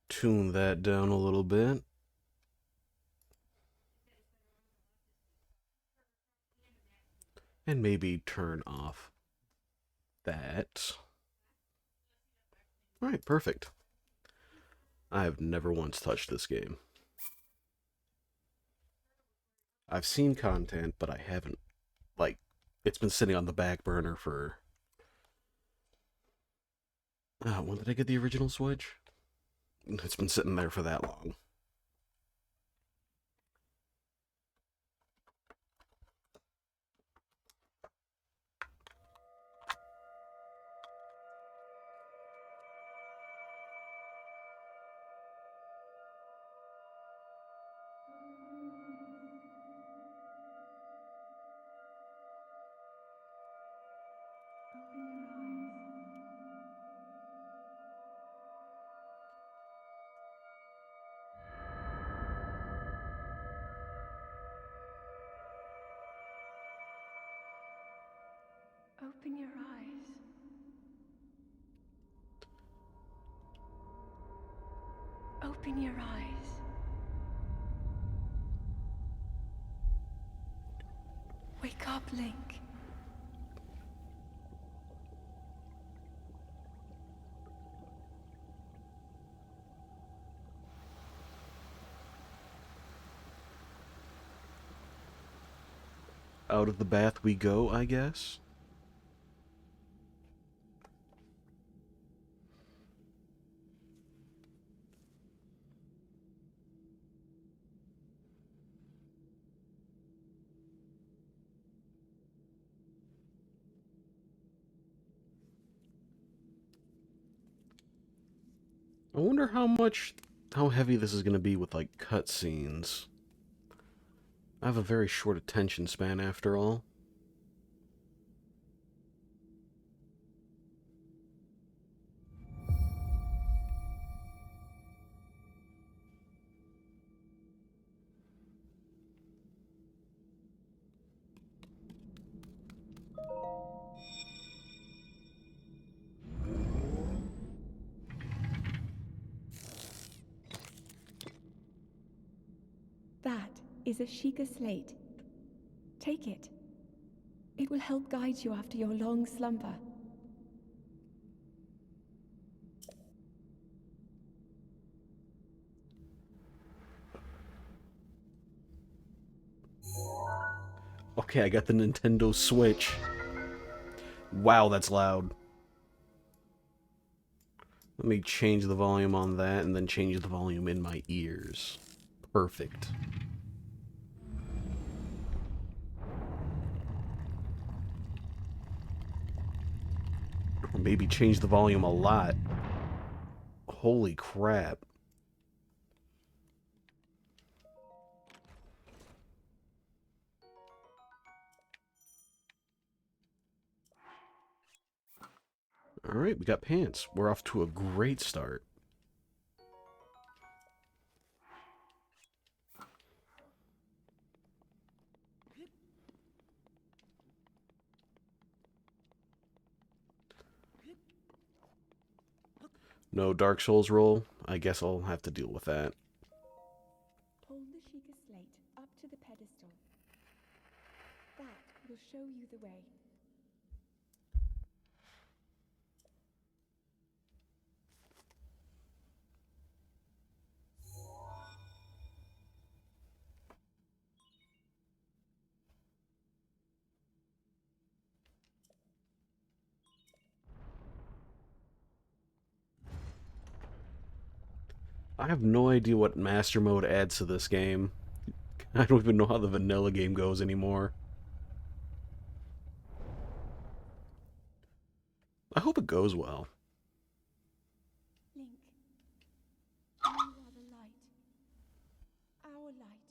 tune that down a little bit. And maybe turn off that. Alright, perfect. I have never once touched this game. I've seen content, but I haven't, like, it's been sitting on the back burner for... when did I get the original Switch? It's been sitting there for that long. Open your eyes. Open your eyes. Wake up, Link. Out of the bath we go, I guess? I wonder how heavy this is going to be with, like, cutscenes. I have a very short attention span, after all. That is a Sheikah slate. Take it. It will help guide you after your long slumber. Okay, I got the Nintendo Switch. Wow, that's loud. Let me change the volume on that and then change the volume in my ears. Perfect. Or maybe change the volume a lot. Holy crap. Alright, we got pants. We're off to a great start. No Dark Souls roll. I guess I'll have to deal with that. Hold the Sheikah slate up to the pedestal. That will show you the way. I have no idea what Master Mode adds to this game. I don't even know how the vanilla game goes anymore. I hope it goes well. Link, you are the light. Our light.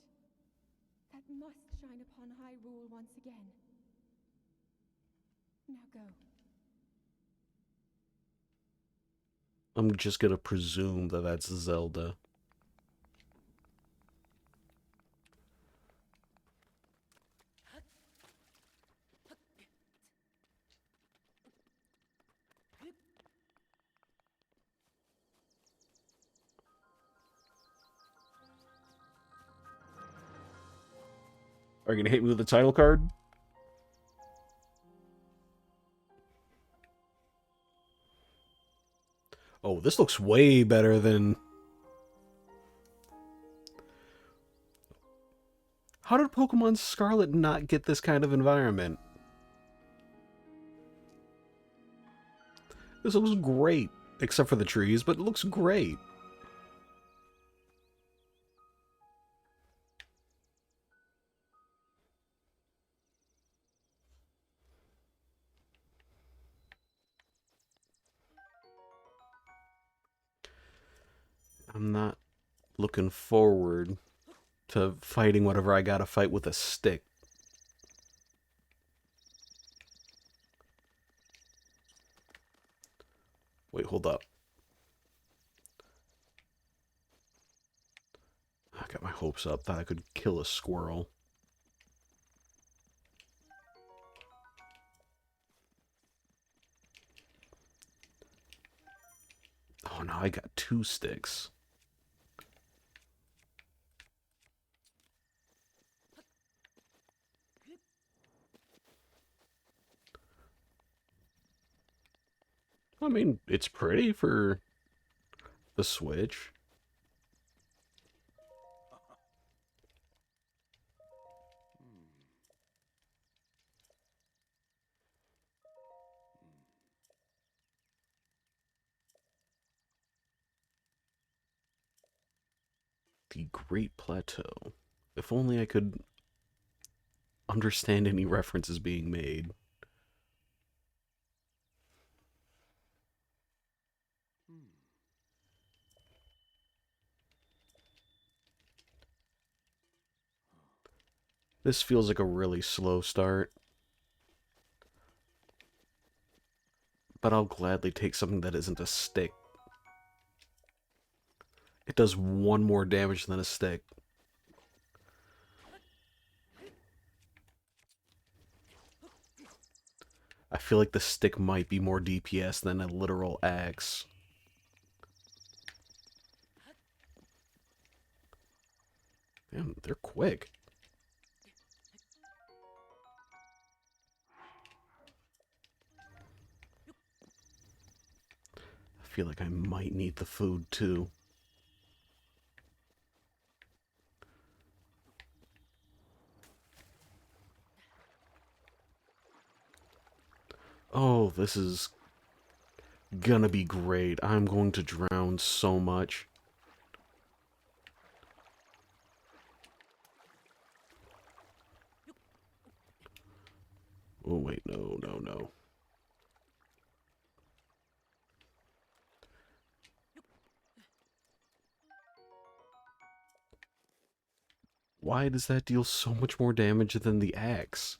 That must shine upon Hyrule once again. Now go. I'm just gonna presume that that's Zelda. Are you gonna hit me with the title card? Oh, this looks way better than... How did Pokemon Scarlet not get this kind of environment? This looks great. Except for the trees, but it looks great. I'm not looking forward to fighting whatever I gotta fight with a stick. Wait, hold up. I got my hopes up that I could kill a squirrel. Oh no, I got 2 sticks. I mean, it's pretty for the Switch. The Great Plateau. If only I could understand any references being made. This feels like a really slow start. But I'll gladly take something that isn't a stick. It does 1 more damage than a stick. I feel like the stick might be more DPS than a literal axe. Damn, they're quick. I feel like I might need the food too. Oh, this is gonna be great. I'm going to drown so much. Oh, wait, no, no, no. Why does that deal so much more damage than the axe?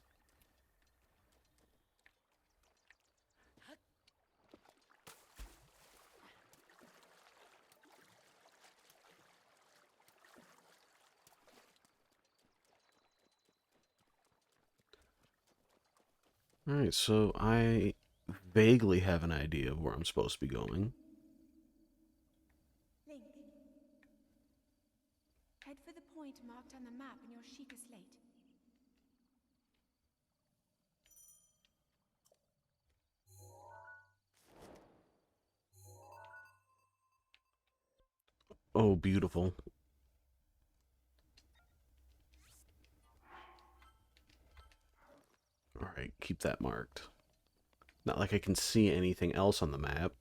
Alright, so I vaguely have an idea of where I'm supposed to be going. Link. Head for the point marked on the map in your Sheikah slate. Oh, beautiful. Alright, keep that marked. Not like I can see anything else on the map.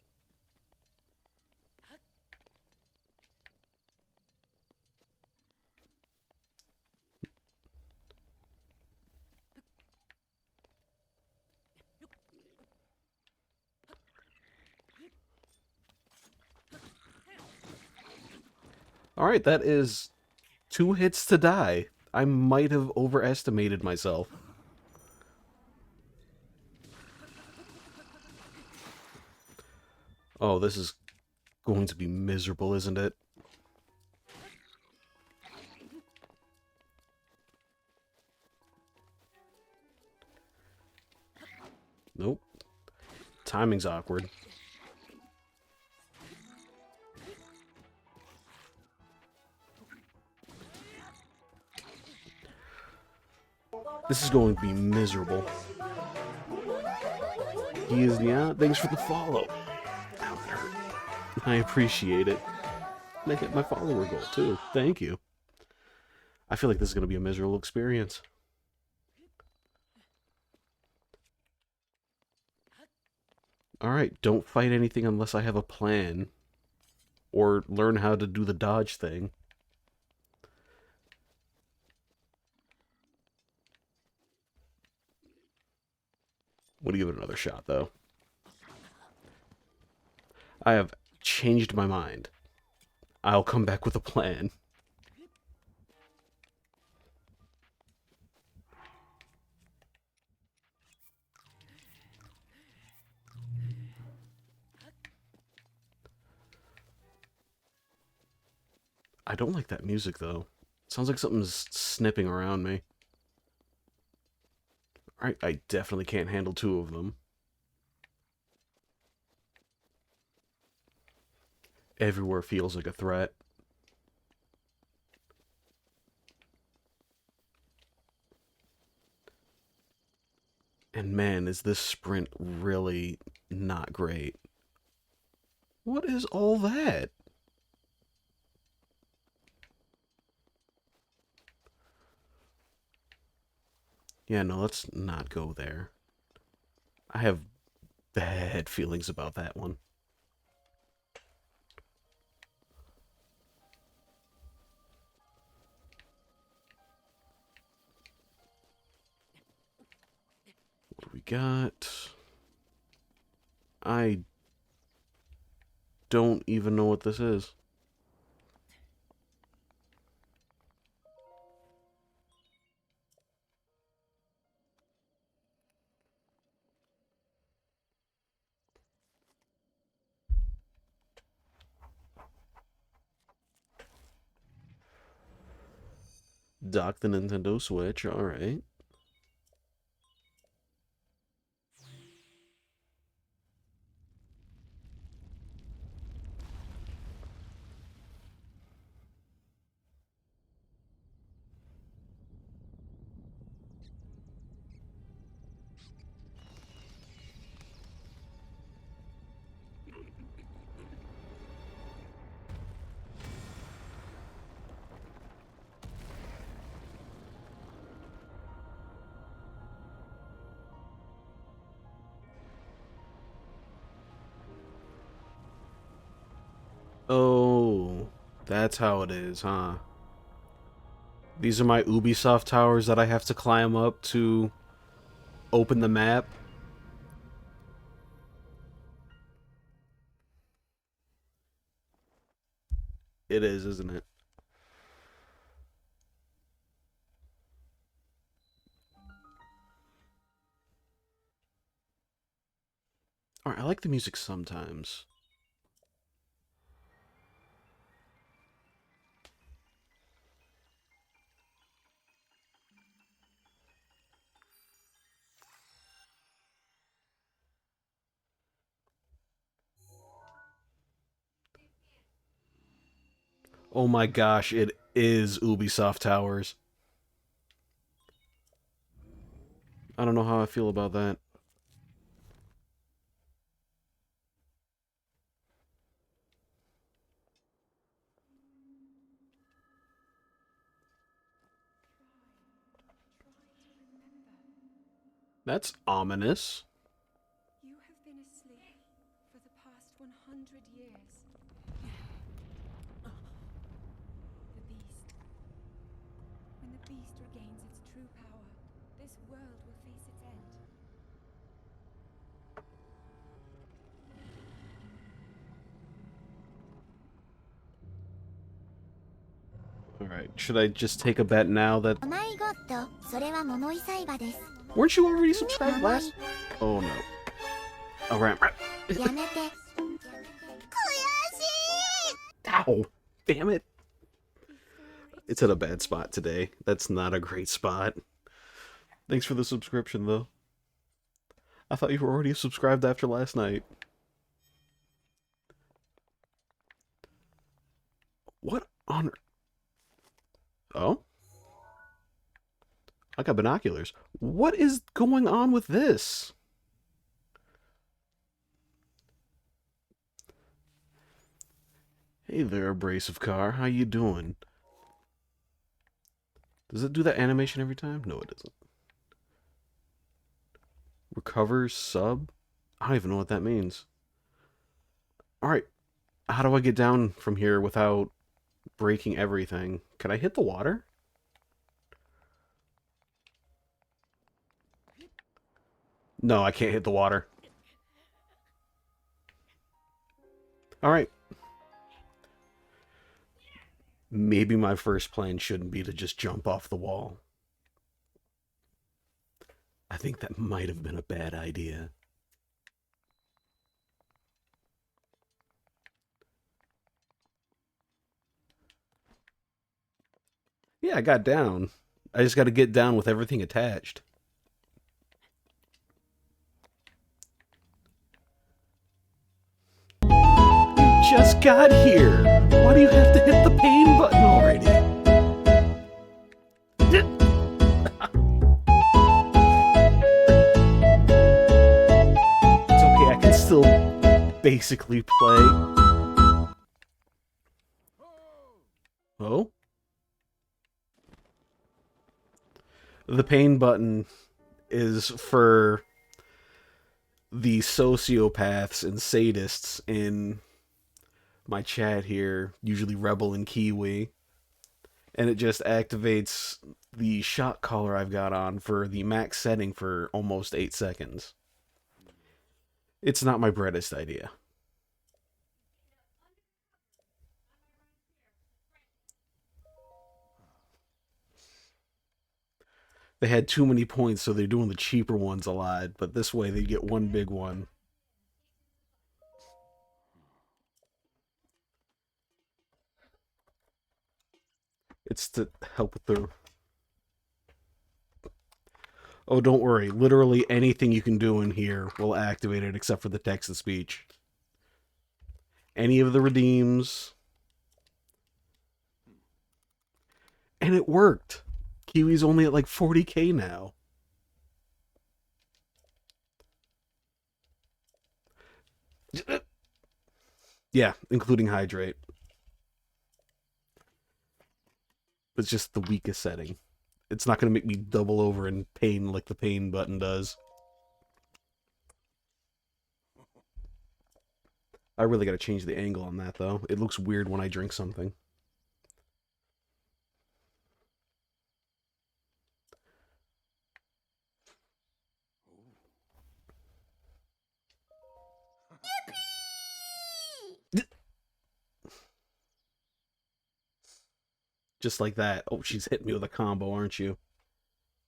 Alright, that is 2 hits to die. I might have overestimated myself. Oh, this is going to be miserable, isn't it? Nope. Timing's awkward. This is going to be miserable. He is, yeah, thanks for the follow. Ow, that hurt. I appreciate it. And I hit my follower goal, too. Thank you. I feel like this is going to be a miserable experience. Alright, don't fight anything unless I have a plan. Or learn how to do the dodge thing. I'm gonna give it another shot, though. I have changed my mind. I'll come back with a plan. I don't like that music, though. It sounds like something's snipping around me. Alright, I definitely can't handle two of them. Everywhere feels like a threat. And man, is this sprint really not great. What is all that? Yeah, no, let's not go there. I have bad feelings about that one. What do we got? I don't even know what this is. Dock the Nintendo Switch, alright. Oh, that's how it is, huh? These are my Ubisoft towers that I have to climb up to open the map. It is, isn't it? Alright, I like the music sometimes. Oh my gosh, it is Ubisoft Towers. I don't know how I feel about that. Try to remember. That's ominous. You have been asleep for the past 100 years. The beast. When the beast regains its true power, this world will face its end. Alright, should I just take a bet now that... お前ゴッド、それは桃井裁判です。 Weren't you already subscribed last... Oh no. Alright. やめて。Ow! Damn it. It's at a bad spot today. That's not a great spot. Thanks for the subscription, though. I thought you were already subscribed after last night. What on... Oh? I got binoculars. What is going on with this? Hey there, abrasive car. How you doing? Does it do that animation every time? No, it doesn't. Recover sub? I don't even know what that means. Alright. How do I get down from here without breaking everything? Can I hit the water? No, I can't hit the water. Alright. Maybe my first plan shouldn't be to just jump off the wall. I think that might have been a bad idea. Yeah, I got down. I just got to get down with everything attached. You just got here. Why do you have to hit the pain button already? It's okay, I can still basically play. Oh? The pain button is for the sociopaths and sadists in my chat here, usually Rebel and Kiwi. And it just activates the shot collar I've got on for the max setting for almost 8 seconds. It's not my brightest idea. They had too many points, so they're doing the cheaper ones a lot, but this way they get one big one. It's to help with the... Oh, don't worry. Literally anything you can do in here will activate it except for the text-to-speech. Any of the redeems. And it worked. Kiwi's only at like 40k now. Yeah, including hydrate. It's just the weakest setting. It's not going to make me double over in pain like the pain button does. I really got to change the angle on that, though. It looks weird when I drink something. Just like that. Oh, she's hitting me with a combo, aren't you?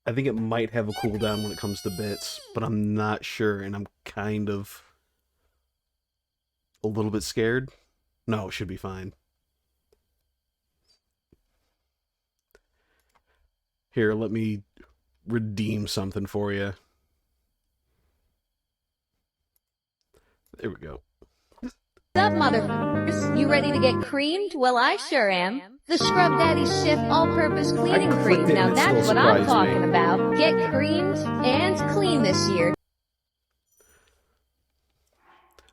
I think it might have a cooldown when it comes to bits, but I'm not sure, and I'm kind of a little bit scared. No, it should be fine. Here, let me redeem something for you. There we go. What's up, motherfuckers? You ready to get creamed? Well, I sure am. The Scrub Daddy Schiff All-Purpose Cleaning Cream. clicked it Now and it that's still what I'm surprised me. talking about. Get creamed and clean this year.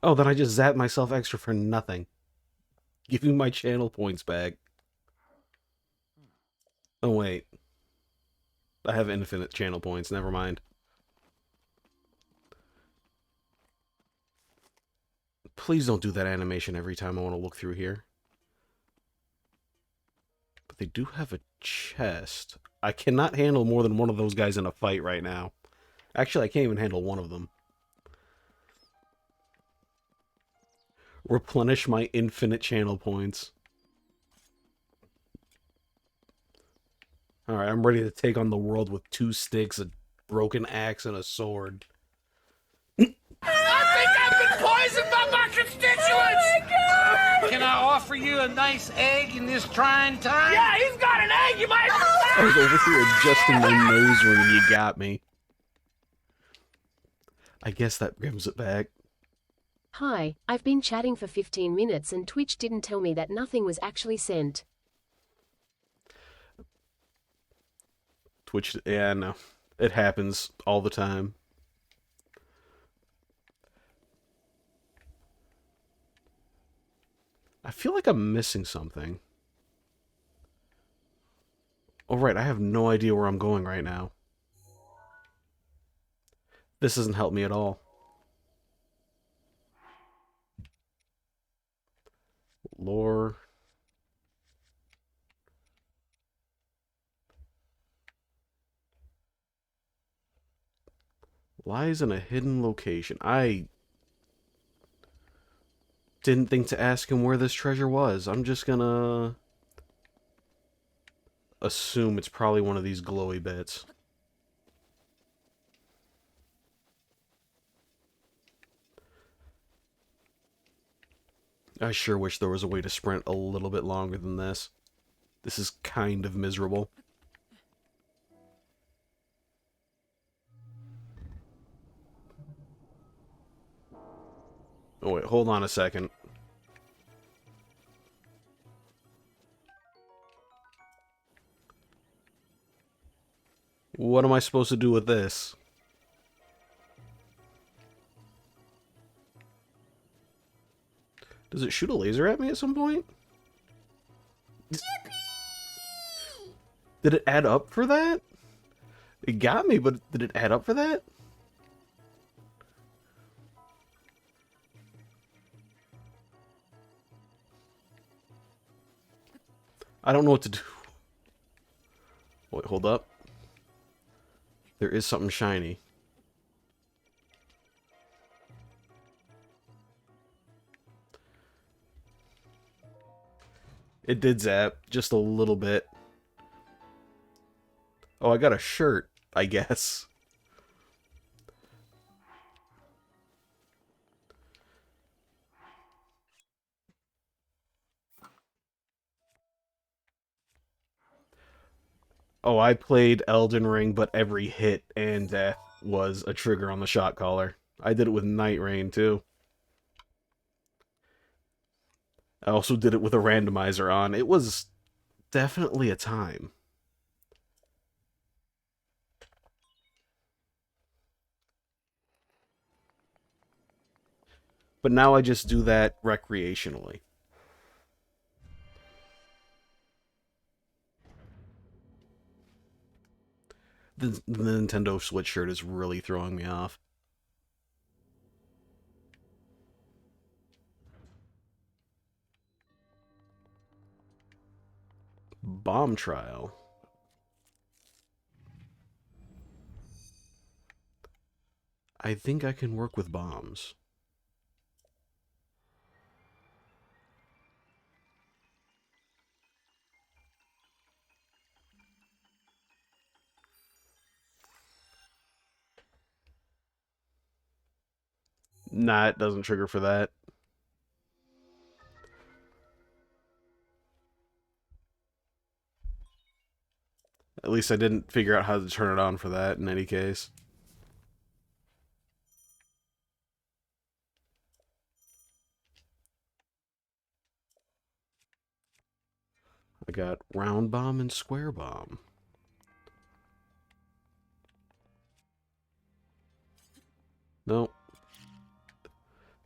Oh, then I just zapped myself extra for nothing. Give me my channel points back. Oh, wait. I have infinite channel points, never mind. Please don't do that animation every time I want to look through here. But they do have a chest. I cannot handle more than one of those guys in a fight right now. Actually, I can't even handle one of them. Replenish my infinite channel points. Alright, I'm ready to take on the world with 2 sticks, a broken axe, and a sword. I think I've been poisoned by my constituents! Oh my God! Can I offer you a nice egg in this trying time? Yeah, he's got an egg, you might... I was over here adjusting my nose ring and you got me. I guess that brings it back. Hi, I've been chatting for 15 minutes and Twitch didn't tell me that nothing was actually sent. Twitch, yeah, no. It happens all the time. I feel like I'm missing something. Oh, right, I have no idea where I'm going right now. This doesn't help me at all. Lore. Lies in a hidden location. I didn't think to ask him where this treasure was. I'm just gonna assume it's probably one of these glowy bits. I sure wish there was a way to sprint a little bit longer than this. This is kind of miserable. Oh wait, hold on a second. What am I supposed to do with this? Does it shoot a laser at me at some point? Did it add up for that? It got me, but did it add up for that? I don't know what to do. Wait, hold up. There is something shiny. It did zap, just a little bit. Oh, I got a shirt, I guess. Oh, I played Elden Ring, but every hit and death was a trigger on the shot caller. I did it with Night Rain, too. I also did it with a randomizer on. It was definitely a time. But now I just do that recreationally. The Nintendo Switch shirt is really throwing me off. Bomb trial. I think I can work with bombs. Nah, it doesn't trigger for that. At least I didn't figure out how to turn it on for that in any case. I got round bomb and square bomb. Nope.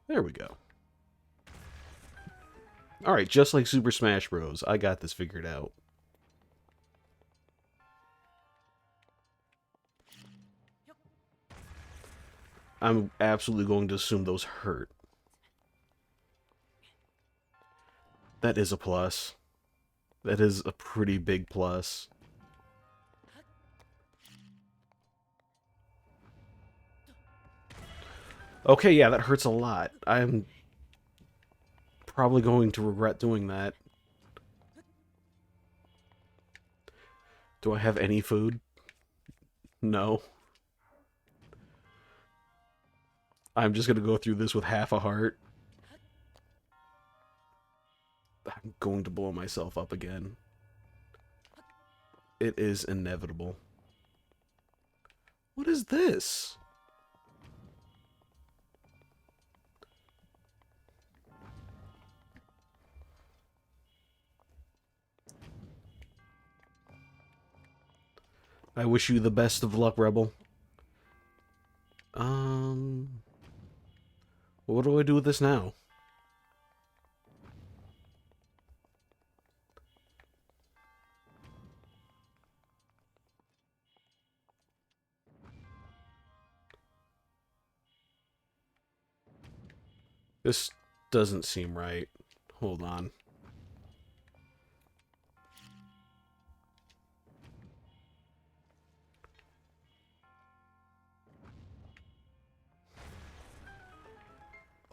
There we go. Alright, just like Super Smash Bros. I got this figured out. I'm absolutely going to assume those hurt. That is a plus. That is a pretty big plus. Okay, yeah, that hurts a lot. I'm probably going to regret doing that. Do I have any food? No. I'm just gonna go through this with half a heart. I'm going to blow myself up again. It is inevitable. What is this? I wish you the best of luck, Rebel. What do I do with this now? This doesn't seem right. Hold on.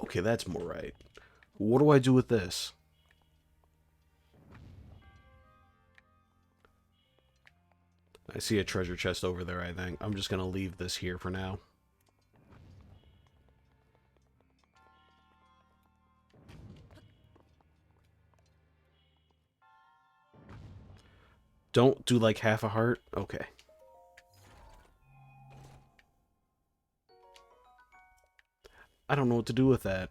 Okay, that's more right. What do I do with this? I see a treasure chest over there, I think. I'm just gonna leave this here for now. Don't do like half a heart? Okay. I don't know what to do with that.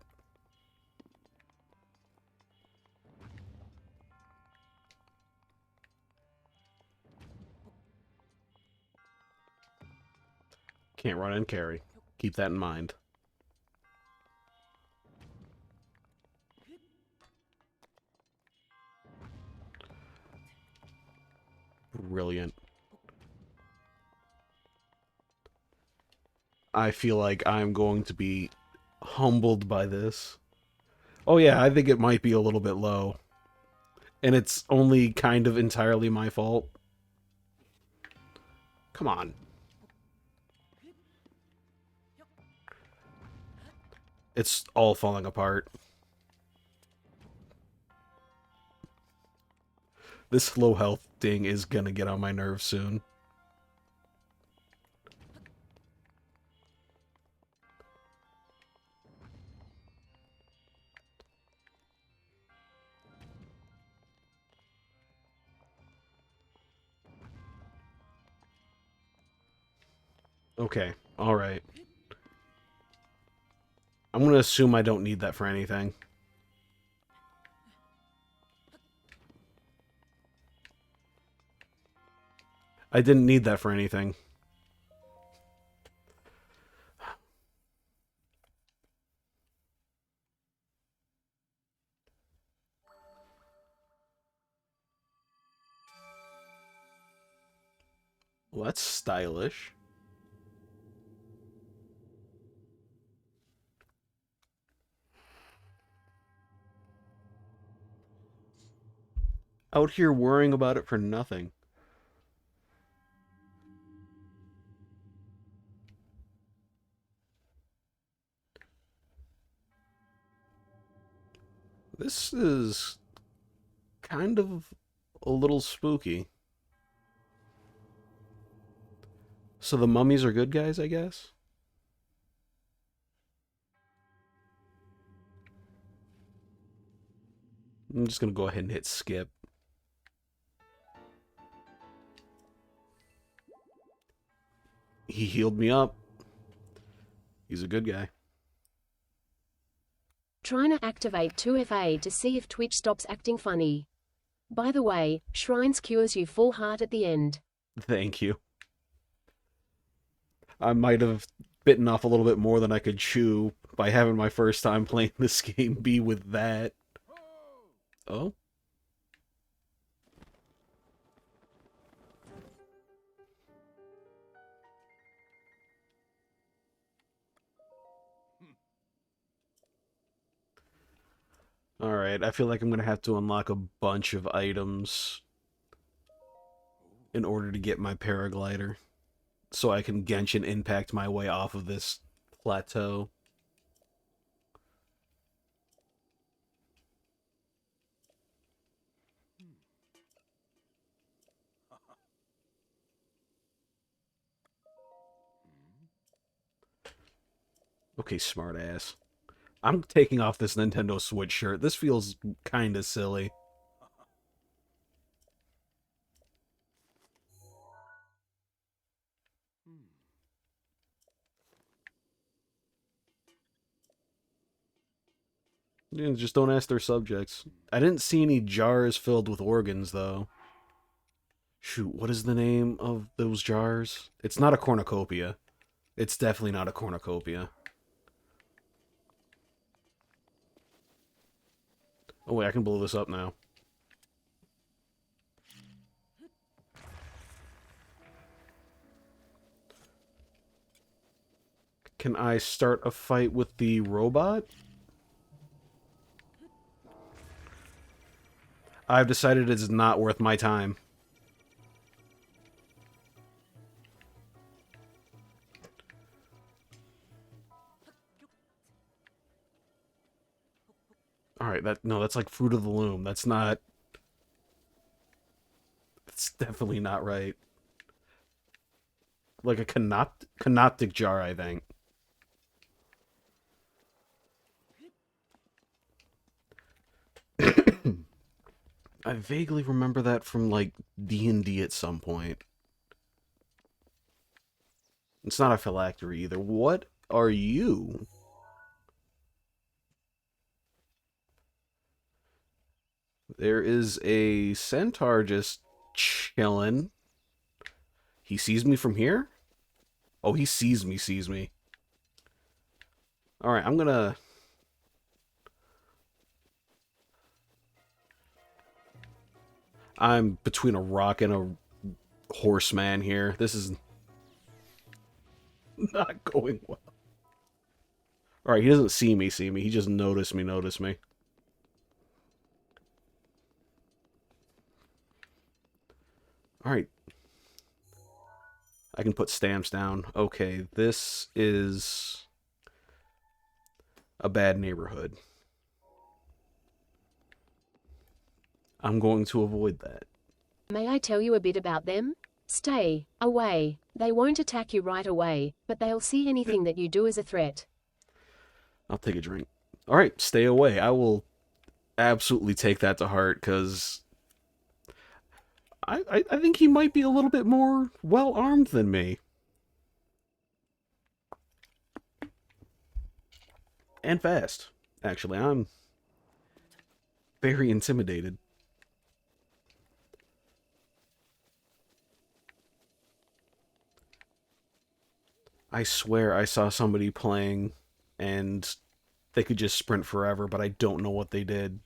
Can't run and carry. Keep that in mind. Brilliant. I feel like I'm going to be humbled by this. Oh yeah, I think it might be a little bit low. And it's only kind of entirely my fault. Come on. It's all falling apart. This low health thing is gonna get on my nerves soon. Okay, alright. I'm gonna assume I don't need that for anything. I didn't need that for anything. Well, that's stylish. Out here worrying about it for nothing. This is kind of a little spooky. So the mummies are good guys, I guess? I'm just gonna go ahead and hit skip. He healed me up. He's a good guy. Trying to activate 2FA to see if Twitch stops acting funny. By the way, Shrines cures you full heart at the end. Thank you. I might have bitten off a little bit more than I could chew by having my first time playing this game be with that. Oh? Alright, I feel like I'm gonna have to unlock a bunch of items in order to get my paraglider, so I can Genshin Impact my way off of this plateau. Okay, smartass. I'm taking off this Nintendo Switch shirt. This feels kinda silly. Yeah, just don't ask their subjects. I didn't see any jars filled with organs, though. Shoot, what is the name of those jars? It's not a cornucopia. It's definitely not a cornucopia. Oh wait, I can blow this up now. Can I start a fight with the robot? I've decided it's not worth my time. Alright, that's like Fruit of the Loom. That's not... It's definitely not right. Like a canoptic jar, I think. I vaguely remember that from, like, D&D at some point. It's not a phylactery either. What are you? There is a centaur just chilling. He sees me from here? Oh, he sees me. Alright, I'm gonna... I'm between a rock and a horseman here. This is not going well. Alright, he doesn't see me. He just noticed me. Alright. I can put stamps down. Okay, this is a bad neighborhood. I'm going to avoid that. May I tell you a bit about them? Stay away. They won't attack you right away, but they'll see anything that you do as a threat. I'll take a drink. Alright, stay away. I will absolutely take that to heart, because I think he might be a little bit more well-armed than me. And fast. Actually, I'm very intimidated. I swear I saw somebody playing and they could just sprint forever, but I don't know what they did.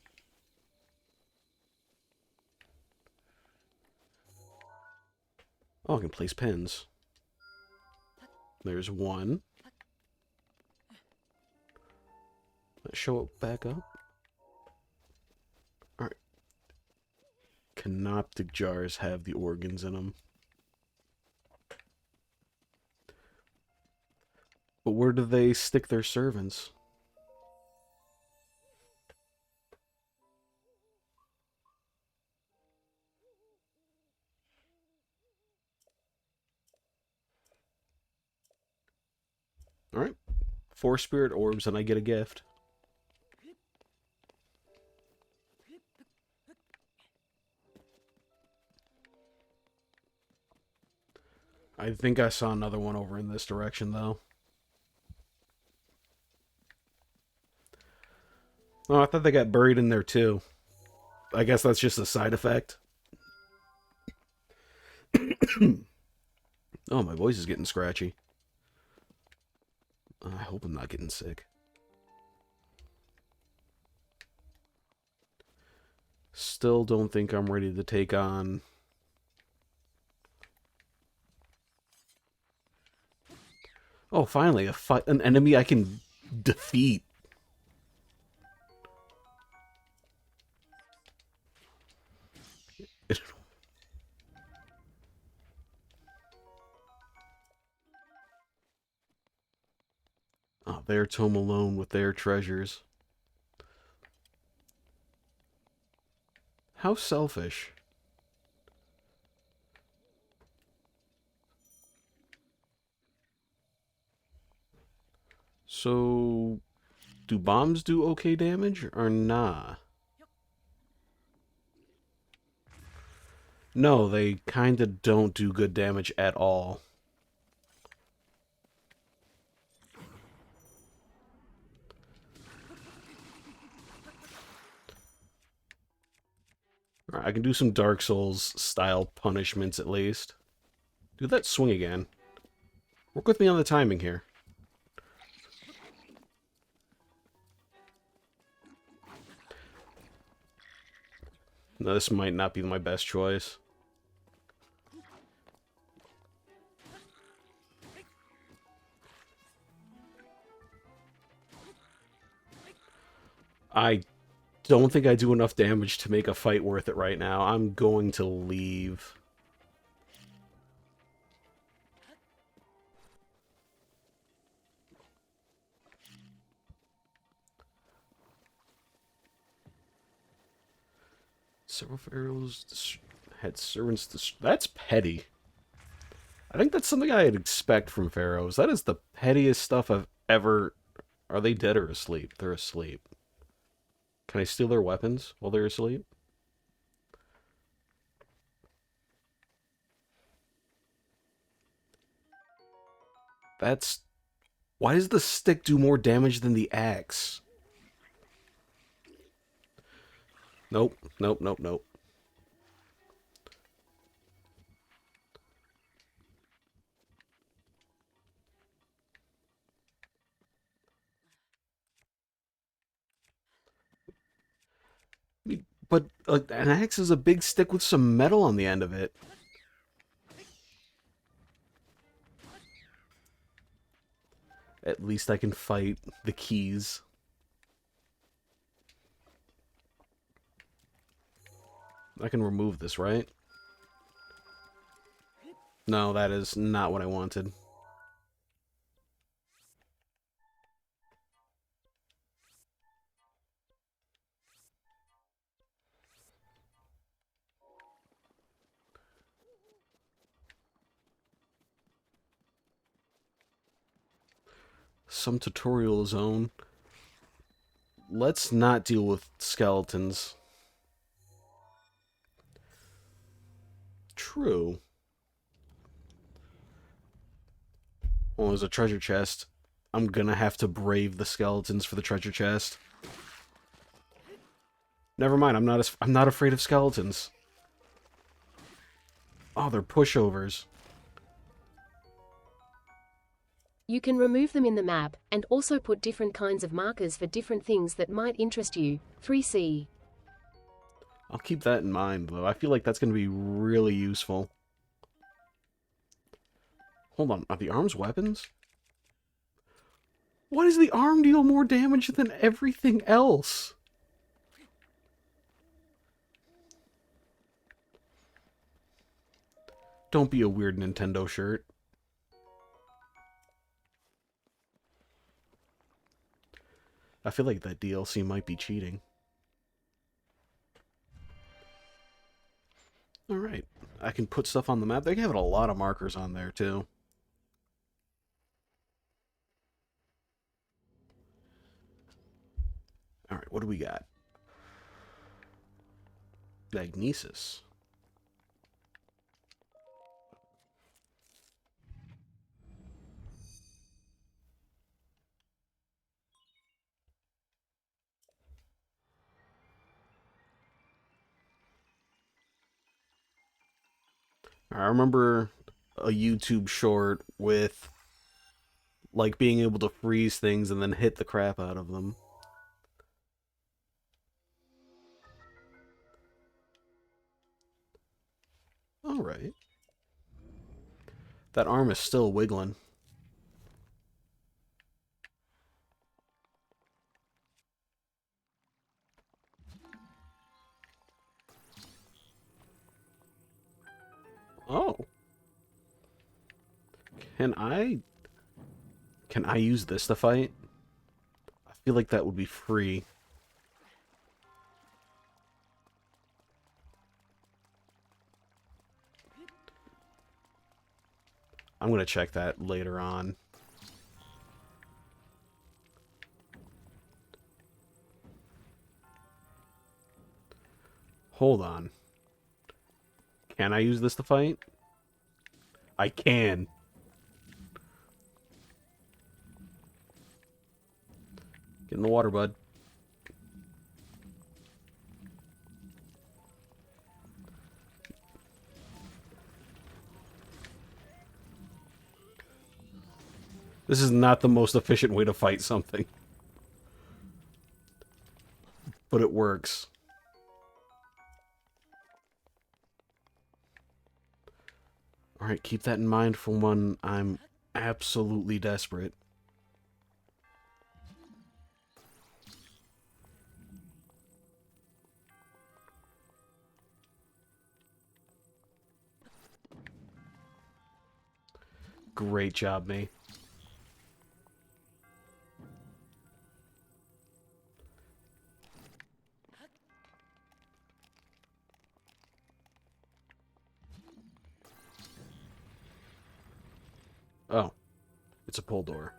Oh, I can place pins. There's one. Let's show it back up. Alright. Canoptic jars have the organs in them. But where do they stick their servants? Alright. 4 spirit orbs and I get a gift. I think I saw another one over in this direction, though. Oh, I thought they got buried in there, too. I guess that's just a side effect. Oh, my voice is getting scratchy. I hope I'm not getting sick. Still don't think I'm ready to take on... Oh, finally, an enemy I can defeat. Oh, they're home alone with their treasures. How selfish. So, do bombs do okay damage or nah? No, they kinda don't do good damage at all. Alright, I can do some Dark Souls style punishments at least. Do that swing again. Work with me on the timing here. No, this might not be my best choice. I don't think I do enough damage to make a fight worth it right now. I'm going to leave. Several pharaohs had servants. That's petty. I think that's something I'd expect from pharaohs. That is the pettiest stuff I've ever... Are they dead or asleep? They're asleep. Can I steal their weapons while they're asleep? That's... Why does the stick do more damage than the axe? Nope, nope, nope, nope. But an axe is a big stick with some metal on the end of it. At least I can fight the keys. I can remove this, right? No, that is not what I wanted. Some tutorial zone. Let's not deal with skeletons. True. Well, there's a treasure chest. I'm gonna have to brave the skeletons for the treasure chest. Never mind, I'm not afraid of skeletons. Oh, they're pushovers. You can remove them in the map, and also put different kinds of markers for different things that might interest you. 3C. I'll keep that in mind, though. I feel like that's going to be really useful. Hold on, are the arms weapons? Why does the arm deal more damage than everything else? Don't be a weird Nintendo shirt. I feel like that DLC might be cheating. Alright, I can put stuff on the map. They have a lot of markers on there, too. Alright, what do we got? Magnesis. I remember a YouTube short with, like, being able to freeze things and then hit the crap out of them. Alright. That arm is still wiggling. Oh. Can I use this to fight? I feel like that would be free. I'm gonna check that later on. Hold on. Can I use this to fight? I can. Get in the water, bud. This is not the most efficient way to fight something. But it works. Alright, keep that in mind for when I'm absolutely desperate. Great job, me. Oh, it's a pull door.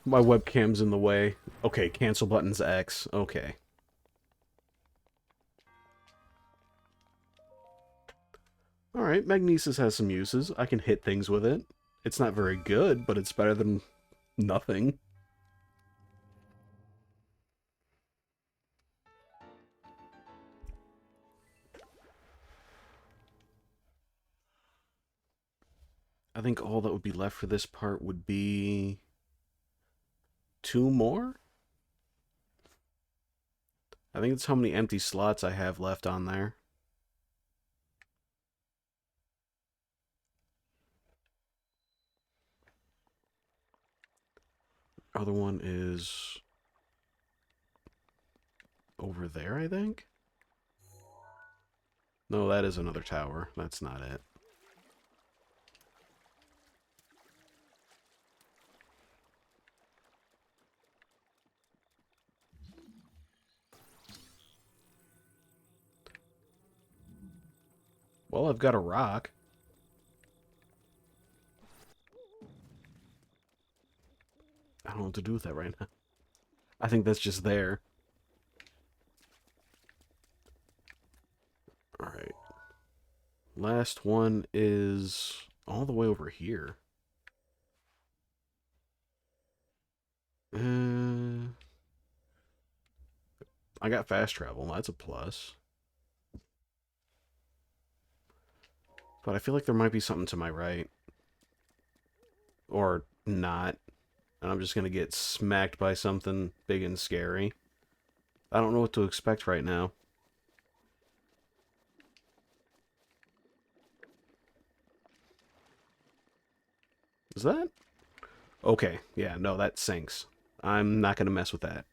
My webcam's in the way. Okay, cancel button's X. Okay. Alright, Magnesis has some uses. I can hit things with it. It's not very good, but it's better than nothing. I think all that would be left for this part would be 2 more? I think it's how many empty slots I have left on there. Other one is over there, I think? No, that is another tower. That's not it. Well, I've got a rock. I don't know what to do with that right now. I think that's just there. Alright. Last one is all the way over here. I got fast travel. That's a plus. But I feel like there might be something to my right. Or not. And I'm just going to get smacked by something big and scary. I don't know what to expect right now. Is that? Okay, yeah, no, that sinks. I'm not going to mess with that.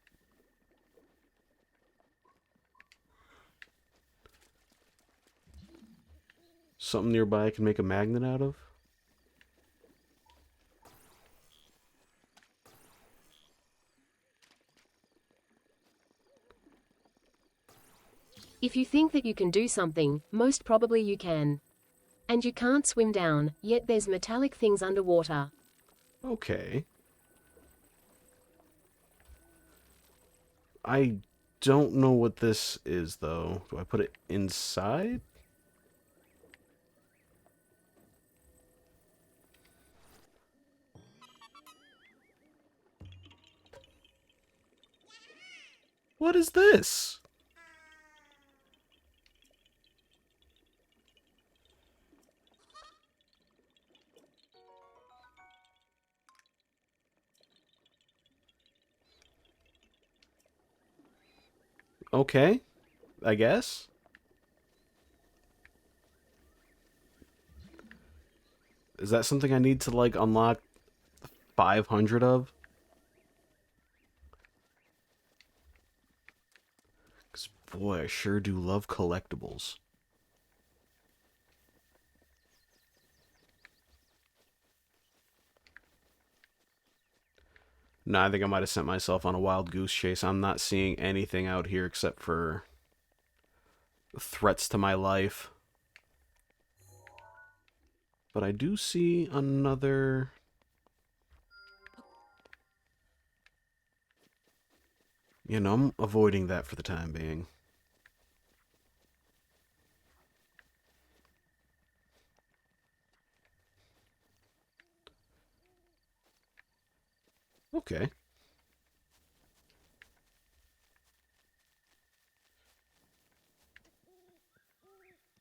Something nearby I can make a magnet out of? If you think that you can do something, most probably you can. And you can't swim down, yet there's metallic things underwater. Okay. I don't know what this is, though. Do I put it inside? What is this? Okay, I guess. Is that something I need to, like, unlock 500 of? 'Cause, boy, I sure do love collectibles. Nah, I think I might have sent myself on a wild goose chase. I'm not seeing anything out here except for threats to my life. But I do see another... You know, I'm avoiding that for the time being. Okay.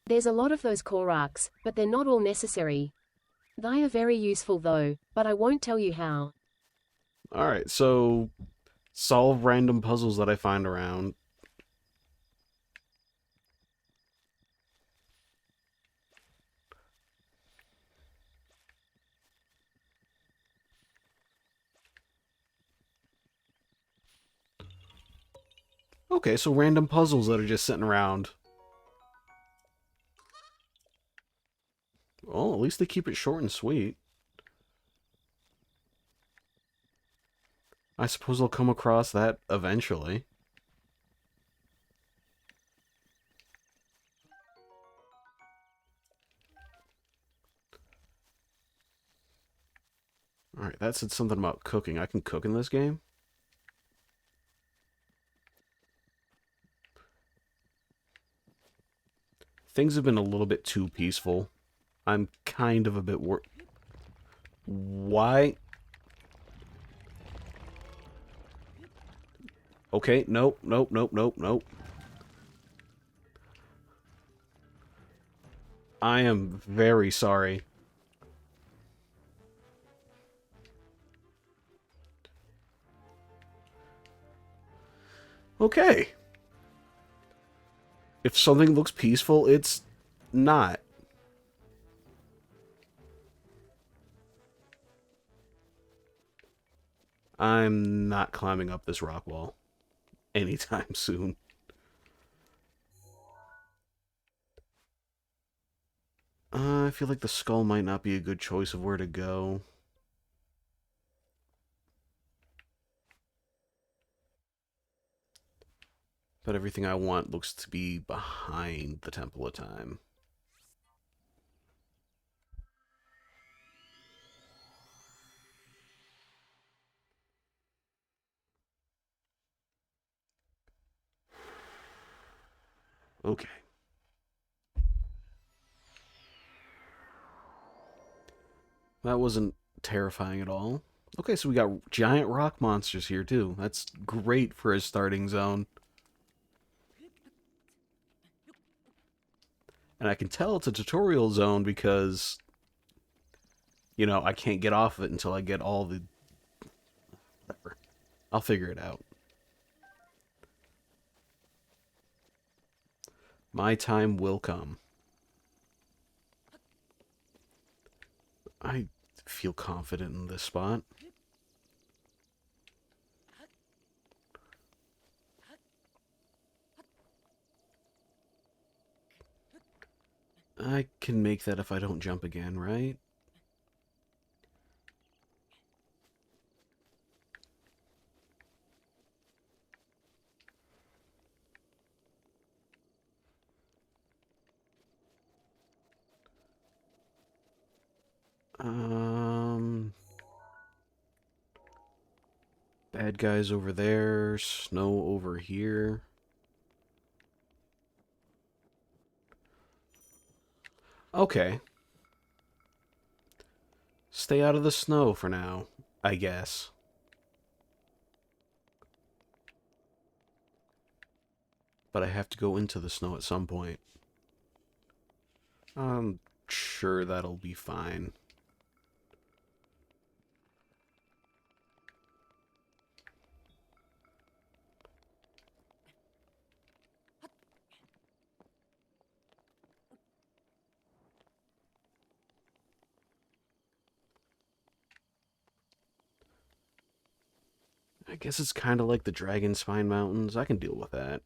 There's a lot of those Korax, but they're not all necessary. They are very useful though, but I won't tell you how. Alright, so solve random puzzles that I find around. Okay, so random puzzles that are just sitting around. Well, at least they keep it short and sweet. I suppose I'll come across that eventually. Alright, that said something about cooking. I can cook in this game? Things have been a little bit too peaceful. I'm kind of a bit Why? Okay, nope, nope, nope, nope, nope. I am very sorry. Okay. If something looks peaceful, it's not. I'm not climbing up this rock wall anytime soon. I feel like the skull might not be a good choice of where to go. But everything I want looks to be behind the Temple of Time. Okay. That wasn't terrifying at all. Okay, so we got giant rock monsters here, too. That's great for a starting zone. And I can tell it's a tutorial zone because, you know, I can't get off of it until I get all the... Whatever. I'll figure it out. My time will come. I feel confident in this spot. I can make that if I don't jump again, right? Bad guys over there, snow over here. Okay. Stay out of the snow for now, I guess. But I have to go into the snow at some point. I'm sure that'll be fine. I guess it's kind of like the Dragon Spine Mountains. I can deal with that.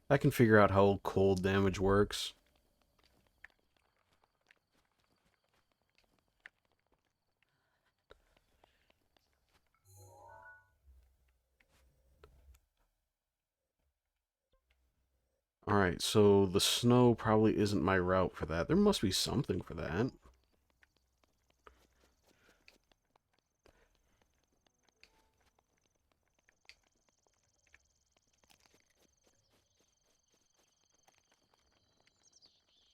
I can figure out how cold damage works. Alright, so the snow probably isn't my route for that. There must be something for that.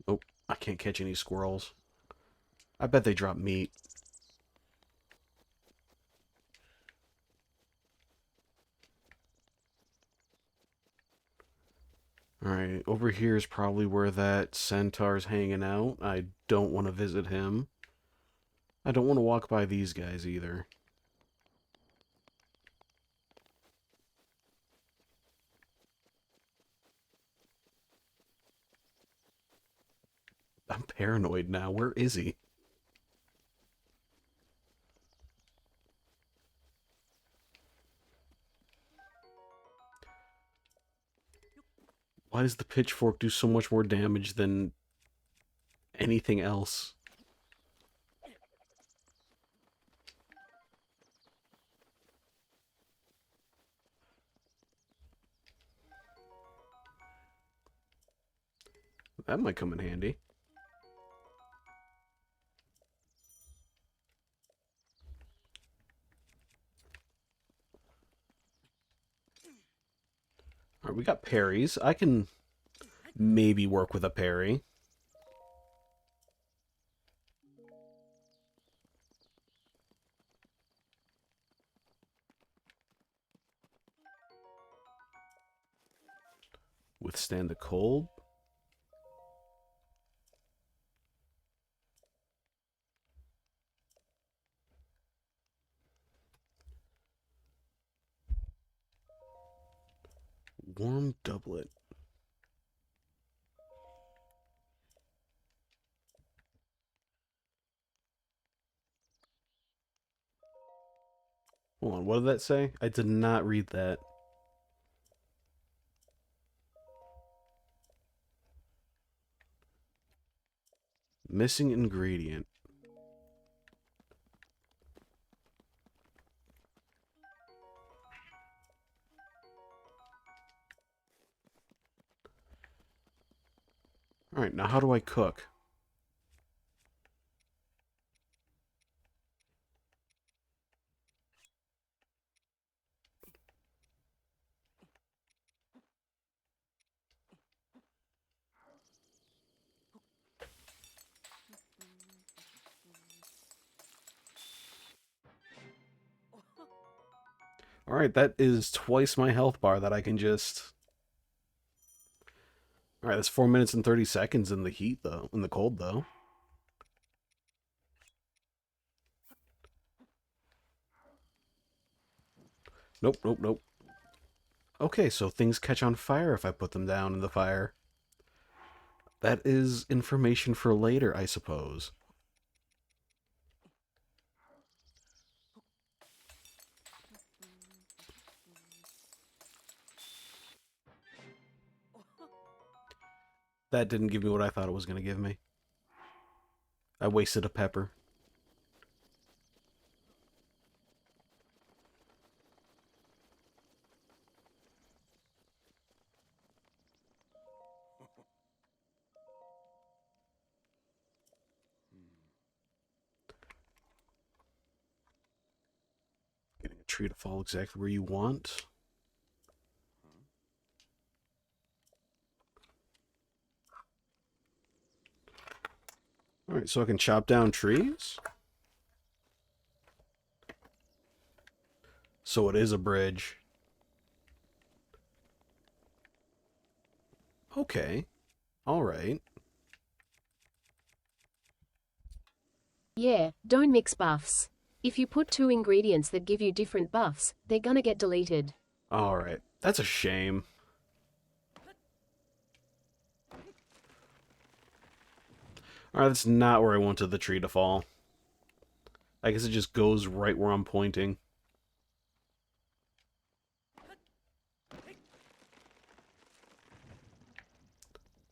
Oh, I can't catch any squirrels. I bet they drop meat. Alright, over here is probably where that centaur's hanging out. I don't want to visit him. I don't want to walk by these guys either. I'm paranoid now. Where is he? Why does the pitchfork do so much more damage than anything else? That might come in handy. Alright, we got parries. I can maybe work with a parry. Withstand the cold. Warm doublet. Hold on, what did that say? I did not read that. Missing ingredient. Alright, now how do I cook? Alright, that is twice my health bar that I can just... Alright, that's 4 minutes and 30 seconds in the heat, though. In the cold, though. Nope, nope, nope. Okay, so things catch on fire if I put them down in the fire. That is information for later, I suppose. That didn't give me what I thought it was going to give me. I wasted a pepper. Getting a tree to fall exactly where you want. Alright, so I can chop down trees? So it is a bridge. Okay. Alright. Yeah, don't mix buffs. If you put two ingredients that give you different buffs, they're gonna get deleted. Alright. That's a shame. Alright, that's not where I wanted the tree to fall. I guess it just goes right where I'm pointing.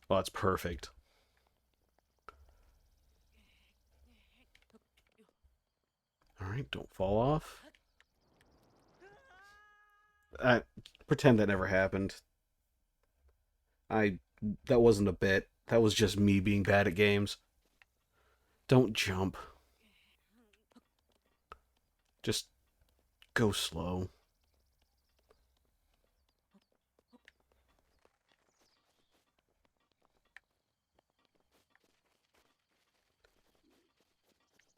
Well, that's perfect. Alright, don't fall off. Pretend that never happened. That wasn't a bit. That was just me being bad at games. Don't jump. Just go slow.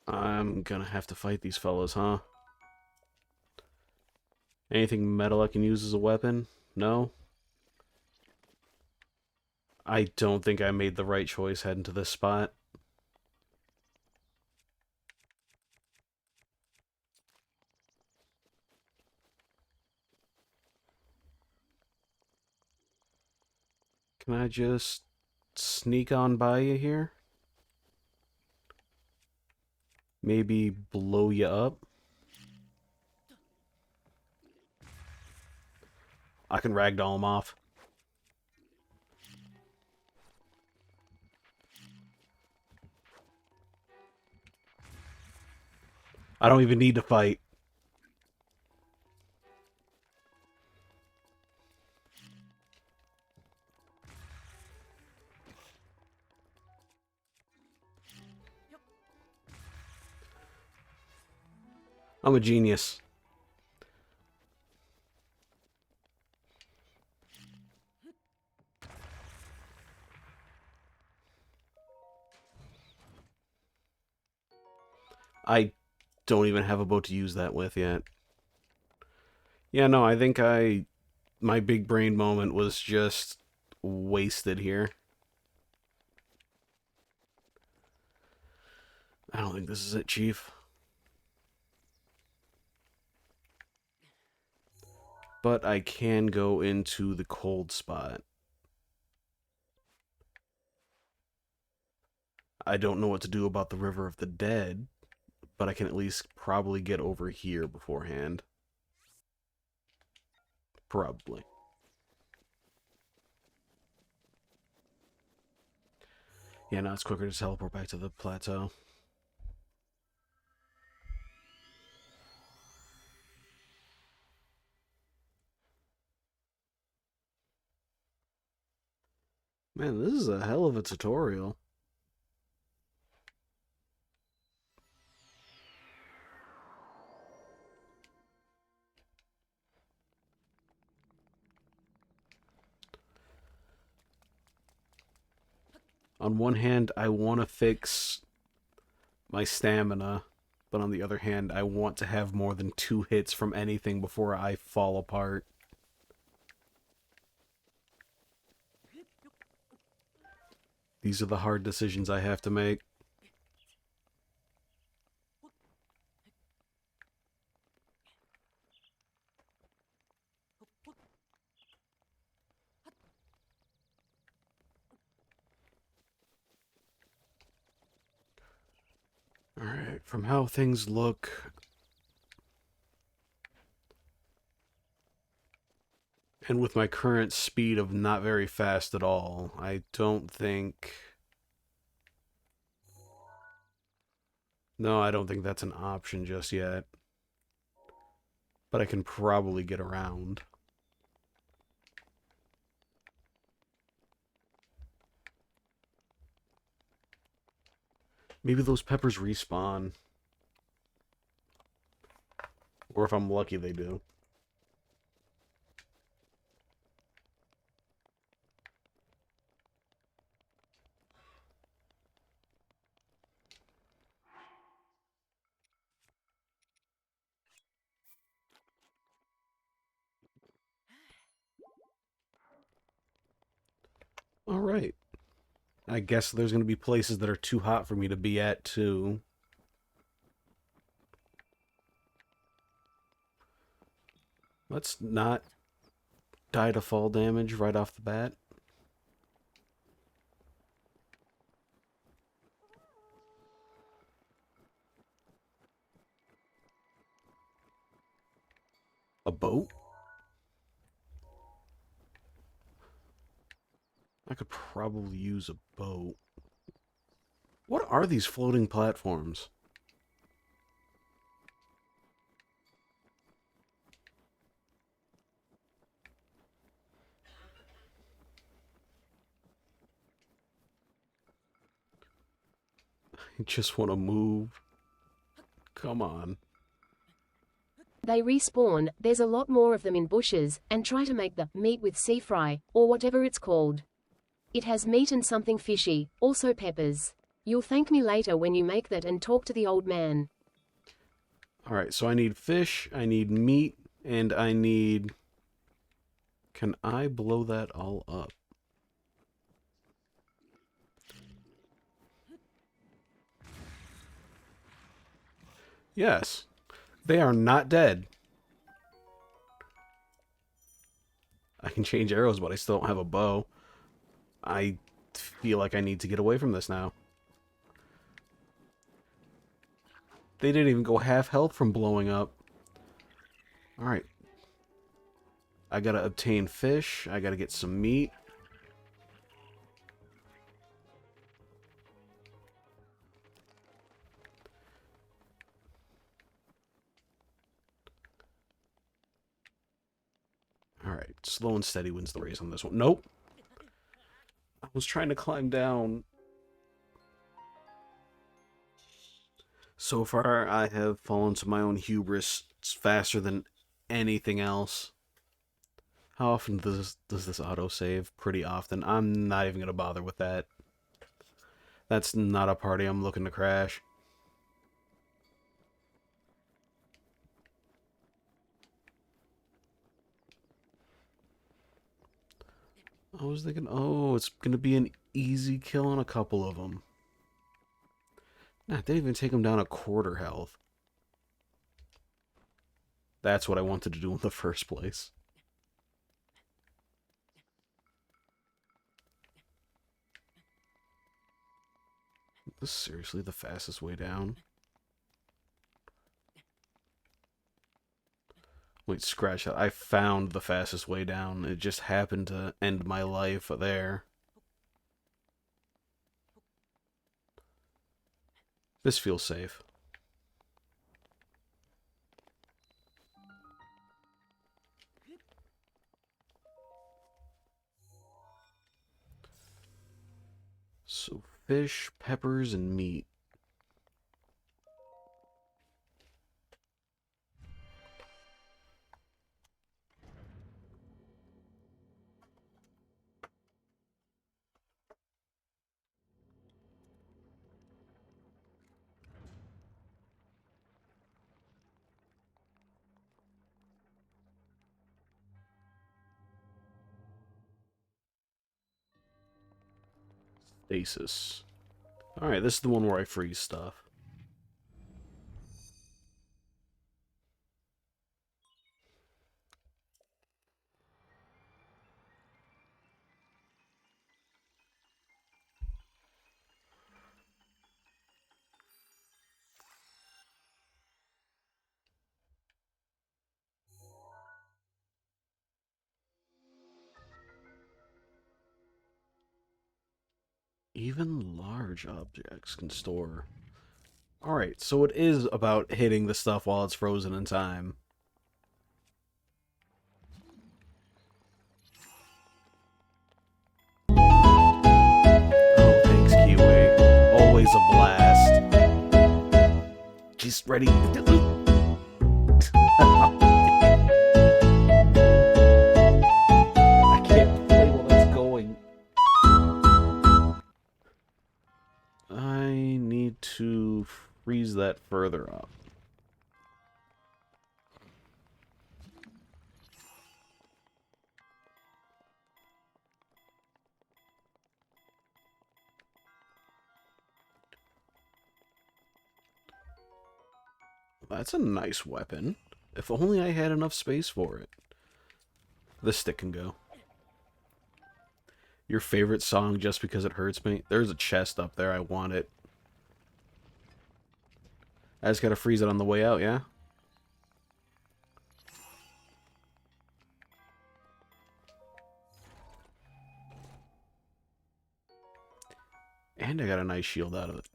I'm gonna have to fight these fellas, huh? Anything metal I can use as a weapon? No? I don't think I made the right choice heading to this spot. Can I just sneak on by you here? Maybe blow you up? I can ragdoll him off. I don't even need to fight. I'm a genius. I don't even have a boat to use that with yet. Yeah, no, I think my big brain moment was just wasted here. I don't think this is it, Chief. But I can go into the cold spot. I don't know what to do about the River of the Dead, but I can at least probably get over here beforehand. Probably. Yeah, now it's quicker to teleport back to the plateau. Man, this is a hell of a tutorial. On one hand, I want to fix my stamina, but on the other hand, I want to have more than 2 hits from anything before I fall apart. These are the hard decisions I have to make. Alright, from how things look, and with my current speed of not very fast at all, I don't think... No, I don't think that's an option just yet. But I can probably get around. Maybe those peppers respawn. Or if I'm lucky, they do. Alright. I guess there's going to be places that are too hot for me to be at, too. Let's not die to fall damage right off the bat. A boat? I could probably use a boat. What are these floating platforms? I just want to move. Come on. They respawn, there's a lot more of them in bushes, and try to make the meat with sea fry, or whatever it's called. It has meat and something fishy, also peppers. You'll thank me later when you make that and talk to the old man. Alright, so I need fish, I need meat, and I need... Can I blow that all up? Yes. They are not dead. I can change arrows, but I still don't have a bow. I feel like I need to get away from this now. They didn't even go half health from blowing up. Alright. I gotta obtain fish. I gotta get some meat. Alright, slow and steady wins the race on this one. Nope. I was trying to climb down. So far, I have fallen to my own hubris faster than anything else. How often does this autosave? Pretty often. I'm not even going to bother with that. That's not a party I'm looking to crash. I was thinking, oh, it's going to be an easy kill on a couple of them. Nah, they didn't even take them down a quarter health. That's what I wanted to do in the first place. Is this seriously the fastest way down? Wait, scratch that. I found the fastest way down. It just happened to end my life there. This feels safe. So, fish, peppers, and meat. Stasis. Alright, this is the one where I freeze stuff. Even large objects can store. Alright, so it is about hitting the stuff while it's frozen in time. Oh, thanks, Kiwi. Always a blast. Just ready. I can't play while that's going. I need to freeze that further up. That's a nice weapon. If only I had enough space for it. The stick can go. Your favorite song just because it hurts me? There's a chest up there. I want it. I just gotta freeze it on the way out, yeah? And I got a nice shield out of it.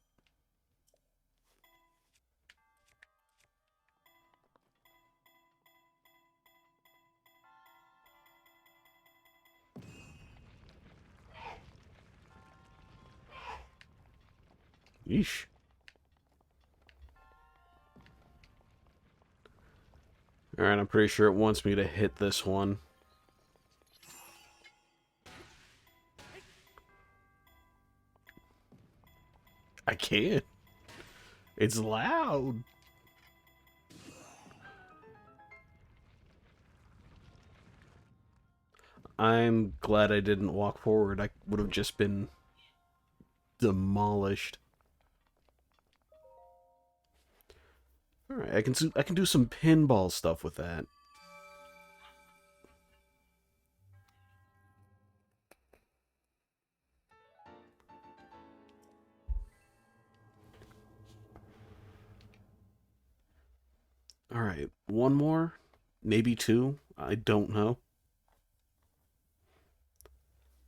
Yeesh. Alright, I'm pretty sure it wants me to hit this one. I can't. It's loud. I'm glad I didn't walk forward. I would have just been demolished. Alright, I can do some pinball stuff with that. Alright, one more? Maybe two? I don't know.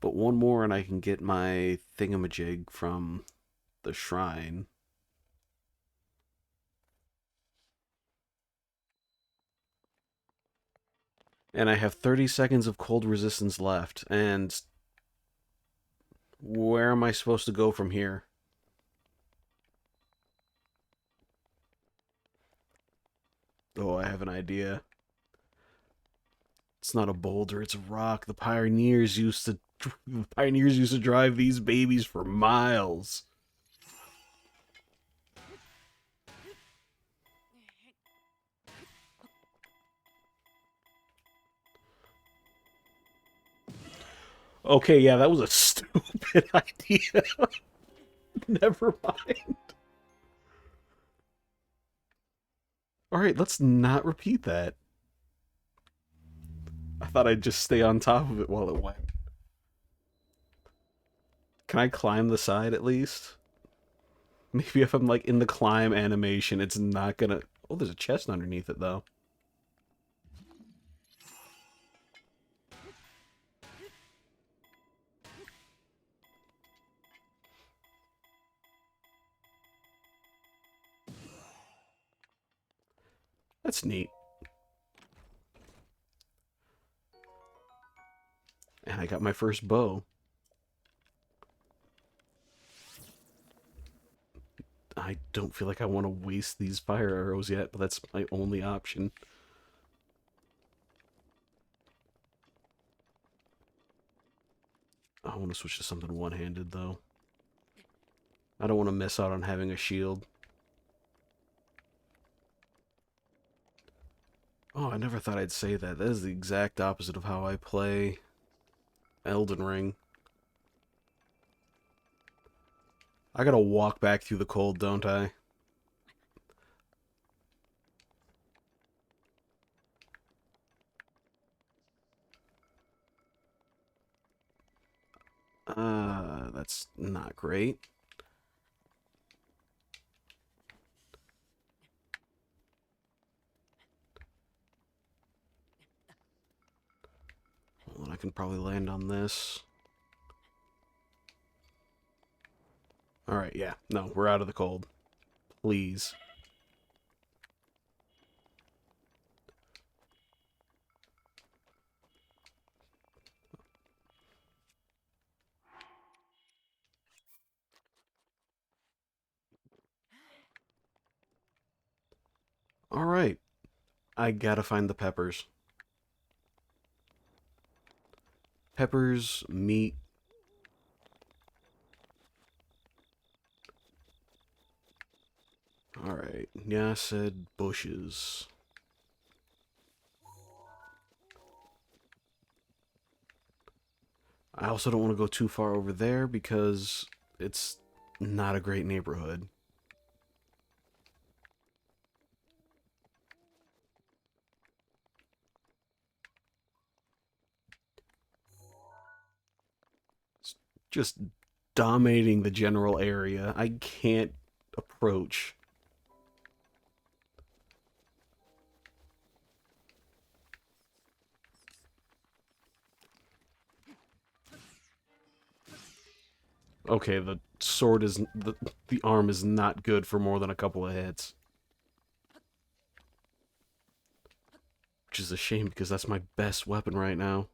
But one more and I can get my thingamajig from the shrine. And I have 30 seconds of cold resistance left, and where am I supposed to go from here? Oh, I have an idea. It's not a boulder, it's a rock. The pioneers used to drive these babies for miles. Okay, yeah, that was a stupid idea. Never mind. Alright, let's not repeat that. I thought I'd just stay on top of it while it went. Can I climb the side at least? Maybe if I'm like in the climb animation, it's not gonna... Oh, there's a chest underneath it though. That's neat. And I got my first bow. I don't feel like I want to waste these fire arrows yet, but that's my only option. I want to switch to something one-handed, though. I don't want to miss out on having a shield. Oh, I never thought I'd say that. That is the exact opposite of how I play Elden Ring. I gotta walk back through the cold, don't I? That's not great. Well, I can probably land on this. Alright, yeah. No, we're out of the cold. Please. Alright. I gotta find the peppers. Peppers, meat. Alright. Yeah, I said bushes. I also don't want to go too far over there because it's not a great neighborhood. It's just dominating the general area. I can't approach. Okay, the sword is... the arm is not good for more than a couple of hits. Which is a shame, because that's my best weapon right now.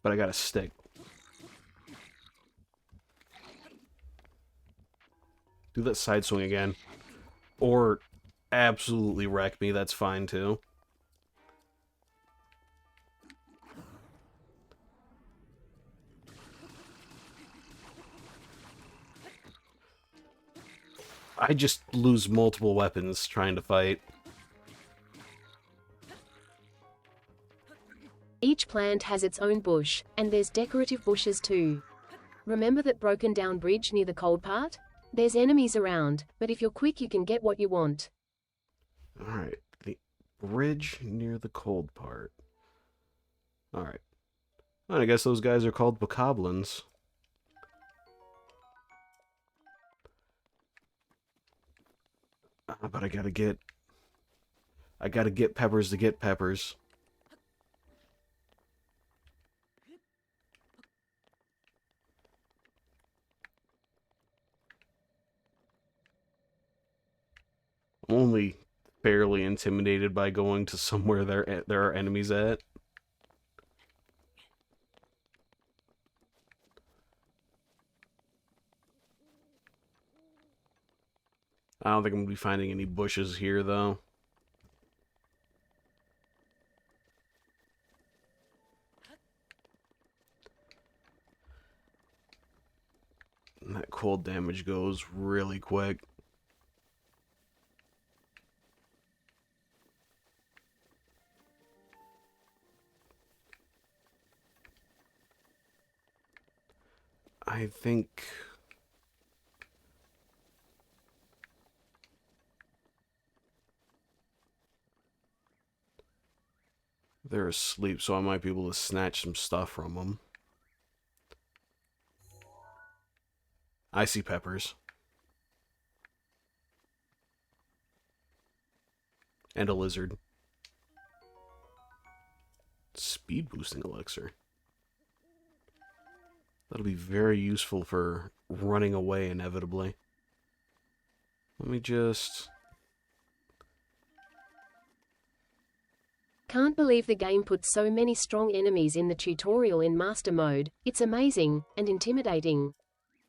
But I got a stick. Do that side swing again. Or... absolutely wreck me, that's fine too. I just lose multiple weapons trying to fight. Each plant has its own bush, and there's decorative bushes too. Remember that broken down bridge near the cold part? There's enemies around, but if you're quick you can get what you want. Alright, the bridge near the cold part. Alright. I guess those guys are called bokoblins. But I gotta get peppers to get peppers. I'm only fairly intimidated by going to somewhere there are enemies at. I don't think I'm going to be finding any bushes here, though. And that cold damage goes really quick. I think... they're asleep, so I might be able to snatch some stuff from them. I see peppers. And a lizard. Speed boosting elixir. That'll be very useful for running away inevitably. Let me just... Can't believe the game puts so many strong enemies in the tutorial in Master Mode. It's amazing, and intimidating.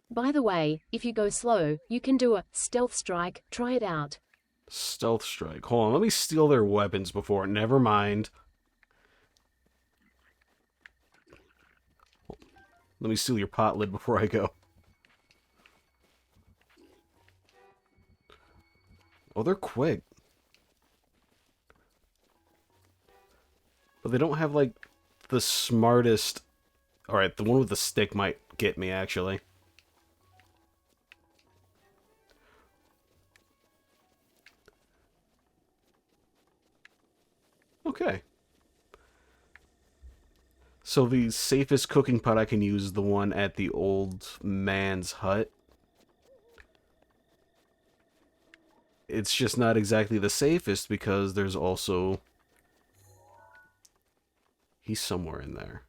By the way, if you go slow, you can do a stealth strike. Try it out. Stealth strike. Hold on, let me steal their weapons before. Never mind. Let me steal your pot lid before I go. Oh, they're quick. But they don't have, like, the smartest... Alright, the one with the stick might get me, actually. Okay. So the safest cooking pot I can use is the one at the old man's hut. It's just not exactly the safest because there's also... He's somewhere in there.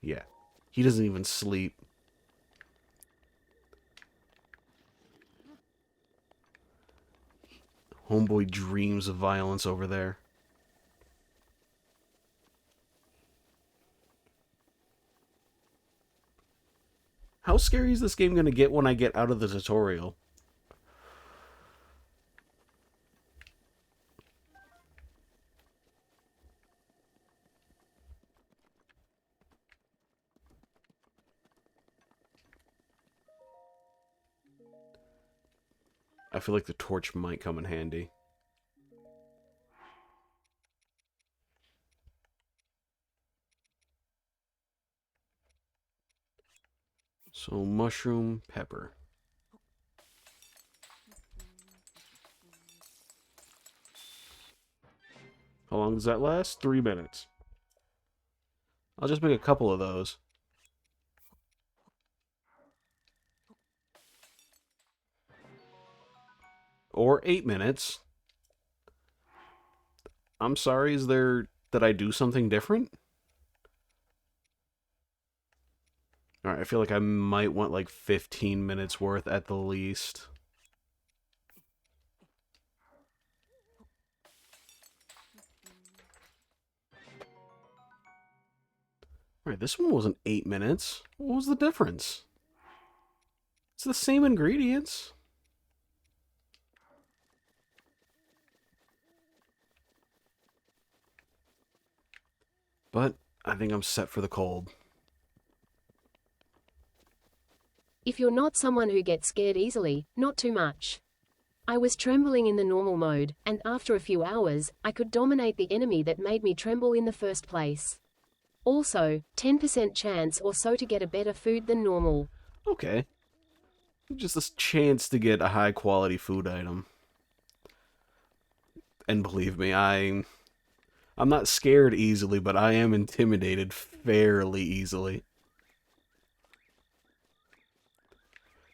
Yeah. He doesn't even sleep. Homeboy dreams of violence over there. How scary is this game going to get when I get out of the tutorial? I feel like the torch might come in handy. So, mushroom, pepper. How long does that last? 3 minutes. I'll just make a couple of those. Or 8 minutes. I'm sorry, is there... Did I do something different? Alright, I feel like I might want like 15 minutes worth at the least. Alright, this one wasn't 8 minutes. What was the difference? It's the same ingredients. But I think I'm set for the cold. If you're not someone who gets scared easily, not too much. I was trembling in the normal mode, and after a few hours, I could dominate the enemy that made me tremble in the first place. Also, 10% chance or so to get a better food than normal. Okay. Just a chance to get a high quality food item. And believe me, I'm not scared easily, but I am intimidated fairly easily.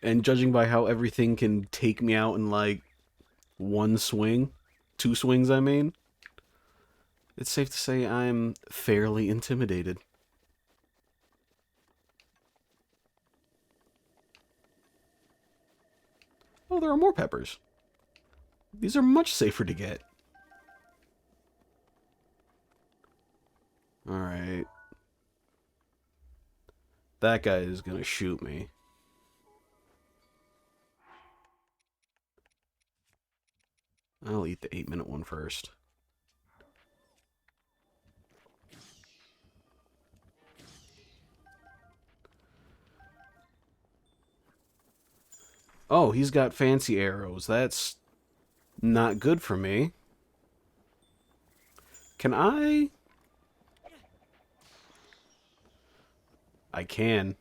And judging by how everything can take me out in like one swing, 2 swings I mean, it's safe to say I'm fairly intimidated. Oh, there are more peppers. These are much safer to get. Alright. That guy is gonna shoot me. I'll eat the 8-minute one first. Oh, he's got fancy arrows. That's not good for me. Can I? I can.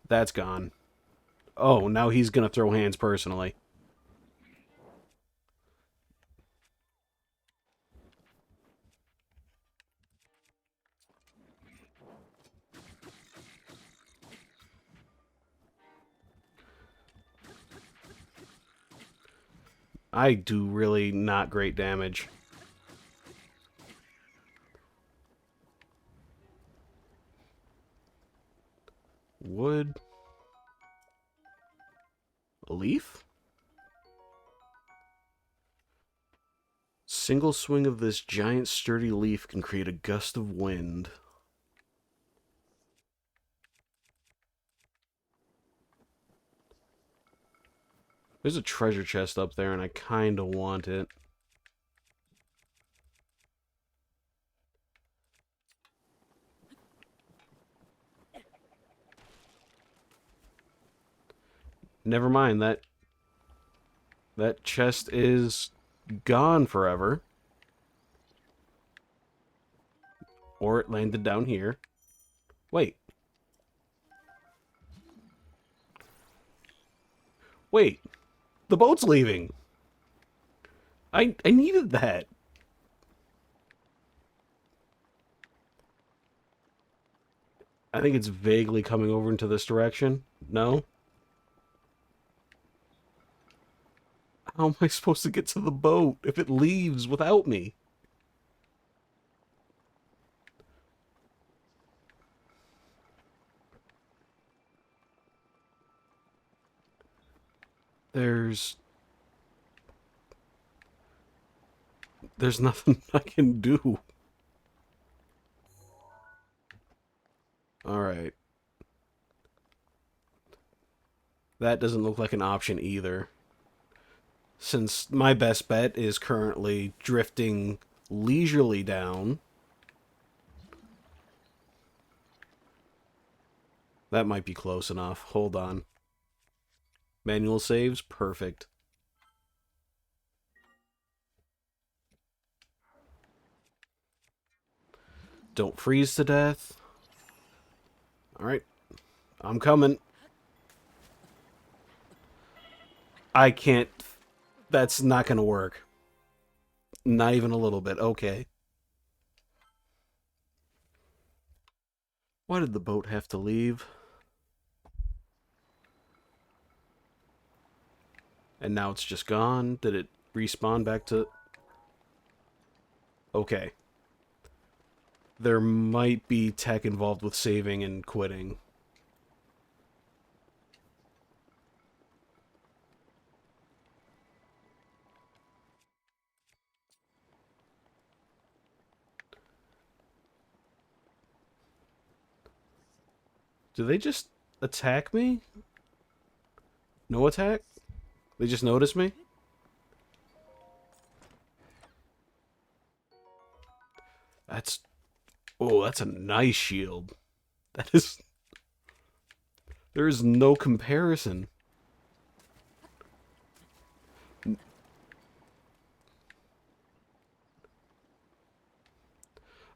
That's gone. Oh, now he's gonna throw hands personally. I do really not great damage. Wood. A leaf? Single swing of this giant sturdy leaf can create a gust of wind. There's a treasure chest up there, and I kinda want it. Never mind, that chest is gone forever. Or it landed down here. Wait. Wait. The boat's leaving. I needed that. I think it's vaguely coming over into this direction. No? How am I supposed to get to the boat if it leaves without me? There's nothing I can do. Alright. That doesn't look like an option either. Since my best bet is currently drifting leisurely down. That might be close enough. Hold on. Manual saves? Perfect. Don't freeze to death. Alright. I'm coming. I can't... That's not gonna work. Not even a little bit. Okay. Why did the boat have to leave? And now it's just gone? Did it respawn back to... Okay. There might be tech involved with saving and quitting. Do they just attack me? No attack? They just notice me? That's... Oh, that's a nice shield. That is... There is no comparison.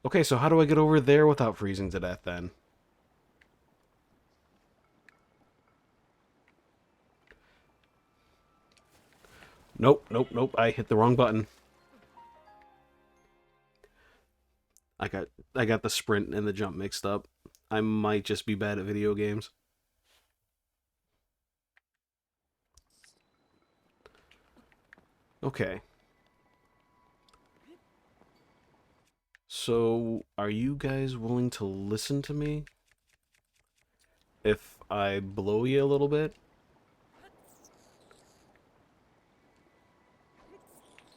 Okay, so how do I get over there without freezing to death then? Nope, nope, nope. I hit the wrong button. I got the sprint and the jump mixed up. I might just be bad at video games. Okay. So, are you guys willing to listen to me? If I blow you a little bit?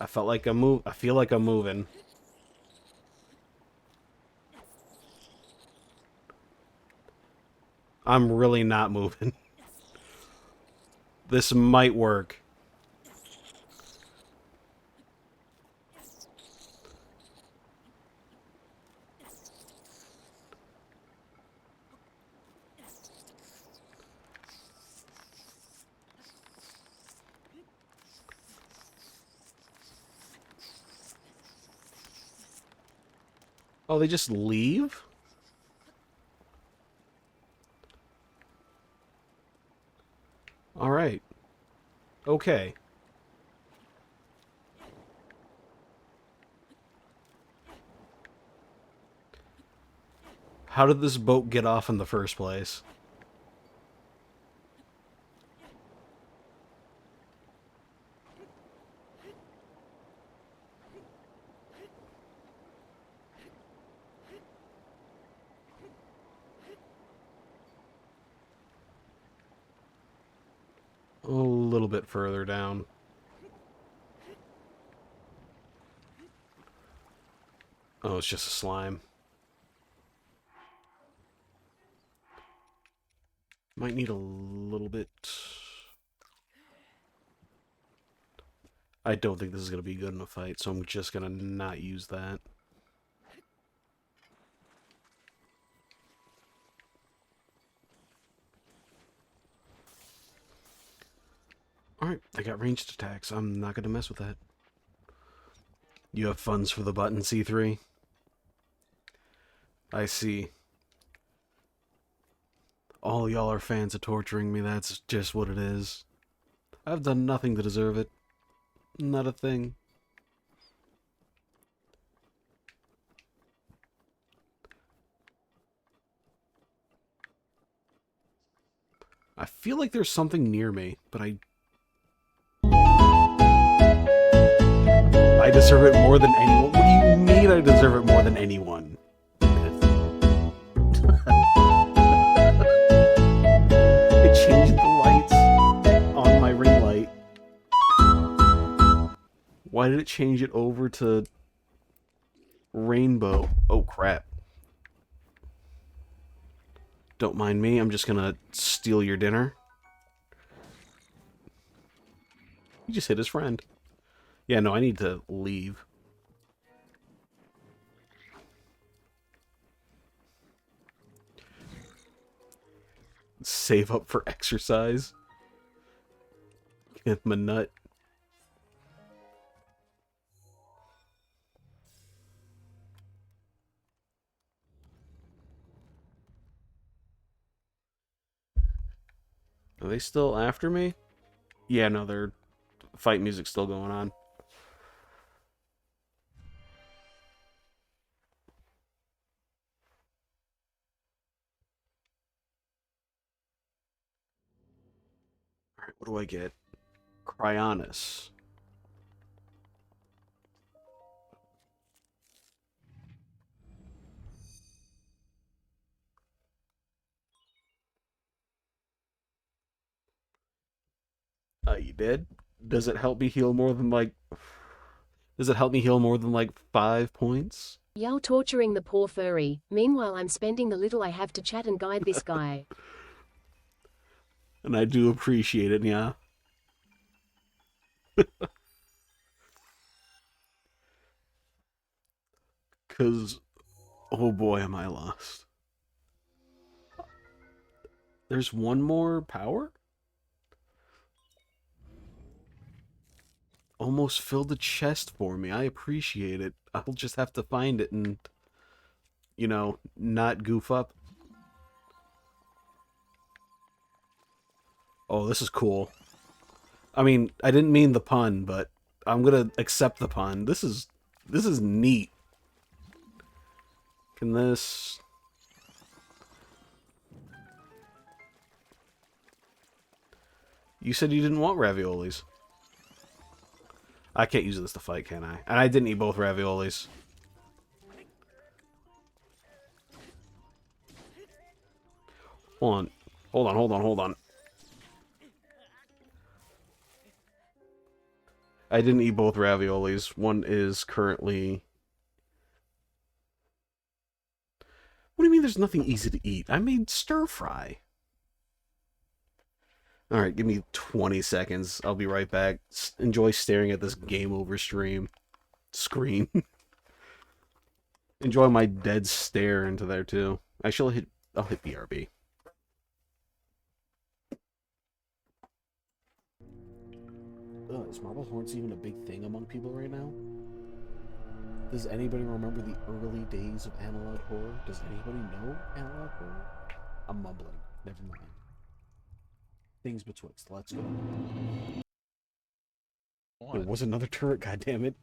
I feel like I'm moving. I'm really not moving. This might work. Oh, they just leave? Alright. Okay. How did this boat get off in the first place? A little bit further down. Oh, it's just a slime. Might need a little bit... I don't think this is going to be good in a fight, so I'm just going to not use that. Alright, I got ranged attacks. I'm not going to mess with that. You have funds for the button, C3? I see. All y'all are fans of torturing me, that's just what it is. I've done nothing to deserve it. Not a thing. I feel like there's something near me, but I deserve it more than anyone. What do you mean I deserve it more than anyone? It changed the lights on my ring light. Why did it change it over to rainbow? Oh crap. Don't mind me, I'm just gonna steal your dinner. He just hit his friend. Yeah, no, I need to leave. Save up for exercise. Get my nut. Are they still after me? Yeah, no, their fight music's still going on. Alright, what do I get? Cryonis. You did? Does it help me heal more than like... Does it help me heal more than like 5 points? Y'all torturing the poor furry. Meanwhile, I'm spending the little I have to chat and guide this guy. And I do appreciate it, yeah. Because, oh boy, am I lost. There's one more power? Almost filled the chest for me. I appreciate it. I'll just have to find it and you know, not goof up. Oh, this is cool. I mean, I didn't mean the pun, but I'm gonna accept the pun. This is neat. Can this... You said you didn't want raviolis. I can't use this to fight, can I? And I didn't eat both raviolis. Hold on. I didn't eat both raviolis. One is currently... What do you mean there's nothing easy to eat? I made stir fry. Alright, give me 20 seconds. I'll be right back. Enjoy staring at this game over screen. Enjoy my dead stare into there too. Actually, I'll hit BRB. Is Marble Horns even a big thing among people right now? Does anybody remember the early days of analog horror? Does anybody know analog horror? I'm mumbling. Never mind. Things betwixt. Let's go. There was another turret, goddammit.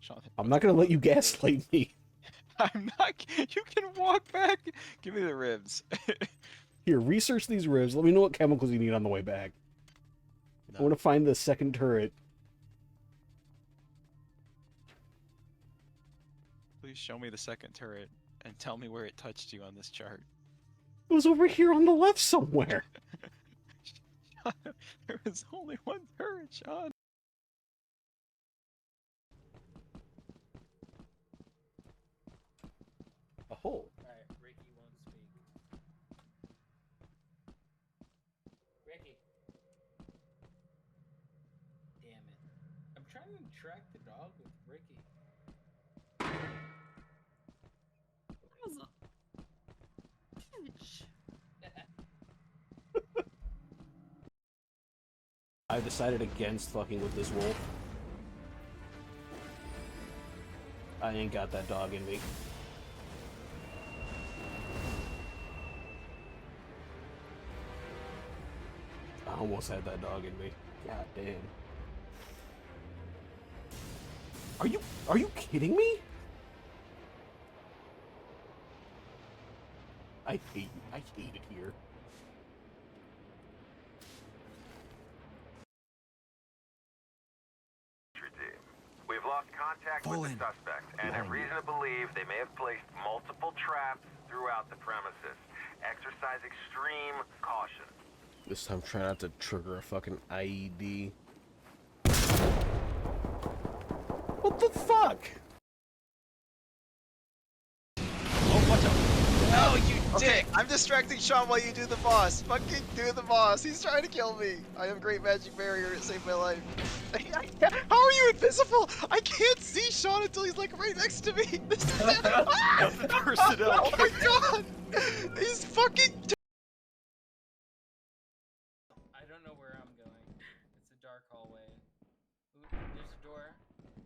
Jonathan, I'm not gonna let you gaslight me. I'm not. You can walk back. Give me the ribs. Here, research these ribs. Let me know what chemicals you need on the way back. I want to find the second turret. Please show me the second turret and tell me where it touched you on this chart. It was over here on the left somewhere. There was only one turret, Sean. A hole. Alright, Ricky won't speak. Ricky. Damn it. I'm trying to track the dog with Ricky. I've decided against fucking with this wolf. I ain't got that dog in me. I almost had that dog in me. God damn. Are you kidding me? I hate it here. We've lost contact with the suspect and have reason to believe they may have placed multiple traps throughout the premises. Exercise extreme caution. This time try not to trigger a fucking IED. What the fuck? Oh, watch out! No, you dick! I'm distracting Sean while you do the boss. Fucking do the boss. He's trying to kill me. I have great magic barrier to save my life. How are you invisible? I can't see Sean until he's like right next to me. This is personnel. Oh my god! He's fucking. I don't know where I'm going. It's a dark hallway. Ooh, there's a door.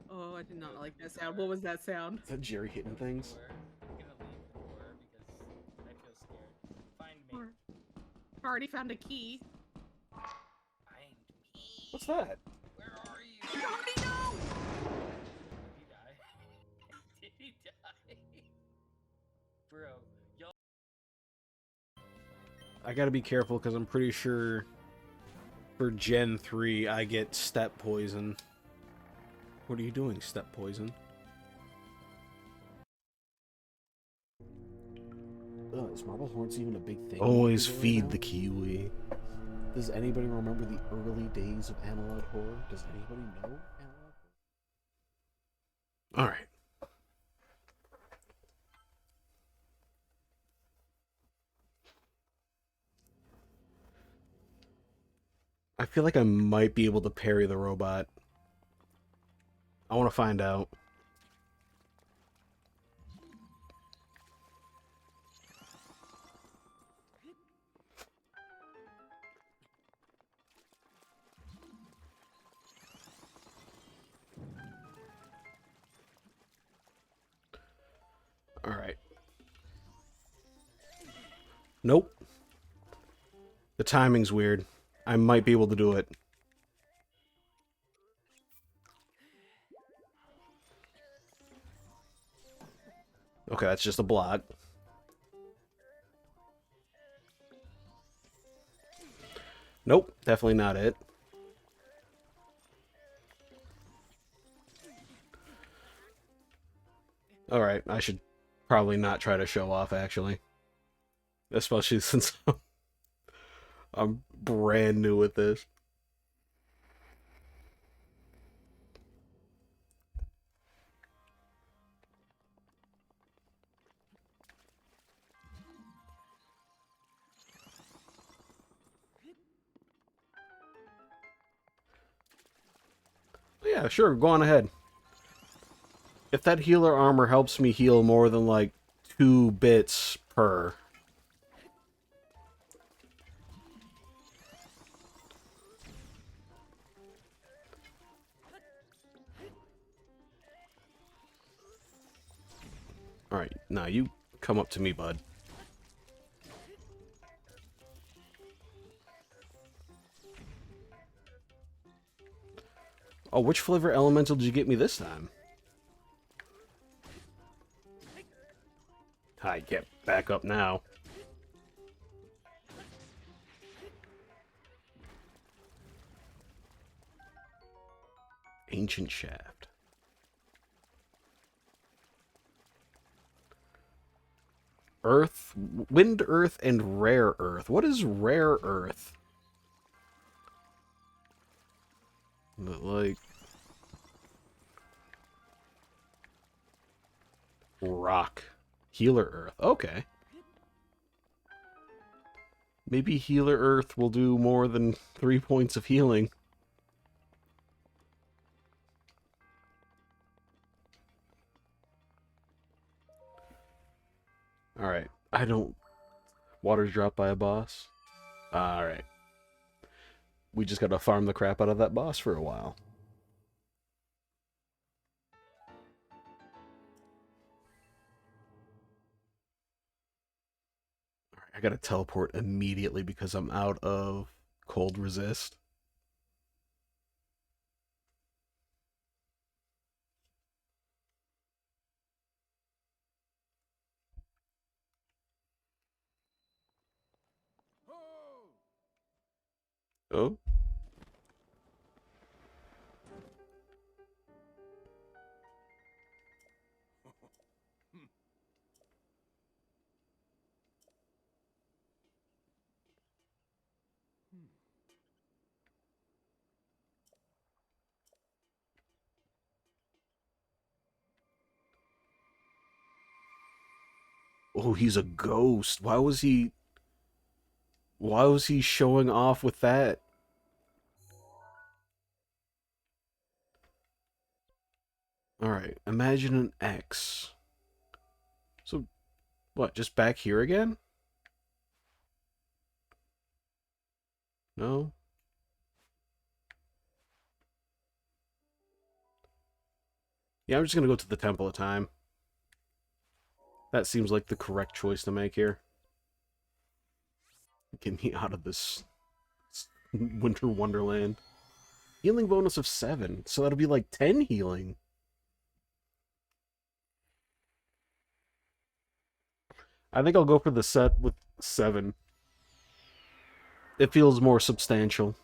Oh, I did not like that sound. What was that sound? Is that Jerry hitting things? I'm gonna leave the door because I feel scared. Find me. I already found a key. Find me. What's that? Where are you? I already know! Did he die? Did he die? Bro, y'all. I gotta be careful because I'm pretty sure for Gen 3 I get step poison. What are you doing, step poison? Is Marble Horns even a big thing? Always feed the kiwi. Does anybody remember the early days of analog horror? Does anybody know analog horror? Alright. I feel like I might be able to parry the robot. I want to find out. Alright. Nope. The timing's weird. I might be able to do it. Okay, that's just a block. Nope, definitely not it. Alright, I should probably not try to show off, actually. Especially since I'm brand new at this. Yeah, sure, go on ahead. If that healer armor helps me heal more than, like, 2 bits per... Alright, now you come up to me, bud. Oh, which flavor elemental did you get me this time? I get back up now. Ancient Shaft. Earth, Wind Earth, and Rare Earth. What is Rare Earth? Like... Rock. Healer Earth. Okay. Maybe Healer Earth will do more than 3 points of healing. Alright. I don't... Water's dropped by a boss? Alright. We just gotta farm the crap out of that boss for a while. I gotta teleport immediately because I'm out of cold resist. Oh? Oh, he's a ghost. Why was he showing off with that? Alright, imagine an X. So, what, just back here again? No? Yeah, I'm just gonna go to the Temple of Time. That seems like the correct choice to make here. Get me out of this Winter Wonderland. Healing bonus of 7, so that'll be like 10 healing. I think I'll go for the set with 7. It feels more substantial.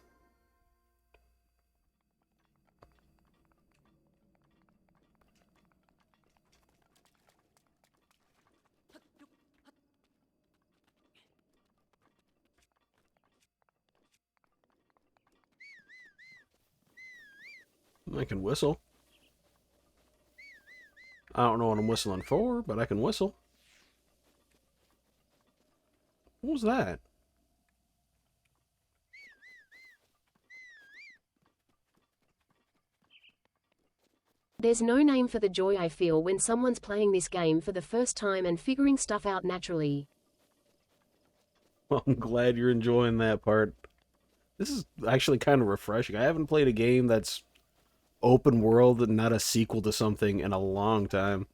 I can whistle. I don't know what I'm whistling for, but I can whistle. What was that? There's no name for the joy I feel when someone's playing this game for the first time and figuring stuff out naturally. Well, I'm glad you're enjoying that part. This is actually kind of refreshing. I haven't played a game that's open world and not a sequel to something in a long time.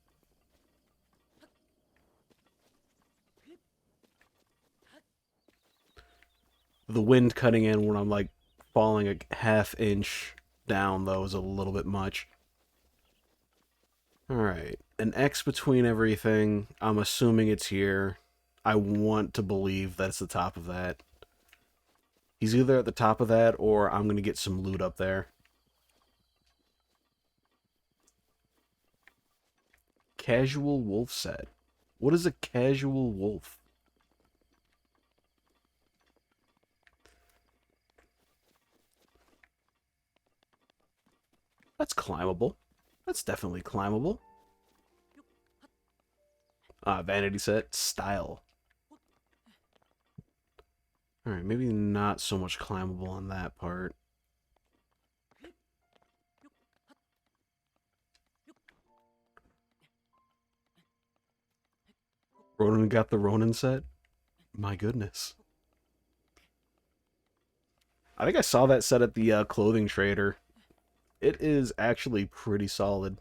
The wind cutting in when I'm like falling a half inch down though is a little bit much. Alright, an X between everything. I'm assuming it's here. I want to believe that's the top of that. He's either at the top of that or I'm going to get some loot up there. Casual wolf set. What is a casual wolf? That's climbable. That's definitely climbable. Vanity set. Style. Alright, maybe not so much climbable on that part. Ronan got the Ronan set? My goodness. I think I saw that set at the clothing trader. It is actually pretty solid.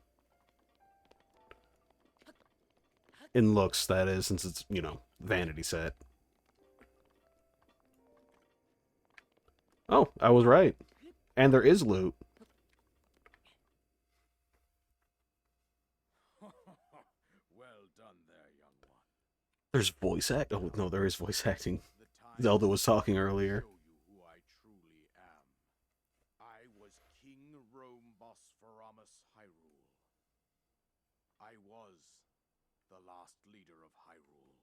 In looks, that is, since it's, you know, vanity set. Oh, I was right. And there is loot. Well done there, young one. There's voice act. Oh, no, there is voice acting. Zelda was talking earlier. Who I truly am. I was King Rome Bosphoramus Hyrule. I was the last leader of Hyrule,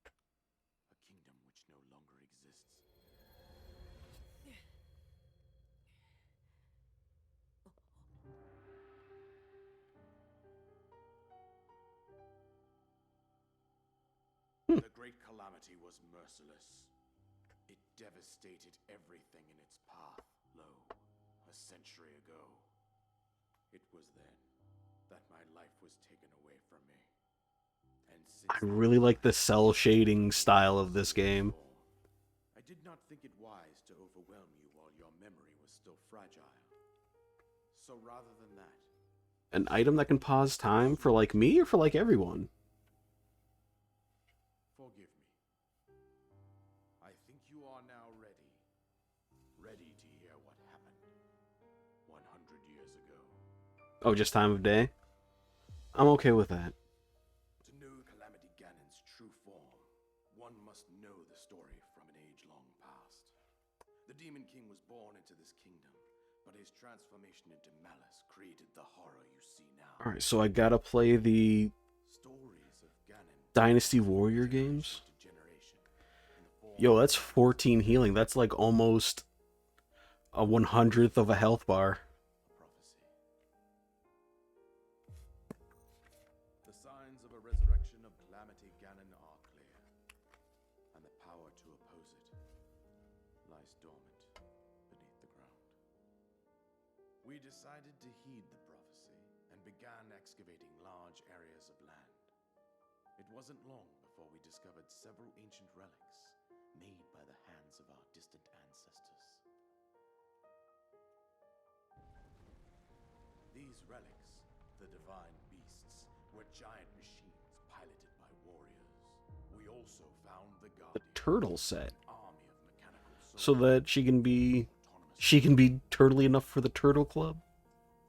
a kingdom which no longer exists. The Great Calamity was merciless. It devastated everything in its path. Lo, a century ago. It was then that my life was taken away from me. And since I really like the cell shading style of this game. I did not think it wise to overwhelm you while your memory was still fragile. So rather than that, An item that can pause time for like me or for like everyone? forgive me. I think you are now ready. Ready to hear what happened 100 years ago. Oh, just time of day? I'm okay with that. To know Calamity Ganon's true form, one must know the story from an age long past. The Demon King was born into this kingdom, but his transformation into malice created the horror you see now. Alright, so I gotta play the Stories of Ganon Dynasty Warrior games? Yo, that's 14 healing. That's like almost a 100th of a health bar. The signs of a resurrection of Calamity Ganon are clear, and the power to oppose it lies dormant beneath the ground. We decided to heed the prophecy and began excavating large areas of land. It wasn't long before we discovered several ancient relics made by the hands of our distant ancestors. These relics, the divine beasts, were giant machines piloted by warriors. We also found the The Guardian, turtle set. an army of mechanical So soldiers, that she can be turtly enough for the turtle club?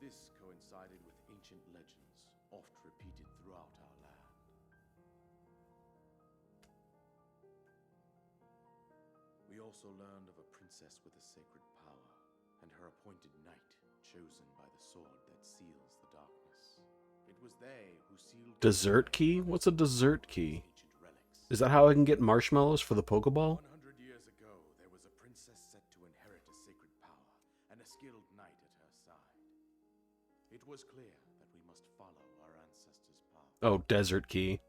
This coincided with ancient legends, oft repeated throughout our land. We also learned of a princess with a sacred power, and her appointed knight, chosen by the sword that seals the darkness. It was they who sealed Dessert key? What's a dessert key? ancient relics. Is that how I can get marshmallows for the Pokeball? 100 years ago, there was a princess set to inherit a sacred power, and a skilled knight at her side. It was clear that we must follow our ancestors' path. Oh, desert key.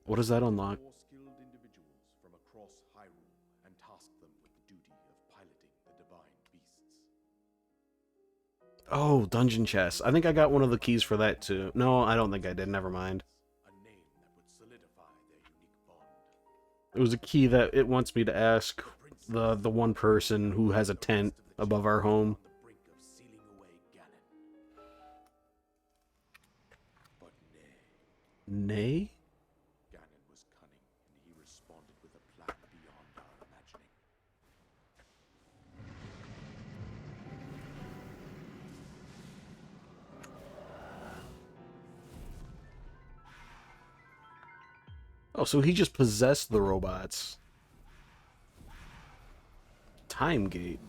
What does that unlock? 4 skilled individuals from across Hyrule and tasked them with the duty of piloting the divine beasts. Oh, dungeon chest. I think I got one of the keys for that too. No, I don't think I did. Never mind. A name that would solidify their unique bond. It was a key that it wants me to ask the one person who has a tent above our home. On the brink of sealing away Ganon. But nay, Nay? Ganon was cunning, and he responded with a plan beyond our imagination. imagining. Oh, so he just possessed the robots. Time Gate.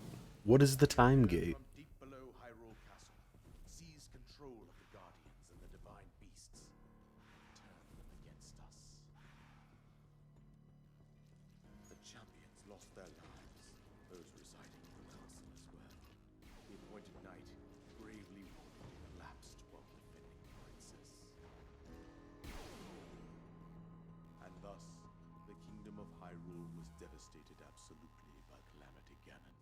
What is the Time Gate? From deep below Hyrule Castle, seize control of the Guardians and the Divine Beasts. Turn them against us. The champions lost their lives, those residing in the castle as well. The appointed knight bravely wounded and collapsed while defending the princess. And thus, the kingdom of Hyrule was devastated absolutely by Calamity Ganon.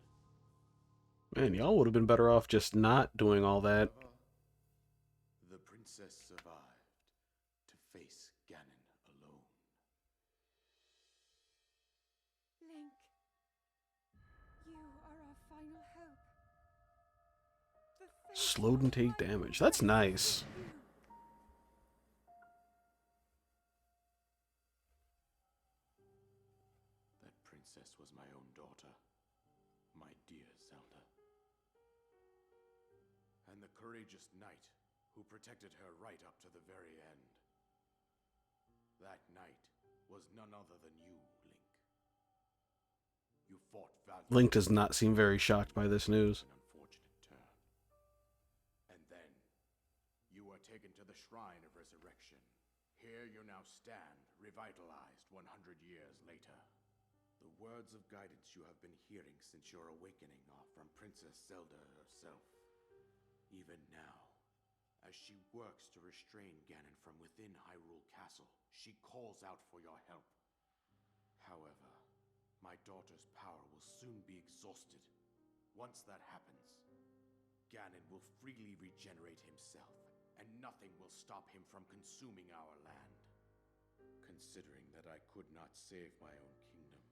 Man, y'all would have been better off just not doing all that. The princess survived to face Ganon alone. Link, you are our final hope. The fate Slowed and take damage. That's nice. That princess was my own daughter, my dear Zelda. And the courageous knight who protected her right up to the very end. That knight was none other than you, Link. You fought valiantly. Link does not seem very shocked by this news. An unfortunate turn. And then, you were taken to the Shrine of Resurrection. Here you now stand, revitalized 100 years later. The words of guidance you have been hearing since your awakening are from Princess Zelda herself. Even now, as she works to restrain Ganon from within Hyrule Castle, she calls out for your help. However, my daughter's power will soon be exhausted. Once that happens, Ganon will freely regenerate himself, and nothing will stop him from consuming our land. Considering that I could not save my own kingdom,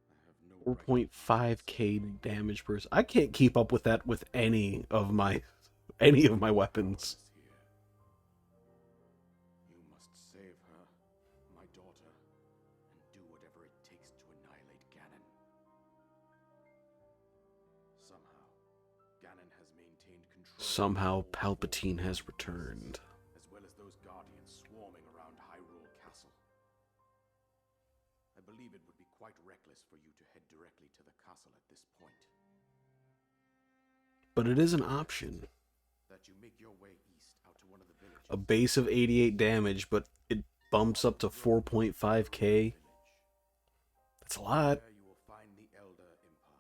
I have no right 4.5k damage per. I can't keep up with that with any of my weapons. here. You must save her, my daughter, and do whatever it takes to annihilate Ganon. Somehow, Ganon has maintained control. Somehow Palpatine has returned. As well as those guardians swarming around Hyrule Castle. I believe it would be quite reckless for you to head directly to the castle at this point. But it is an option. That you make your way east out to one of the villages. A base of 88 damage, but it bumps up to 4.5k. That's a lot. There you will find the Elder Impa.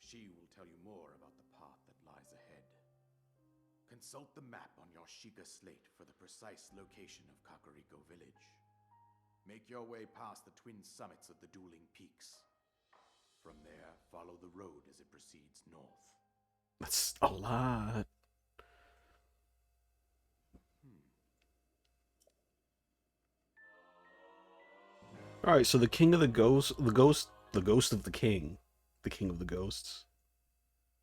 She will tell you more about the path that lies ahead. Consult the map on your Sheikah slate for the precise location of Kakariko Village. Make your way past the twin summits of the dueling peaks. From there, follow the road as it proceeds north. That's a lot. Alright, so the king of the ghost of the king of the ghosts.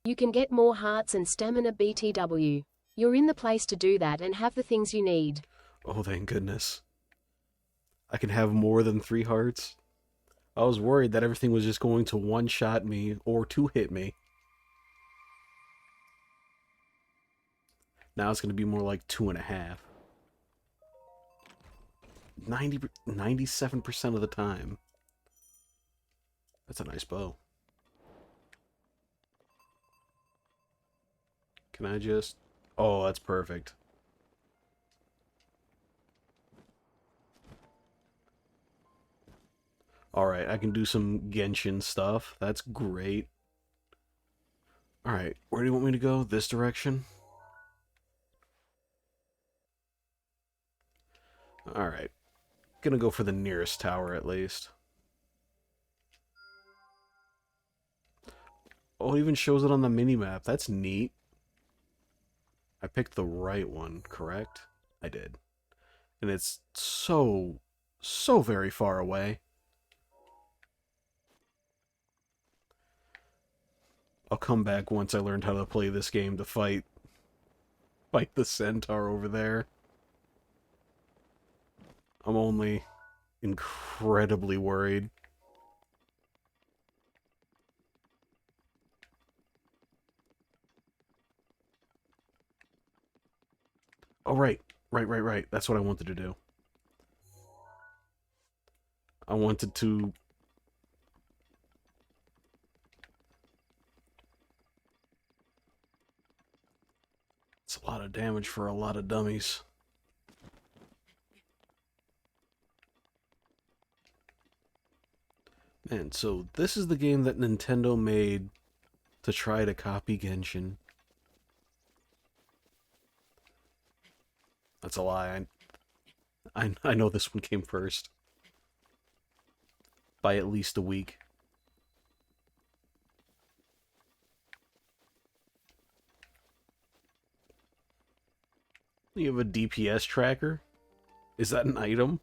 You can get more hearts and stamina BTW. You're in the place to do that and have the things you need. Oh, thank goodness. I can have more than 3 hearts. I was worried that everything was just going to one-shot me or 2-hit me. Now it's going to be more like 2.5. 97% of the time. That's a nice bow. Can I just... Oh, that's perfect. Alright, I can do some Genshin stuff. That's great. Alright, where do you want me to go? This direction? Alright. Gonna go for the nearest tower at least. Oh, it even shows it on the minimap. That's neat. I picked the right one, correct? I did. And it's so very far away. I'll come back once I learned how to play this game to fight the centaur over there. I'm only incredibly worried. Oh, right. Right. That's what I wanted to do. I wanted to... It's a lot of damage for a lot of dummies. Man, so this is the game that Nintendo made to try to copy Genshin. That's a lie. I know this one came first. By at least a week. You have a DPS tracker? Is that an item?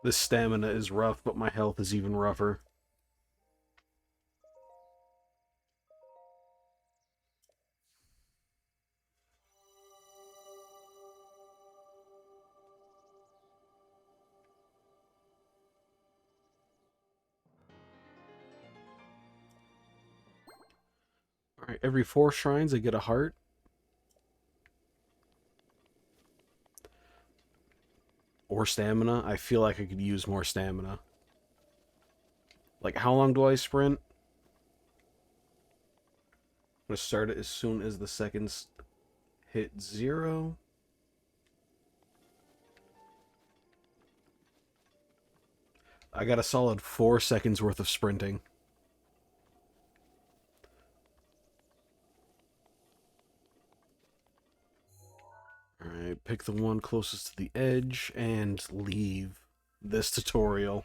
This stamina is rough, but my health is even rougher. Alright, every 4 shrines I get a heart. Or stamina. I feel like I could use more stamina. Like, how long do I sprint? I'm gonna start it as soon as the seconds hit 0. I got a solid 4 seconds worth of sprinting. Alright, pick the one closest to the edge and leave this tutorial.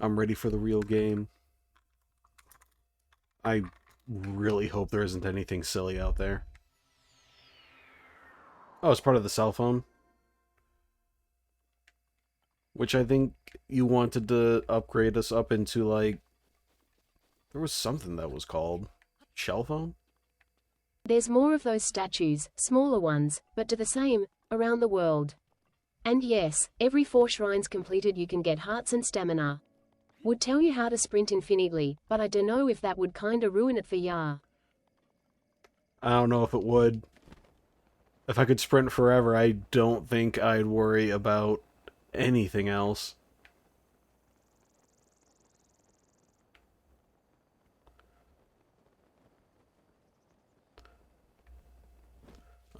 I'm ready for the real game. I really hope there isn't anything silly out there. Oh, it's part of the cell phone? Which I think you wanted to upgrade us up into, like... There was something that was called... Shell phone? There's more of those statues, smaller ones, but to the same, around the world. And yes, every 4 shrines completed you can get hearts and stamina. Would tell you how to sprint infinitely, but I don't know if that would kinda ruin it for ya. I don't know if it would. If I could sprint forever, I don't think I'd worry about anything else.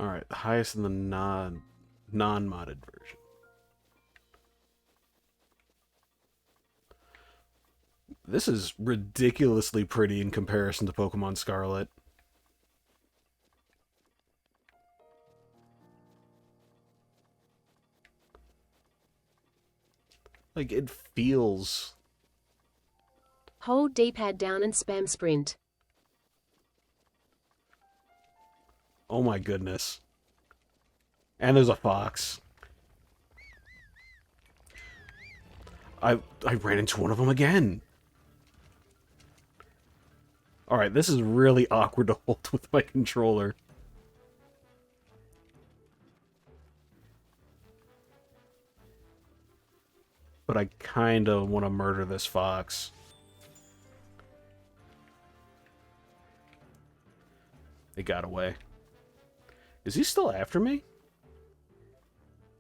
Alright, the highest in the non-modded version. This is ridiculously pretty in comparison to Pokemon Scarlet. Like, it feels... Hold D-pad down and spam sprint. Oh my goodness. And there's a fox. I ran into one of them again. Alright, this is really awkward to hold with my controller. But I kinda want to murder this fox. It got away. Is he still after me?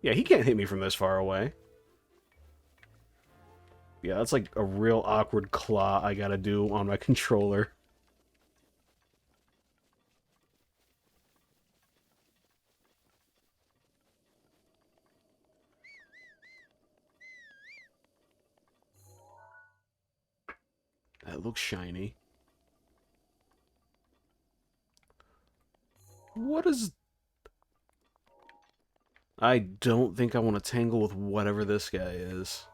Yeah, he can't hit me from this far away. Yeah, that's like a real awkward claw I gotta do on my controller. That looks shiny. What is... I don't think I want to tangle with whatever this guy is.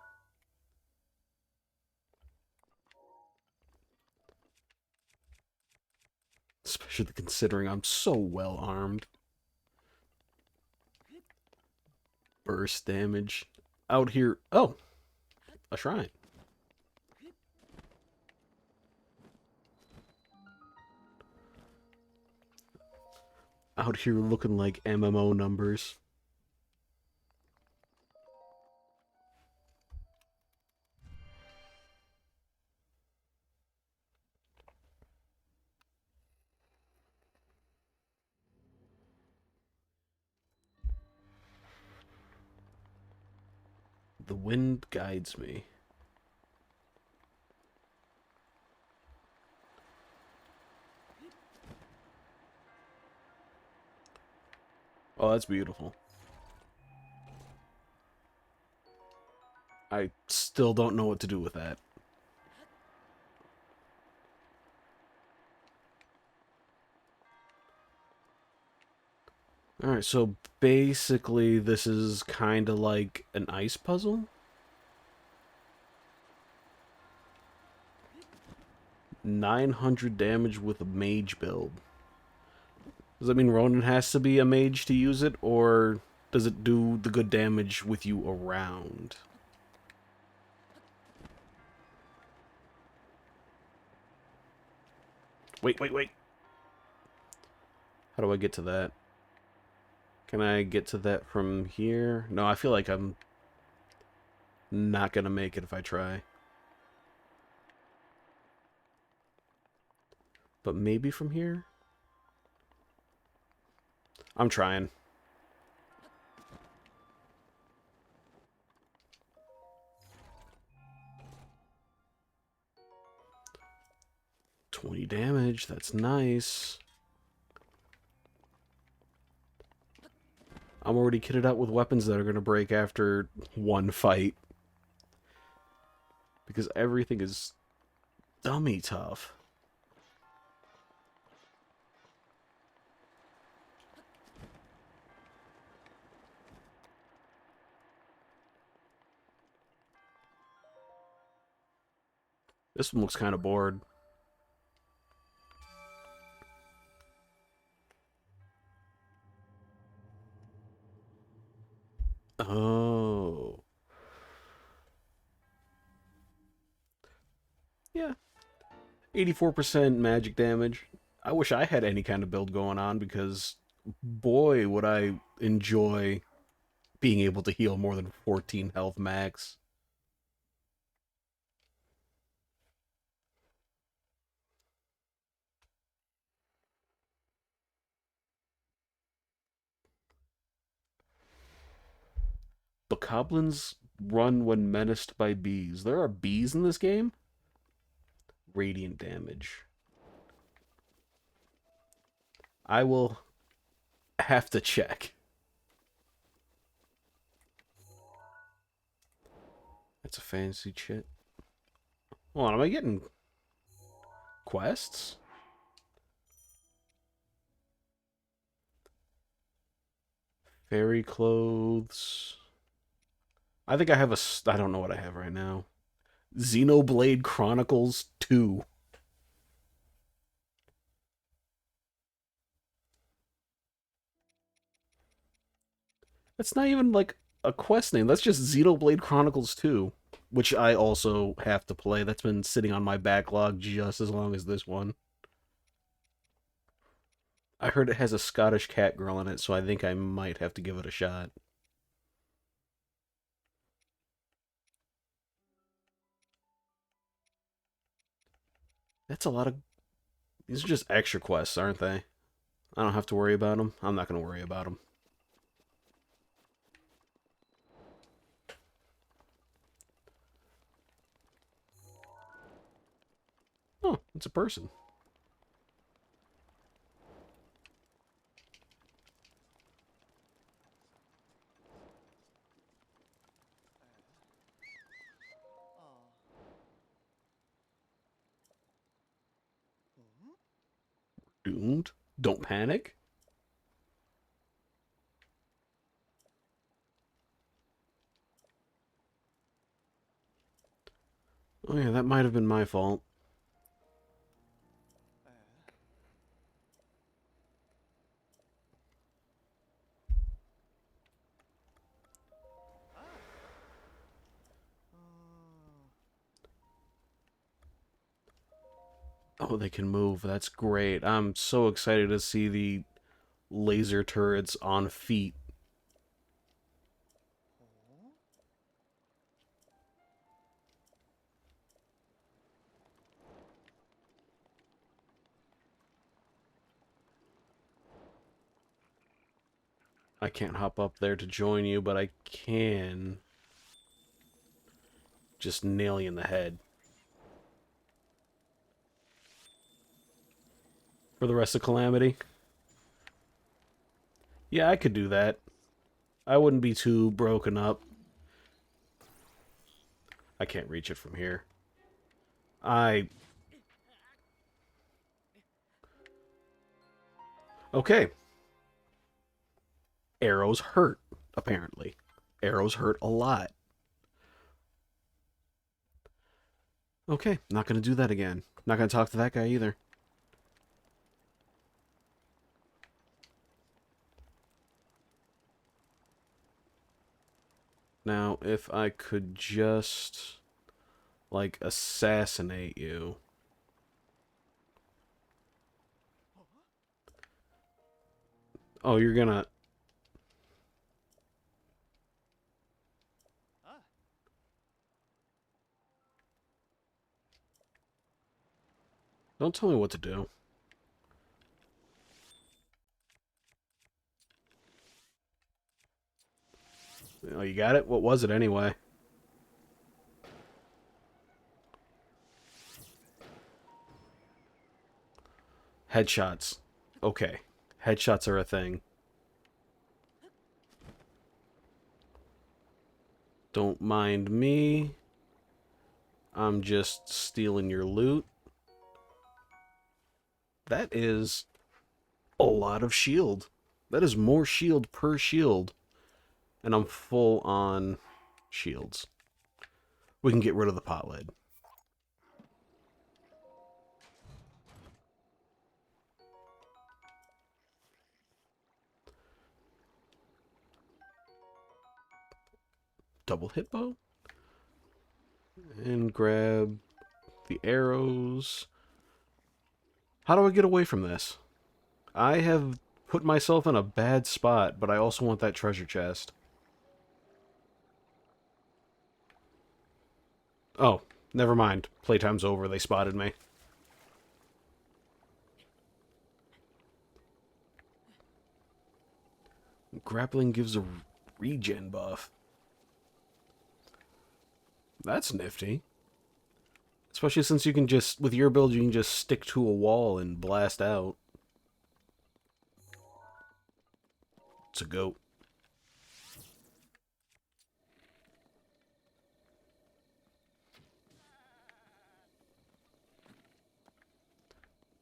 Especially considering I'm so well armed. Burst damage. Out here... Oh! A shrine. out here looking like MMO numbers. The wind guides me. Oh, that's beautiful. I still don't know what to do with that. Alright, so basically this is kind of like an ice puzzle? 900 damage with a mage build. Does that mean Ronan has to be a mage to use it, or does it do the good damage with you around? Wait. How do I get to that? Can I get to that from here? No, I feel like I'm not gonna make it if I try. But maybe from here? I'm trying. $20 damage, that's nice. I'm already kitted out with weapons that are going to break after one fight. Because everything is dummy tough. This one looks kind of bored. Oh. Yeah. 84% magic damage. I wish I had any kind of build going on, because boy, would I enjoy being able to heal more than 14 health max. Bokoblins run when menaced by bees. There are bees in this game? Radiant damage. I will have to check. That's a fancy chit. Hold on, am I getting quests? Fairy clothes. I think I have I don't know what I have right now. Xenoblade Chronicles 2. That's not even like a quest name. That's just Xenoblade Chronicles 2, which I also have to play. That's been sitting on my backlog just as long as this one. I heard it has a Scottish cat girl in it, so I think I might have to give it a shot. That's a lot of... These are just extra quests, aren't they? I don't have to worry about them. I'm not going to worry about them. Oh, it's a person. Doomed? Don't panic? Oh yeah, that might have been my fault. Oh, they can move. That's great. I'm so excited to see the laser turrets on feet. I can't hop up there to join you, but I can just nail you in the head. For the rest of Calamity? Yeah, I could do that. I wouldn't be too broken up. I can't reach it from here. Okay. Arrows hurt, apparently. Arrows hurt a lot. Okay, not gonna do that again. Not gonna talk to that guy either. Now, if I could just, like, assassinate you. Oh, you're gonna... Don't tell me what to do. Oh, you got it? What was it anyway? Headshots. Okay. Headshots are a thing. Don't mind me. I'm just stealing your loot. That is a lot of shield. That is more shield per shield. And I'm full on shields. We can get rid of the pot lid. Double hit bow. And grab the arrows. How do I get away from this? I have put myself in a bad spot, but I also want that treasure chest. Oh, never mind. Playtime's over. They spotted me. Grappling gives a regen buff. That's nifty. Especially since you can just, with your build, you can just stick to a wall and blast out. It's a goat.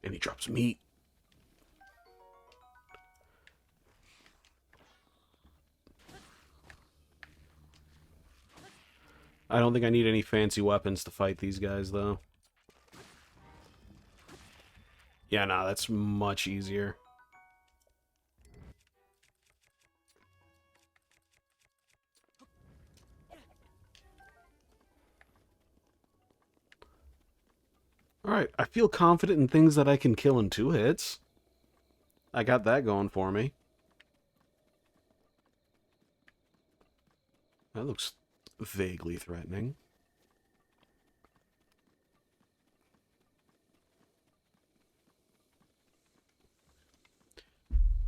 And he drops meat. I don't think I need any fancy weapons to fight these guys, though. Yeah, nah, that's much easier. Alright, I feel confident in things that I can kill in 2 hits. I got that going for me. That looks vaguely threatening.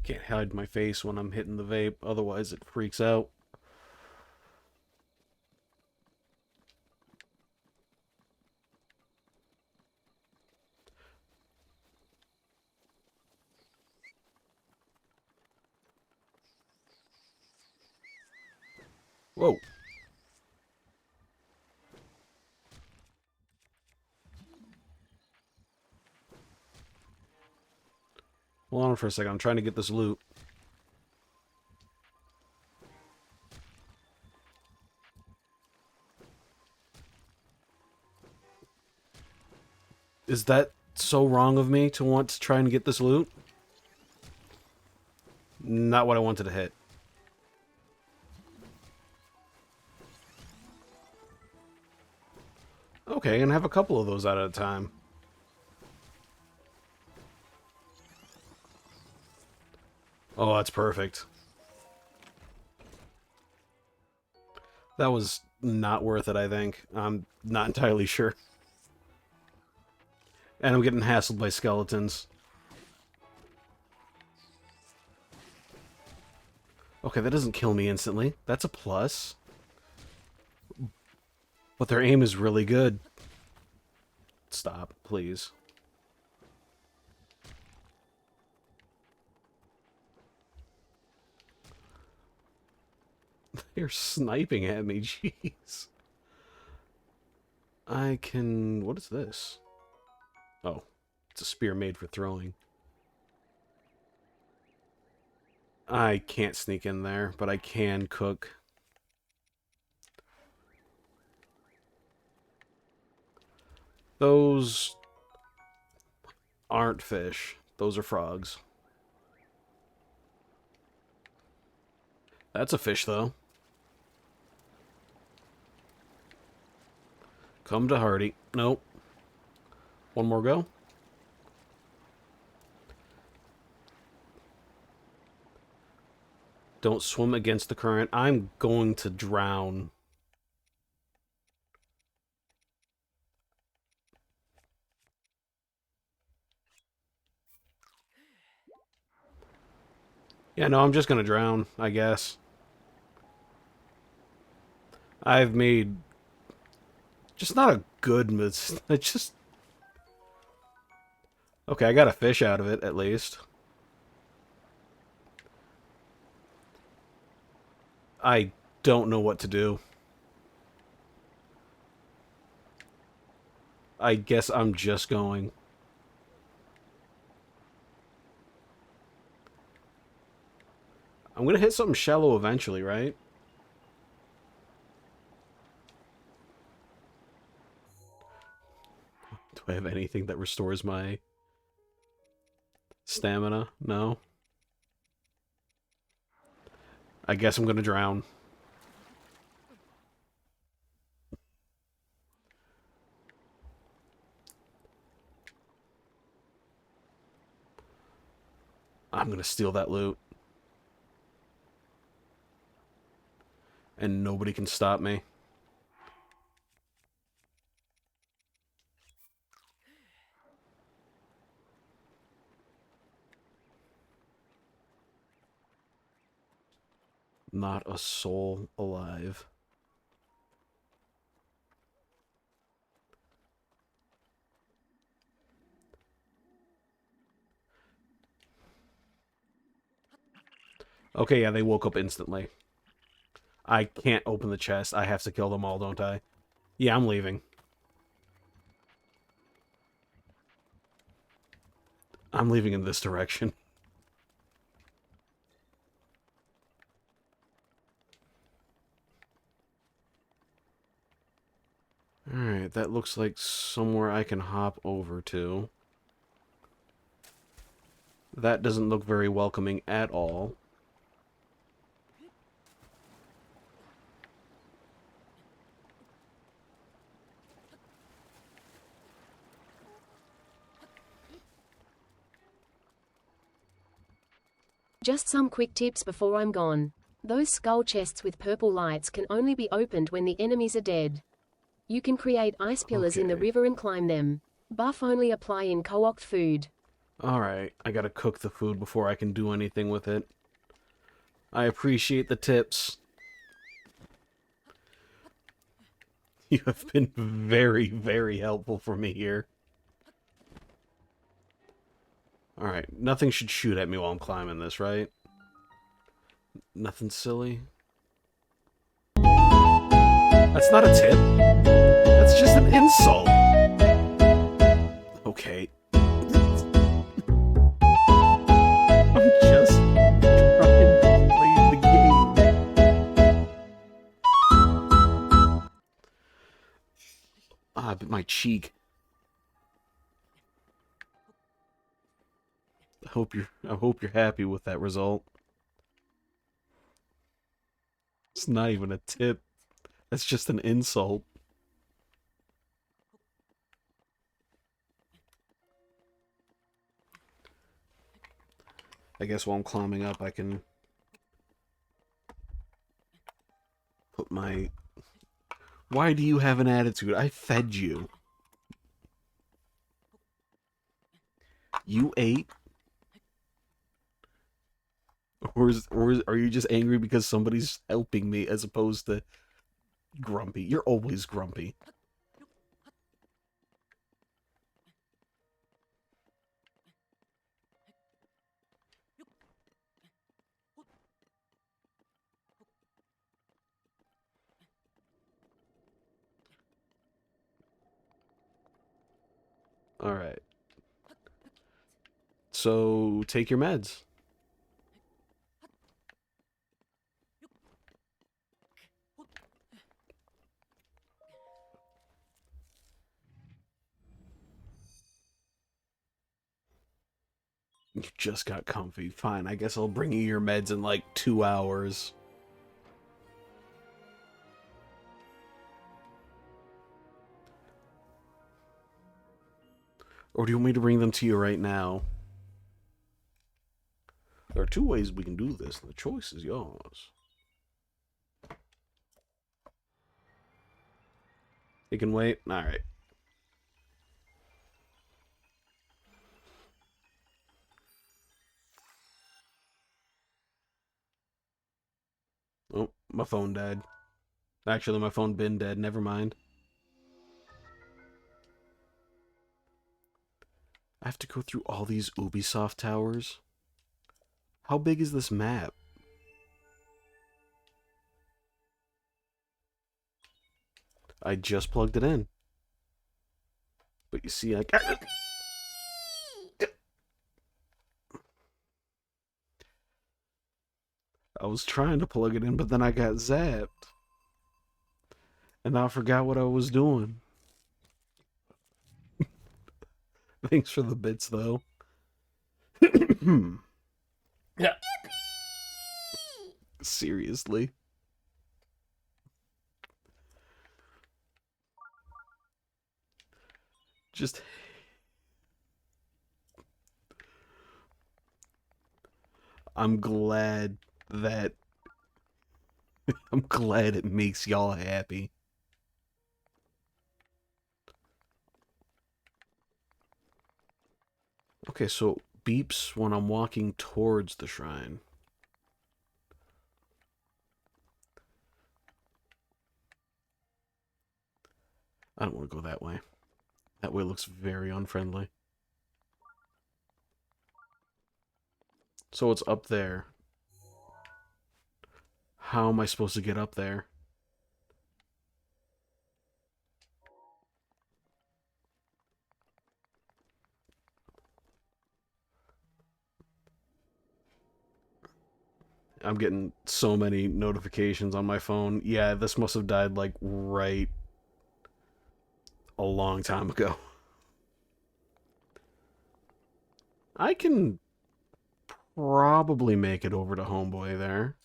Can't hide my face when I'm hitting the vape, otherwise it freaks out. Whoa. Hold on for a second, I'm trying to get this loot. Is that so wrong of me to want to try and get this loot? Not what I wanted to hit. Okay, and have a couple of those out at a time. Oh, that's perfect. That was not worth it, I think. I'm not entirely sure. And I'm getting hassled by skeletons. Okay, that doesn't kill me instantly. That's a plus. But their aim is really good. Stop, please. They're sniping at me, jeez. I can... What is this? Oh, it's a spear made for throwing. I can't sneak in there, but I can cook. Those aren't fish. Those are frogs. That's a fish, though. Come to Hardy. Nope. One more go. Don't swim against the current. I'm going to drown. Yeah, no, I'm just going to drown, I guess. I've made just not a good mistake. It's just... Okay, I got a fish out of it, at least. I don't know what to do. I guess I'm just going. I'm gonna hit something shallow eventually, right? Do I have anything that restores my stamina? No. I guess I'm gonna drown. I'm gonna steal that loot. And nobody can stop me. Not a soul alive. Okay, yeah, they woke up instantly. I can't open the chest. I have to kill them all, don't I? Yeah, I'm leaving. I'm leaving in this direction. Alright, that looks like somewhere I can hop over to. That doesn't look very welcoming at all. Just some quick tips before I'm gone. Those skull chests with purple lights can only be opened when the enemies are dead. You can create ice pillars in the river and climb them. Buff only apply in co-opt food. Alright, I gotta cook the food before I can do anything with it. I appreciate the tips. You have been very, very helpful for me here. Alright, nothing should shoot at me while I'm climbing this, right? Nothing silly. That's not a tip. That's just an insult. Okay. I'm just trying to play the game. Ah, but my cheek. I hope you're happy with that result. It's not even a tip. That's just an insult. I guess while I'm climbing up, I can put my... Why do you have an attitude? I fed you. You ate? Or are you just angry because somebody's helping me as opposed to grumpy? You're always grumpy. Alright. So, take your meds. You just got comfy. Fine, I guess I'll bring you your meds in like 2 hours. Or do you want me to bring them to you right now? There are 2 ways we can do this, and the choice is yours. You can wait? Alright. Oh, my phone died. Actually, my phone been dead. Never mind. I have to go through all these Ubisoft towers? How big is this map? I just plugged it in. But you see, I was trying to plug it in, but then I got zapped. And I forgot what I was doing. Thanks for the bits, though. Yeah. Seriously. Just... I'm glad that... I'm glad it makes y'all happy. Okay, so beeps when I'm walking towards the shrine. I don't want to go that way. That way looks very unfriendly. So it's up there. How am I supposed to get up there? I'm getting so many notifications on my phone. Yeah, this must have died like right a long time ago. I can probably make it over to Homeboy there.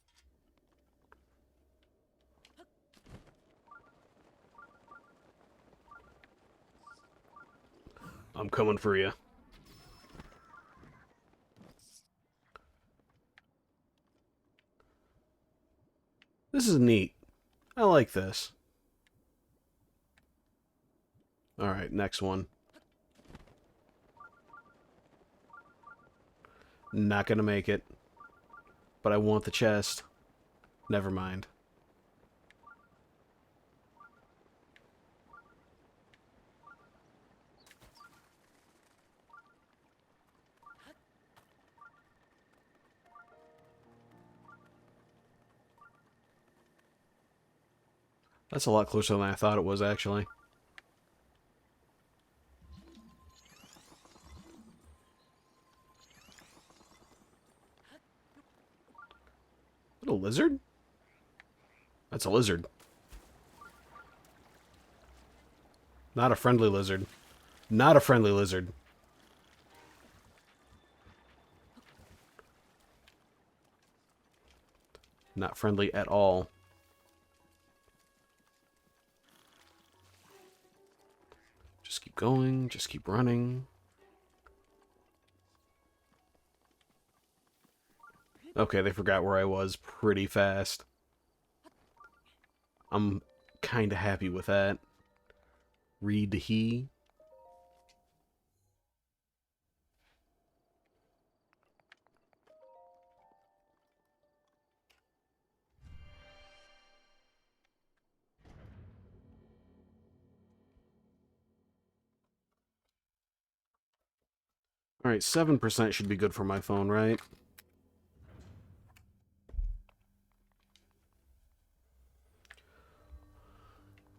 I'm coming for you. This is neat. I like this. Alright, next one. Not gonna make it. But I want the chest. Never mind. That's a lot closer than I thought it was, actually. Is that a lizard? That's a lizard. Not a friendly lizard. Not a friendly lizard. Not friendly at all. Just keep going, just keep running. Okay, they forgot where I was pretty fast. I'm kind of happy with that. Read he. Alright, 7% should be good for my phone, right?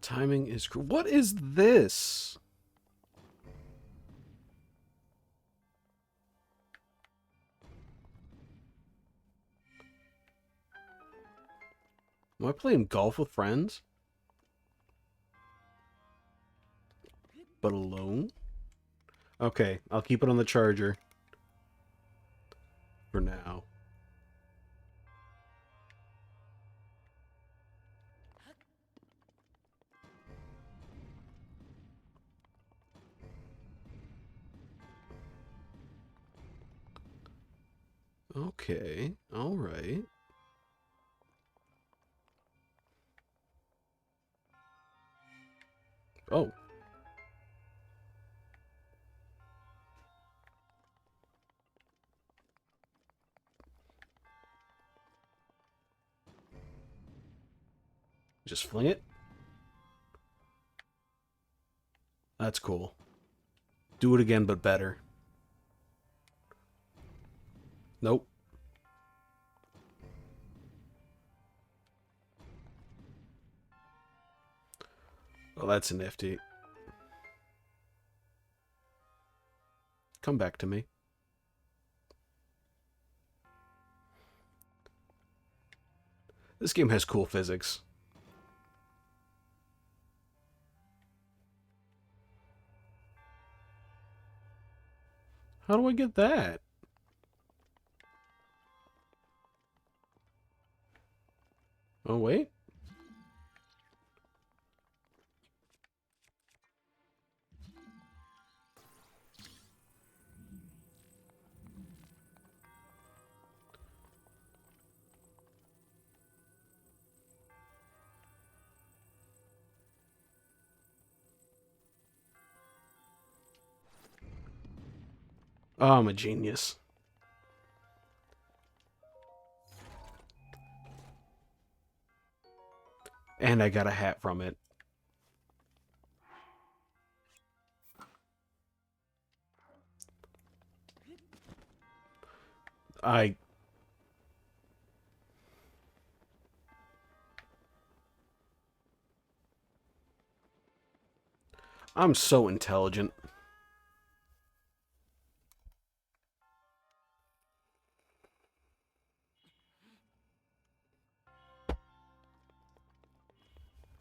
Timing is... What is this? Am I playing golf with friends? But alone? Okay, I'll keep it on the charger. For now. Okay, alright. Oh. Just fling it? That's cool. Do it again, but better. Nope. Oh, that's nifty. Come back to me. This game has cool physics. How do I get that? Oh, wait. Oh, I'm a genius. And I got a hat from it. I'm so intelligent.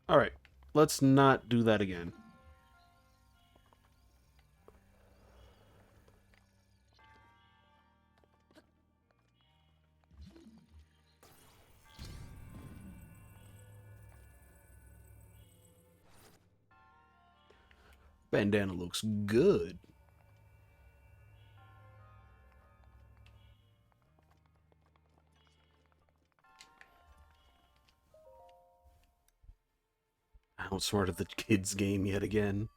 Alright, let's not do that again. Bandana looks good. I outsmarted the kids game yet again.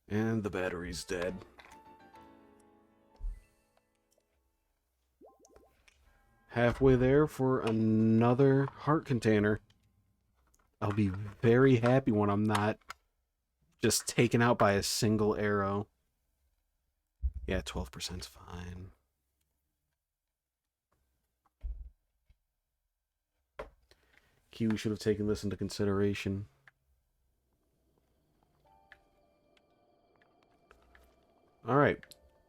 And the battery's dead. Halfway there for another heart container. I'll be very happy when I'm not just taken out by a single arrow. Yeah, 12%'s fine. Kiwi should have taken this into consideration. Alright,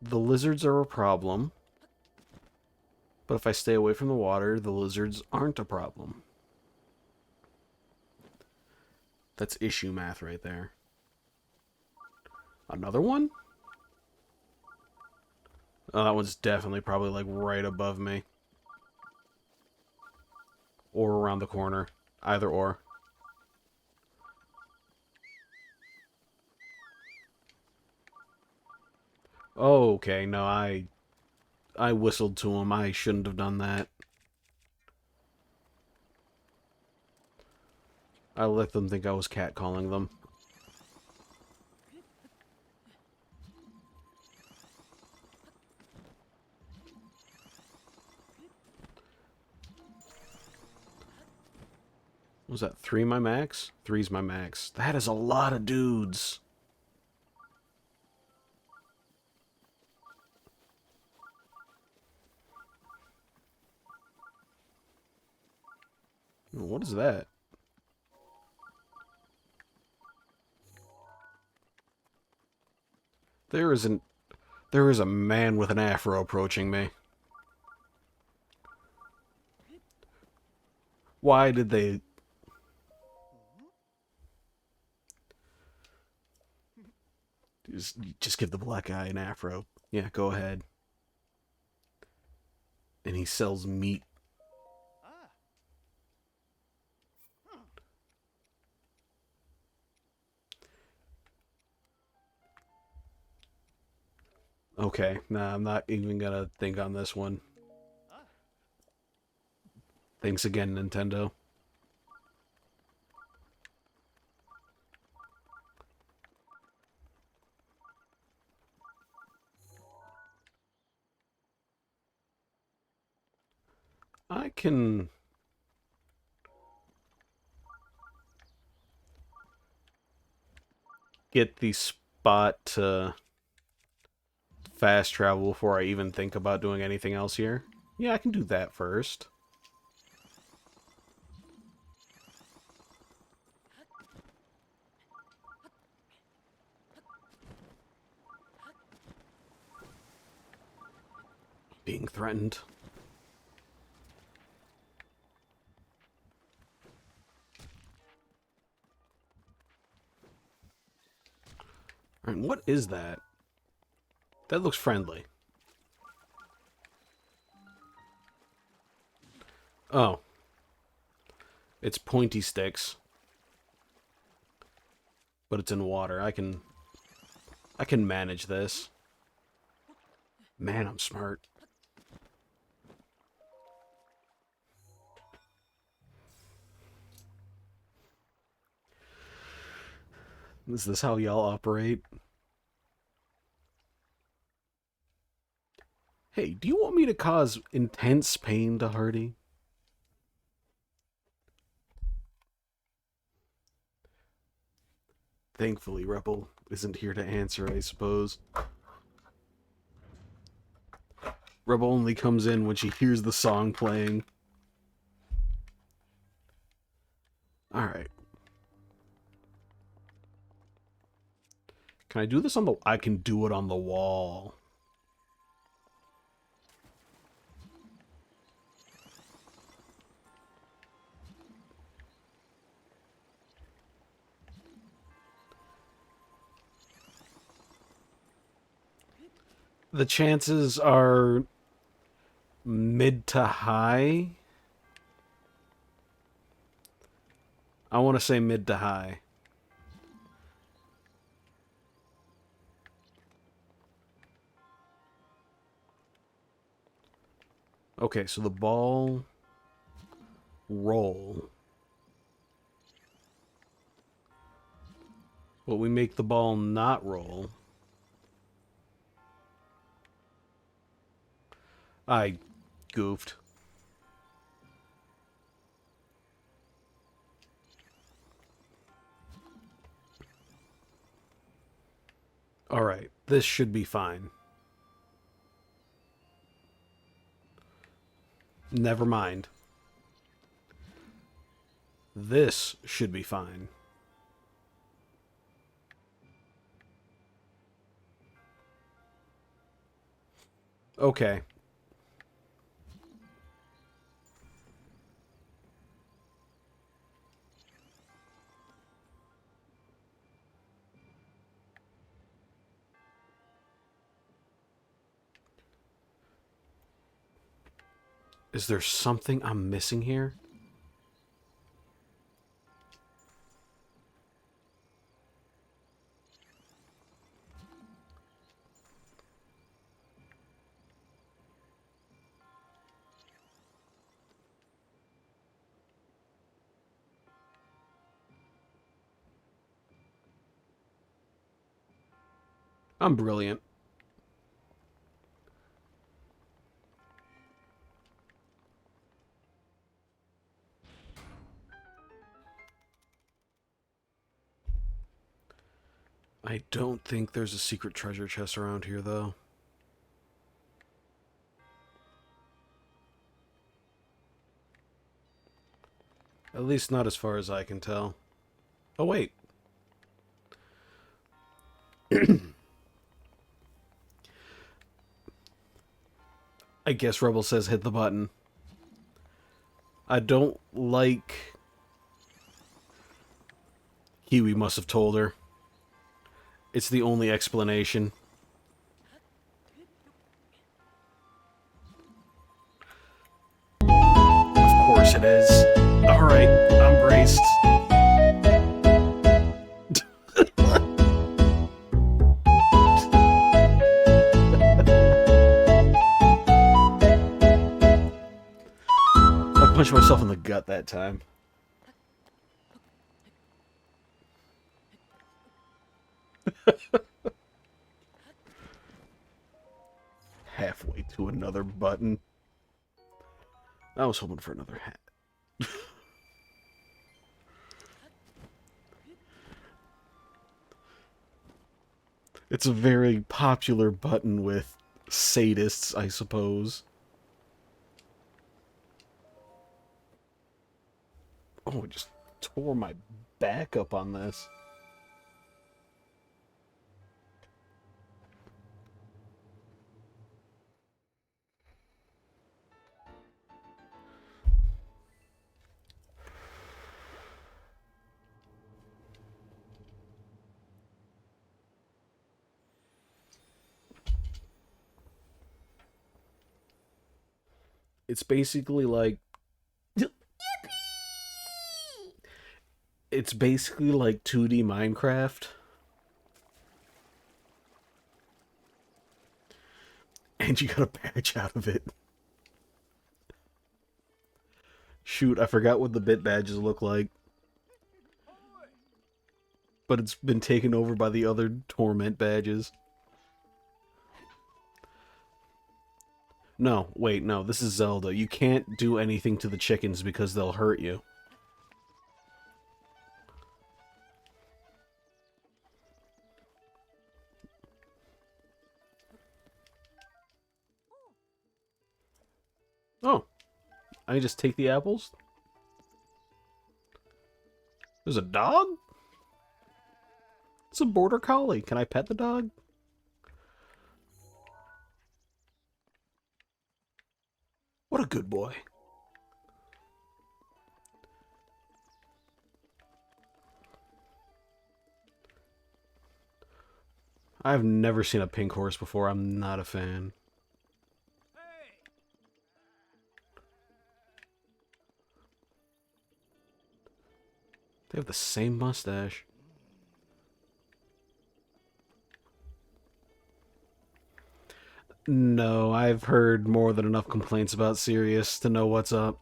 the lizards are a problem. But if I stay away from the water, the lizards aren't a problem. That's issue math right there. Another one? Oh, that one's definitely probably like right above me. Or around the corner. Either or. Oh, okay. No, I whistled to him. I shouldn't have done that. I let them think I was catcalling them. Was that 3 my max? 3's my max. That is a lot of dudes. What is that? There is a man with an afro approaching me. Why did they... Just give the black guy an afro. Yeah, go ahead. And he sells meat. Okay, nah, I'm not even gonna think on this one. Thanks again, Nintendo. I can... get the spot to fast travel before I even think about doing anything else here. Yeah, I can do that first. Being threatened. Alright, what is that? That looks friendly. Oh. It's pointy sticks. But it's in water. I can manage this. Man, I'm smart. Is this how y'all operate? Hey, do you want me to cause intense pain to Hardy? Thankfully, Rebel isn't here to answer, I suppose. Rebel only comes in when she hears the song playing. Alright. Can I do this on the... I can do it on the wall. The chances are mid to high. I want to say mid to high. Okay, so the ball roll. But we make the ball not roll. I goofed. Alright, this should be fine. Never mind. This should be fine. Okay. Is there something I'm missing here? I'm brilliant. I don't think there's a secret treasure chest around here, though. At least not as far as I can tell. Oh, wait. I guess Rebel says hit the button. I don't like... Kiwi must have told her. It's the only explanation. Of course it is. Alright, I'm braced. I punched myself in the gut that time. Halfway to another button. I was hoping for another hat. It's a very popular button with sadists, I suppose. Oh, it just tore my back up on this. It's basically like... It's basically like 2D Minecraft. And you got a badge out of it. Shoot, I forgot what the bit badges look like. But it's been taken over by the other Torment badges. No, wait, no, this is Zelda. You can't do anything to the chickens because they'll hurt you. Oh, I just take the apples? There's a dog? It's a border collie. Can I pet the dog? What a good boy. I've never seen a pink horse before. I'm not a fan. They have the same mustache. No, I've heard more than enough complaints about Sirius to know what's up.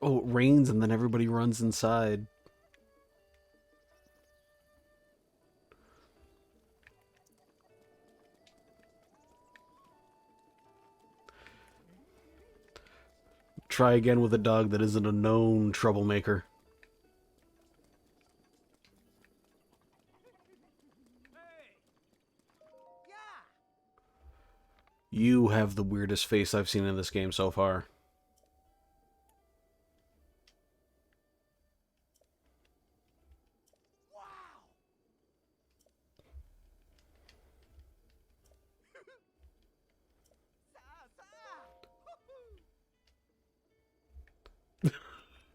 Oh, it rains and then everybody runs inside. Try again with a dog that isn't a known troublemaker. You have the weirdest face I've seen in this game so far.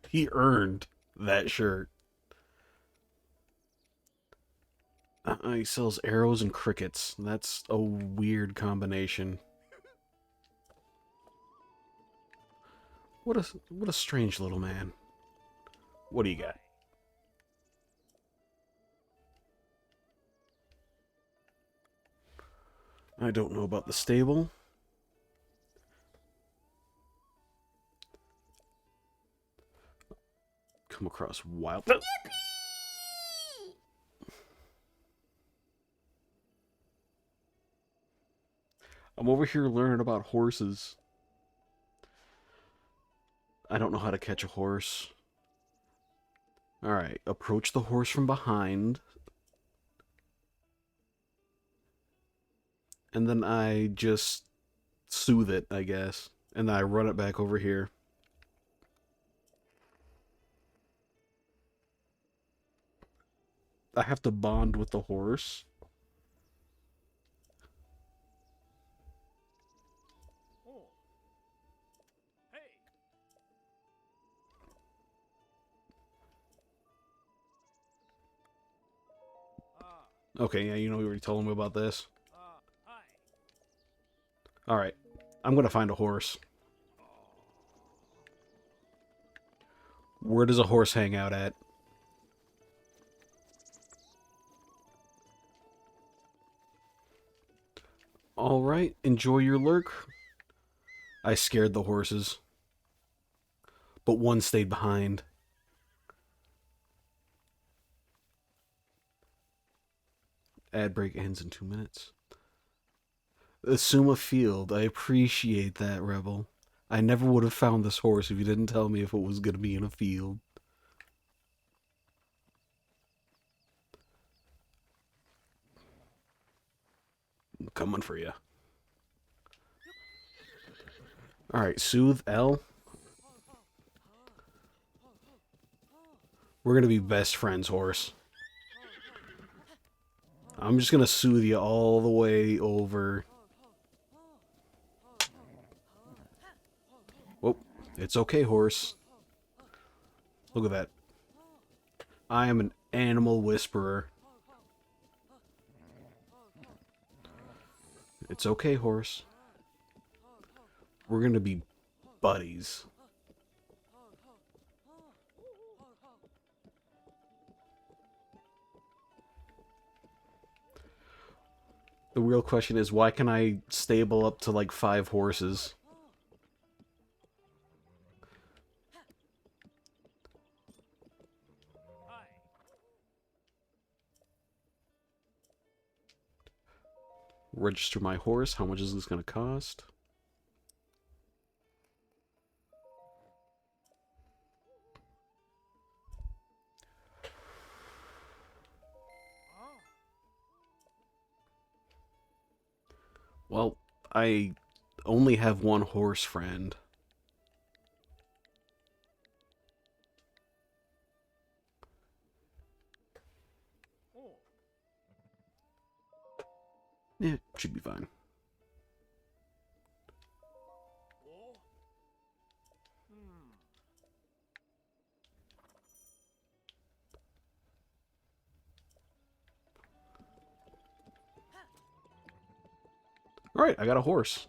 He earned that shirt. He sells arrows and crickets. That's a weird combination. What a strange little man. What do you got? I don't know about the stable. across wild. I'm over here learning about horses. I don't know how to catch a horse. Alright, approach the horse from behind. And then I just soothe it, I guess. And then I run it back over here. I have to bond with the horse. Okay, yeah, you know, you already told me about this. Alright, I'm gonna find a horse. Where does a horse hang out at? Alright, enjoy your lurk. I scared the horses. But one stayed behind. Ad break ends in 2 minutes. Assume a field. I appreciate that, Rebel. I never would have found this horse if you didn't tell me if it was going to be in a field. I'm coming for you. Alright, soothe L. We're going to be best friends, horse. I'm just going to soothe you all the way over. Whoa, it's okay, horse. Look at that. I am an animal whisperer. It's okay, horse. We're going to be buddies. The real question is, why can I stable up to like 5 horses? Register my horse. How much is this going to cost? Well, I only have one horse friend. Yeah, should be fine. Alright, I got a horse.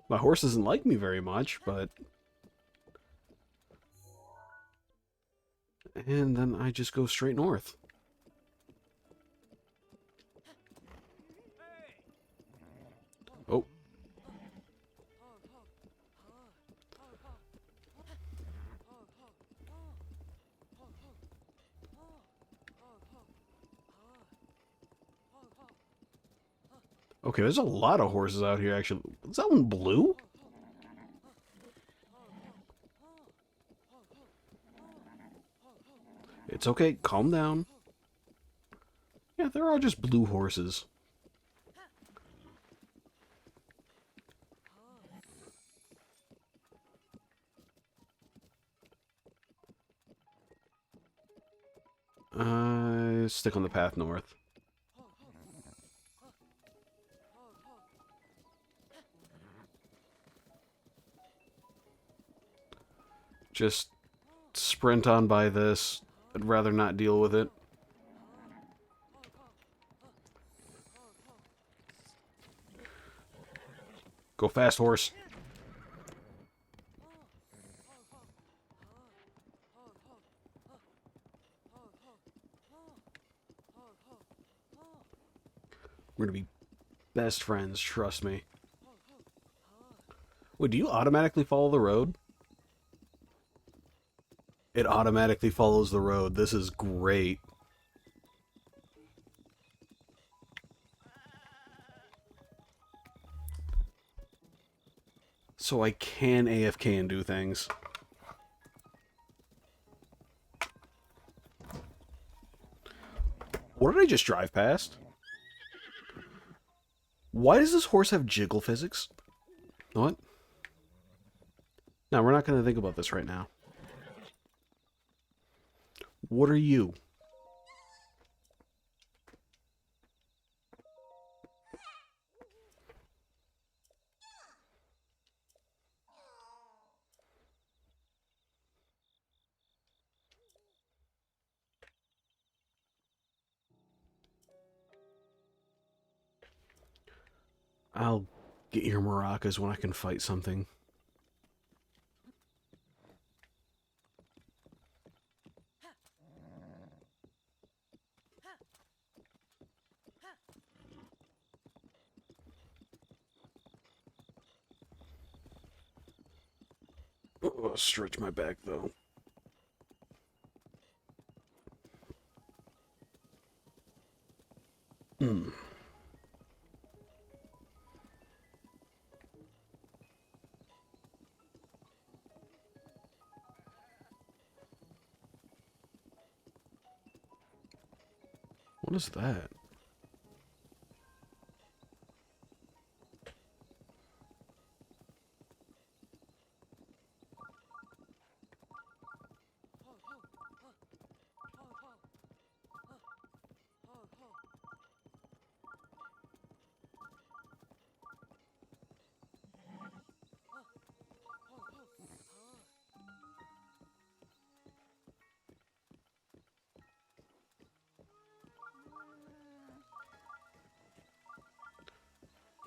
My horse doesn't like me very much, but... And then I just go straight north. Oh. Okay, there's a lot of horses out here, actually. Is that one blue? It's okay, calm down. Yeah, they're all just blue horses. Stick on the path north. Just sprint on by this. I'd rather not deal with it. Go fast, horse. We're gonna be best friends, trust me. Wait, do you automatically follow the road? It automatically follows the road. This is great. So I can AFK and do things. What did I just drive past? Why does this horse have jiggle physics? What? No, we're not going to think about this right now. What are you? I'll get your maracas when I can fight something. Oh, stretch my back, though. Hmm. What is that?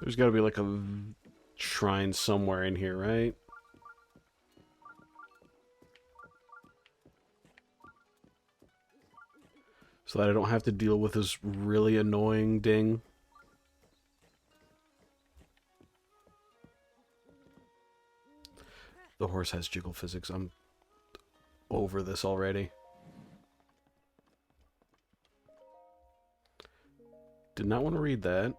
There's got to be like a shrine somewhere in here, right? So that I don't have to deal with this really annoying ding. The horse has jiggle physics. I'm over this already. Did not want to read that.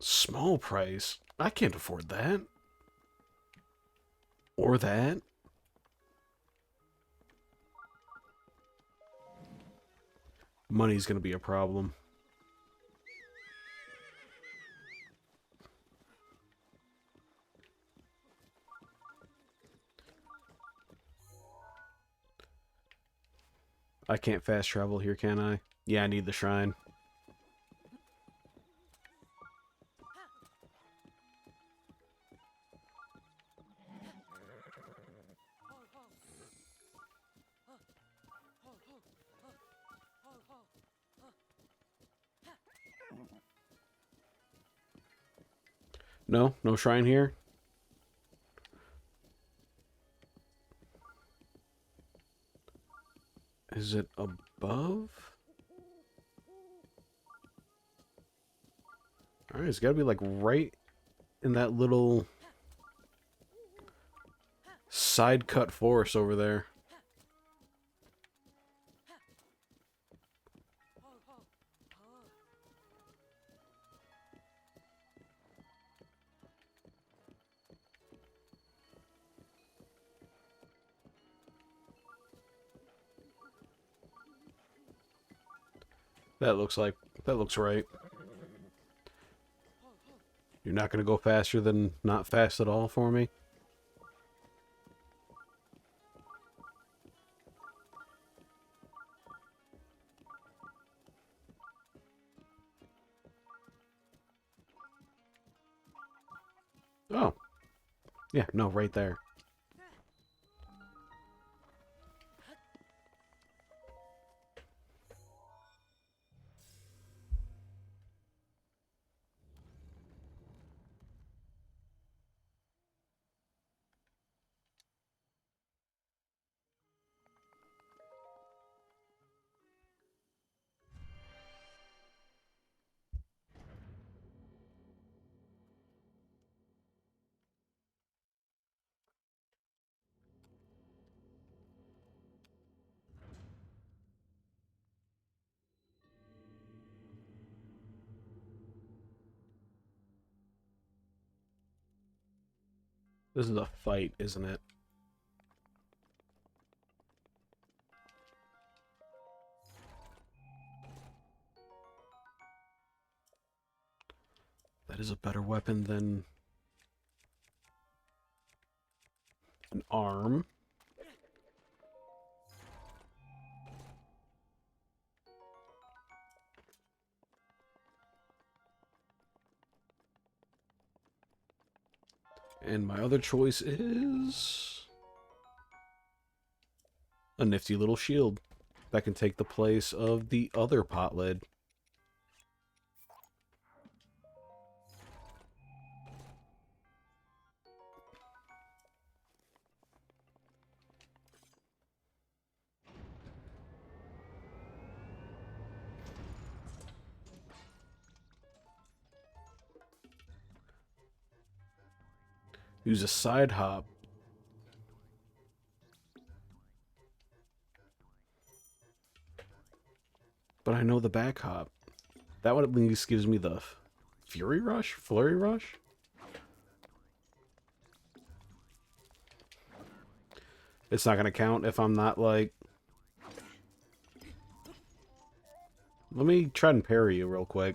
Small price? I can't afford that. Or that. Money's gonna be a problem. I can't fast travel here, can I? Yeah, I need the shrine. No? No shrine here? Is it above? Alright, it's gotta be like right in that little side cut forest over there. That looks right. You're not gonna go faster than not fast at all for me? Oh. Yeah, no, right there. This is a fight, isn't it? That is a better weapon than an arm. And my other choice is a nifty little shield that can take the place of the other pot lid. Use a side hop. But I know the back hop. That one at least gives me the Fury Rush? Flurry Rush? It's not gonna count if I'm not like... Let me try and parry you real quick.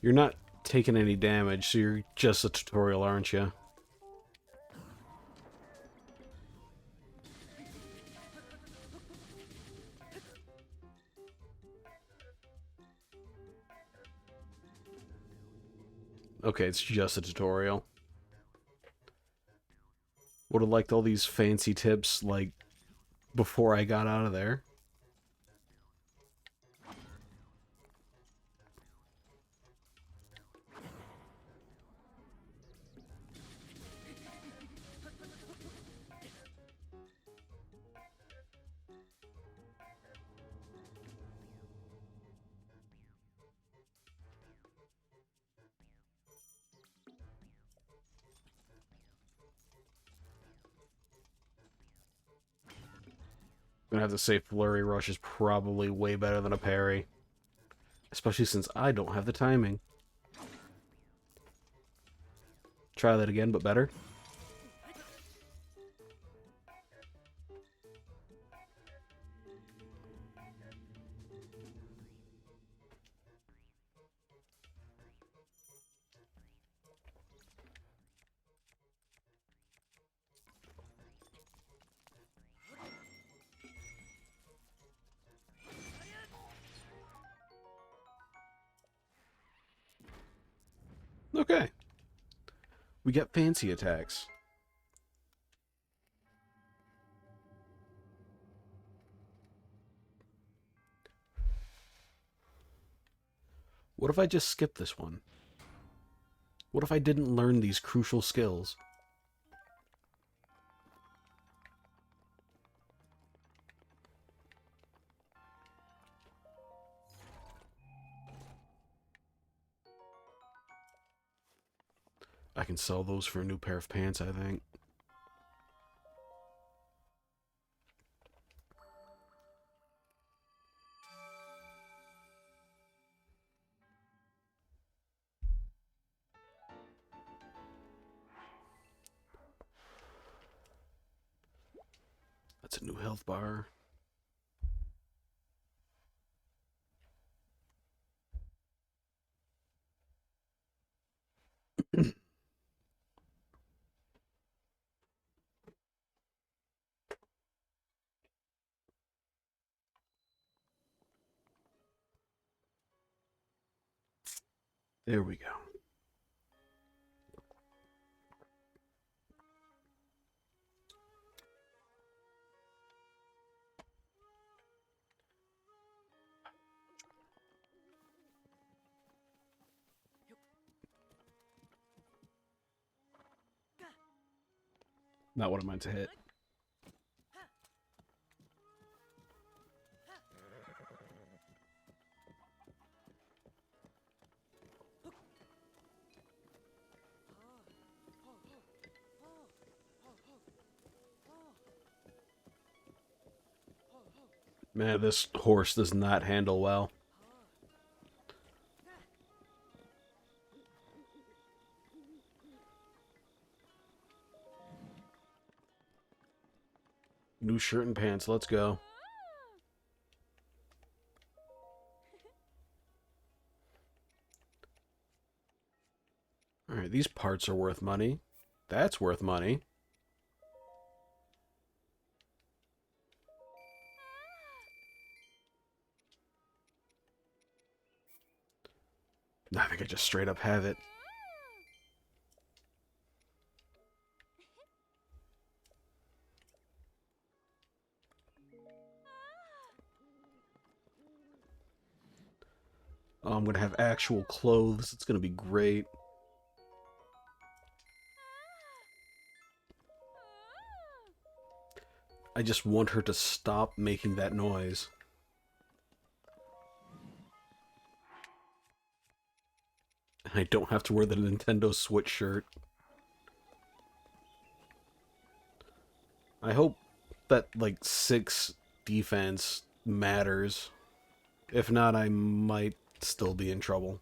You're not taking any damage, so you're just a tutorial, aren't you? Okay, it's just a tutorial. Would have liked all these fancy tips, like, before I got out of there. I'm gonna have to say Flurry Rush is probably way better than a parry. Especially since I don't have the timing. Try that again, but better. Okay. We get fancy attacks. What if I just skip this one? What if I didn't learn these crucial skills? I can sell those for a new pair of pants, I think. That's a new health bar. There we go. Not what I meant to hit. Man, this horse does not handle well. New shirt and pants, let's go. Alright, these parts are worth money. That's worth money. I think I just straight up have it. Oh, I'm gonna have actual clothes. It's gonna be great. I just want her to stop making that noise. I don't have to wear the Nintendo Switch shirt. I hope that, like, 6 defense matters. If not, I might still be in trouble.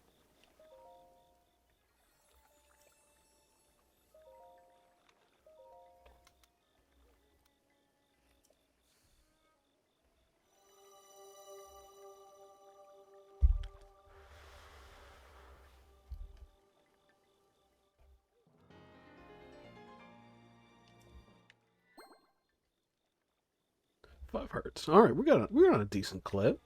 Five hearts. All right, we're on a decent clip.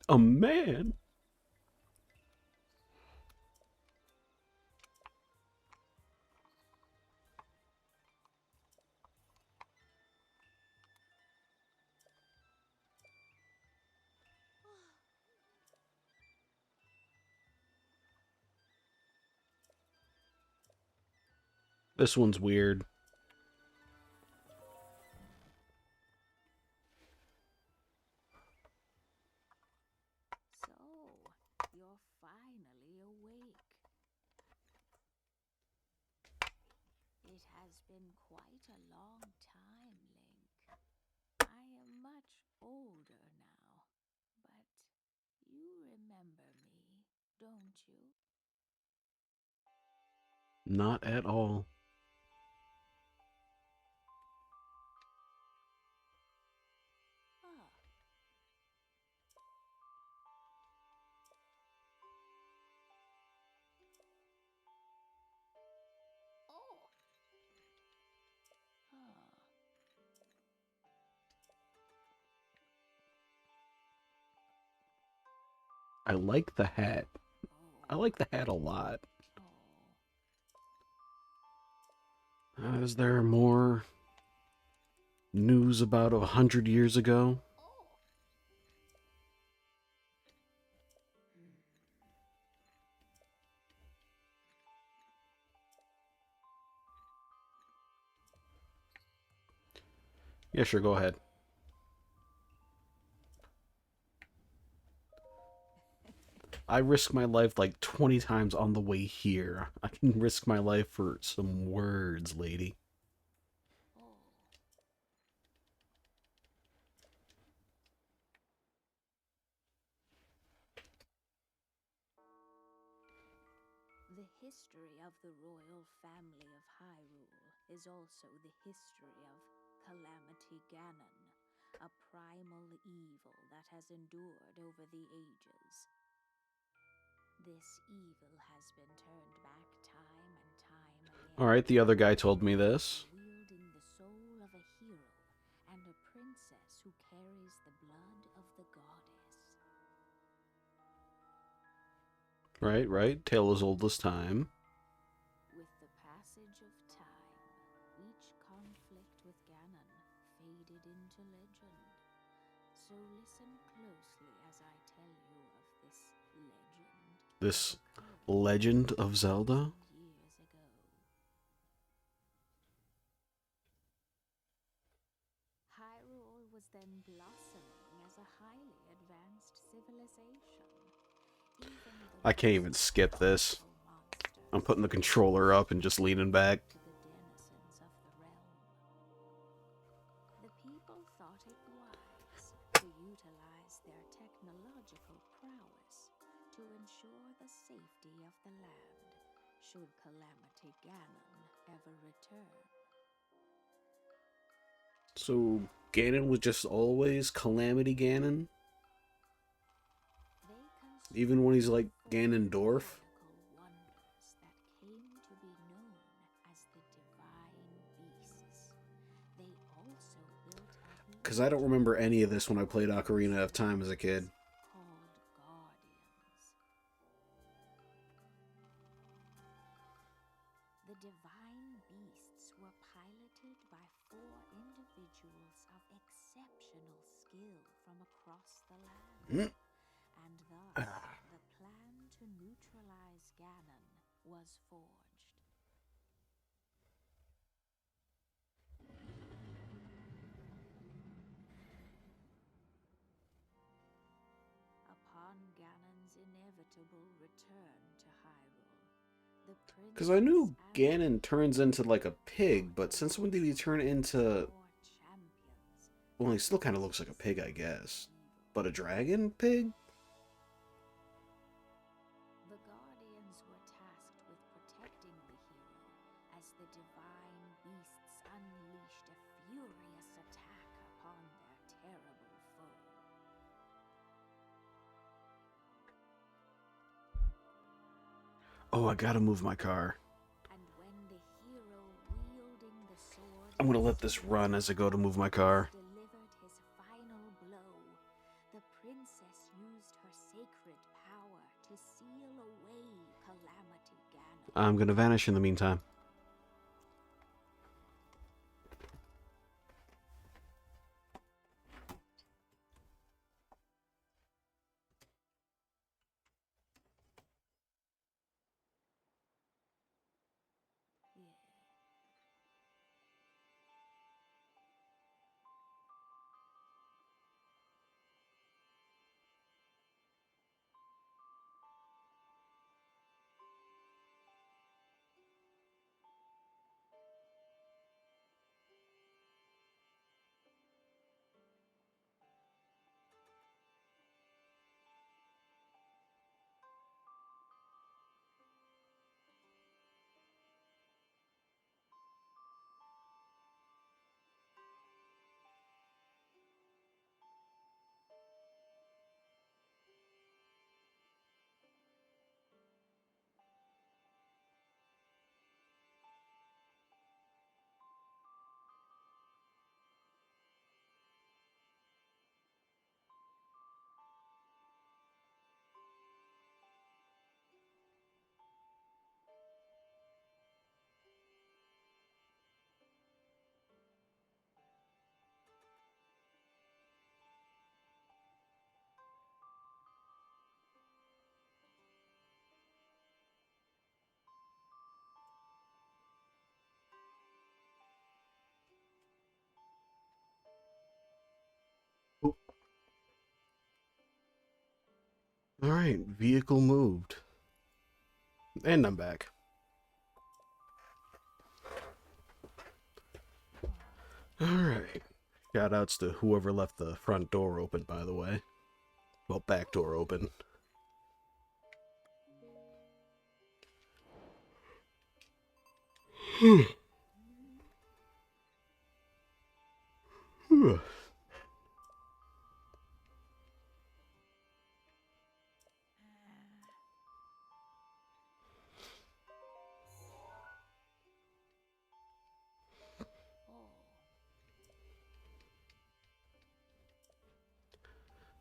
A man? This one's weird. So, you're finally awake. It has been quite a long time, Link. I am much older now, but you remember me, don't you? Not at all. I like the hat. I like the hat a lot. Is there more news about 100 years ago? Yeah, sure, go ahead. I risk my life like 20 times on the way here. I can risk my life for some words, lady. The history of the royal family of Hyrule is also the history of Calamity Ganon, a primal evil that has endured over the ages. This evil has been turned back time and time again. Alright, the other guy told me this. Wielding the soul of a hero and a princess who carries the blood of the goddess. Right. Tale as old as time. With the passage of time, each conflict with Ganon So listen closely as I tell you of this legend. This Legend of Zelda? Years ago. Hyrule was then blossoming as a highly advanced civilization. Even the I can't even skip this. I'm putting the controller up and just leaning back. to the denizens of the realm. The people thought it wise to utilize their technological prowess to ensure the safety of the land should Calamity Ganon ever return. So Ganon was just always Calamity Ganon? Even when he's like Ganondorf? Wonders that came to be known as the Divine Beasts. They also built a Because I don't remember any of this when I played Ocarina of Time as a kid. called Guardians. The Divine Beasts were piloted by 4 individuals of exceptional skill from across the land. And thus, the plan to neutralize Ganon was forged. Upon Ganon's inevitable return to Hyrule, the prince Because I knew Ganon turns into like a pig, but since when did he turn into... Well, he still kind of looks like a pig, I guess. But a dragon pig? The Guardians were tasked with protecting the hero as the Divine Beasts unleashed a furious attack upon their terrible foe. Oh, I gotta move my car. And when the hero wielding the sword I'm gonna let this run as I go to move my car. delivered his final blow, the princess used her sacred power to seal away Calamity Ganon. I'm gonna vanish in the meantime. Alright, vehicle moved. And I'm back. Alright. Shoutouts to whoever left the front door open, by the way. Well, back door open.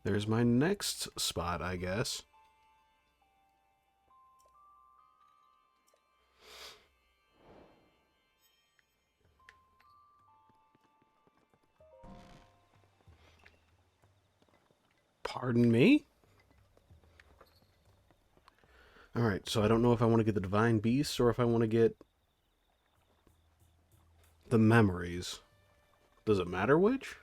There's my next spot, I guess. Pardon me? Alright, so I don't know if I want to get the Divine Beast or if I want to get the memories. Does it matter which?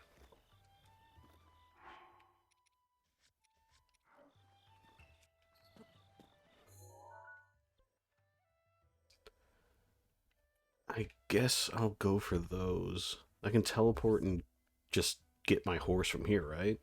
I guess I'll go for those. I can teleport and just get my horse from here, right?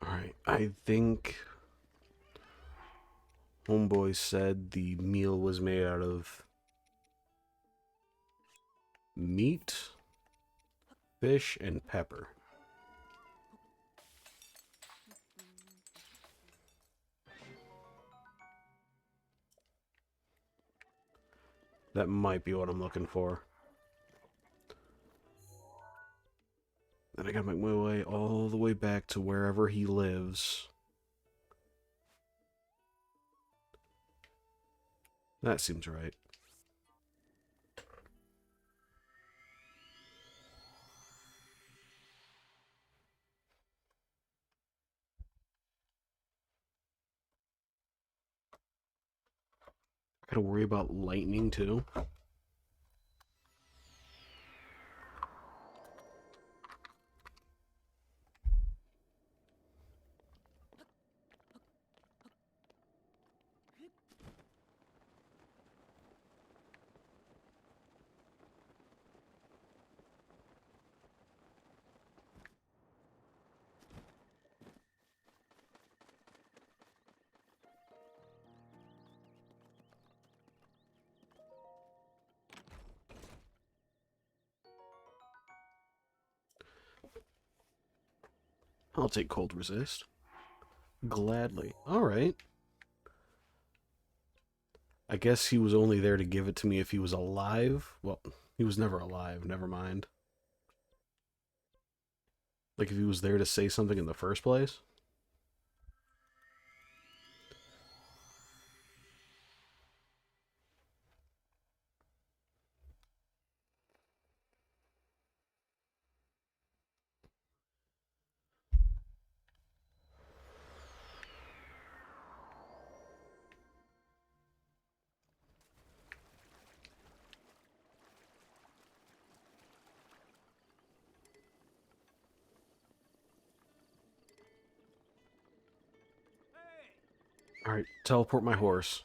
Alright, I think Homeboy said the meal was made out of meat, fish, and pepper. That might be what I'm looking for. Then I gotta make my way all the way back to wherever he lives. That seems right. I gotta worry about lightning too. I'll take cold resist. Gladly. Alright. I guess he was only there to give it to me if he was alive. Well, he was never alive, never mind. Like if he was there to say something in the first place. Alright, teleport my horse.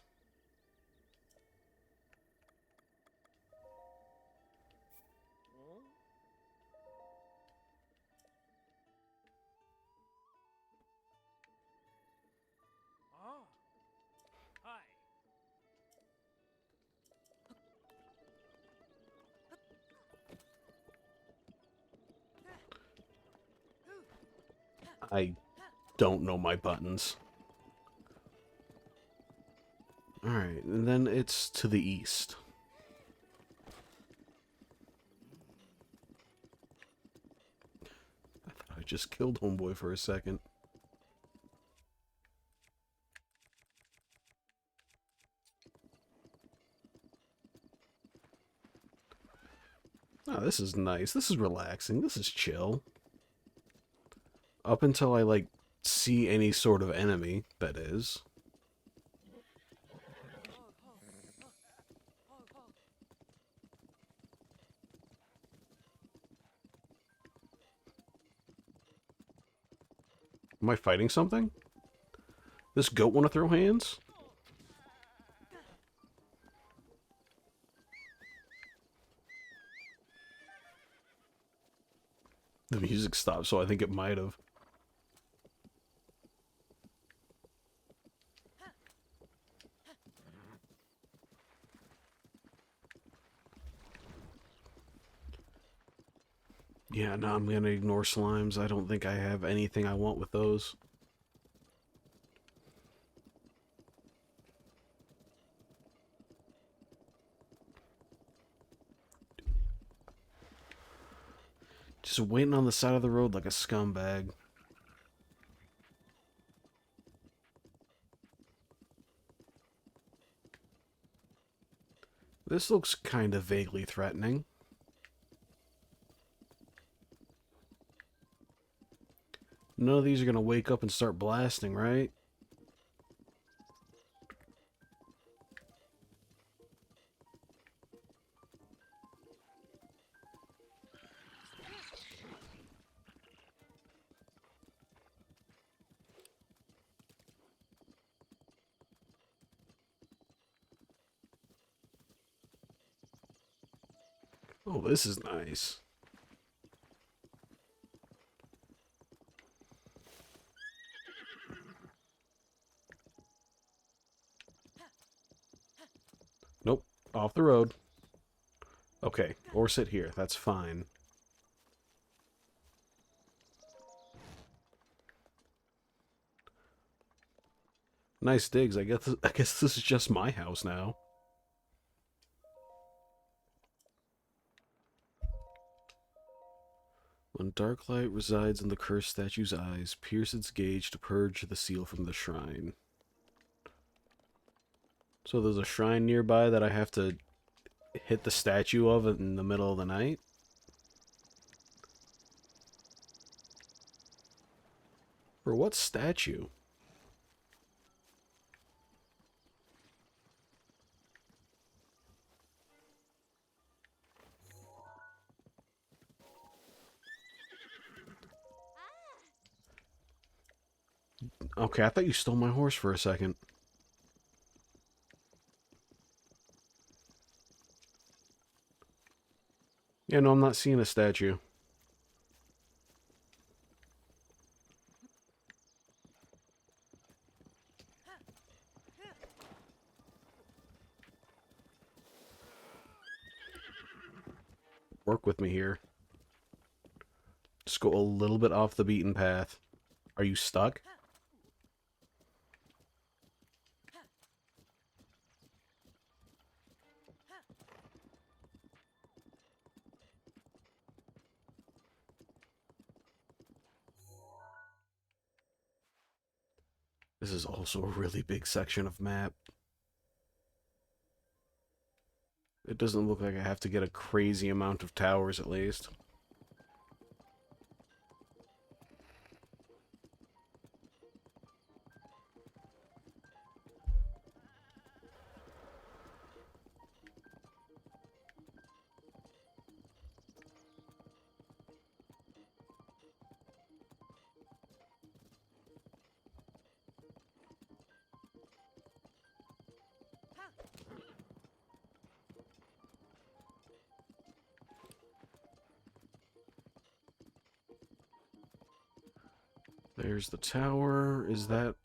Oh. Hi. I don't know my buttons. Alright, and then it's to the east. I thought I just killed Homeboy for a second. Oh, this is nice. This is relaxing. This is chill. Up until I, like, see any sort of enemy, that is. Am I fighting something? This goat want to throw hands? The music stopped, so I think it might have. Yeah, no, I'm gonna ignore slimes. I don't think I have anything I want with those. Just waiting on the side of the road like a scumbag. This looks kind of vaguely threatening. None of these are going to wake up and start blasting, right? Oh, this is nice. Nope, off the road. Okay, or sit here, that's fine. Nice digs. I guess this is just my house now. When dark light resides in the cursed statue's eyes, pierce its gauge to purge the seal from the shrine. So there's a shrine nearby that I have to hit the statue of in the middle of the night? For what statue? Okay, I thought you stole my horse for a second. Yeah, no, I'm not seeing a statue. Work with me here. Just go a little bit off the beaten path. Are you stuck? This is also a really big section of map. It doesn't look like I have to get a crazy amount of towers at least. There's the tower. Is that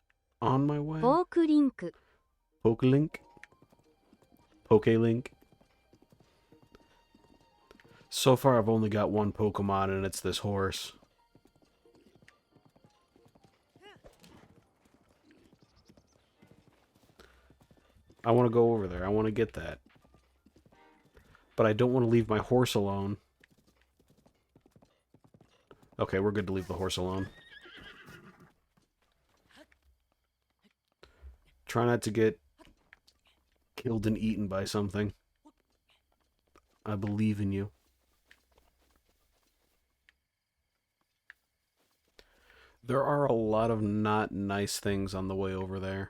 on my way? Pokelink. Pokelink? Pokelink? So far I've only got one Pokemon and it's this horse. I want to go over there. I want to get that. But I don't want to leave my horse alone. Okay, we're good to leave the horse alone. Try not to get killed and eaten by something. I believe in you. There are a lot of not nice things on the way over there.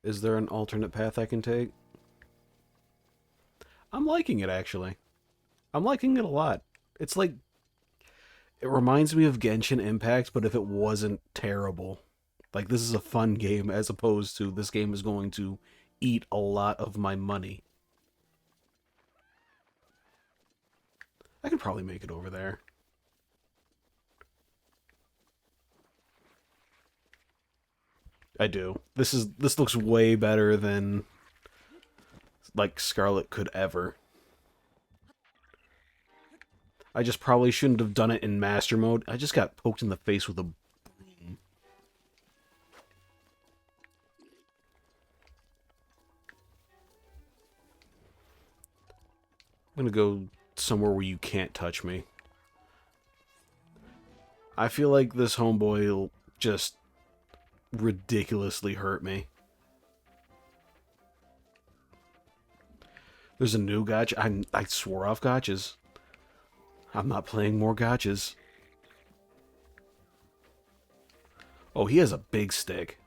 Is there an alternate path I can take? I'm liking it, actually. I'm liking it a lot. It's like... It reminds me of Genshin Impact, but if it wasn't terrible. Like, this is a fun game, as opposed to this game is going to eat a lot of my money. I could probably make it over there. I do. This looks way better than like Scarlet could ever. I just probably shouldn't have done it in master mode. I just got poked in the face with a broom. I'm gonna go somewhere where you can't touch me. I feel like this homeboy will just ridiculously hurt me. There's a new gotcha. I swore off gotchas. I'm not playing more gotchas. Oh, he has a big stick.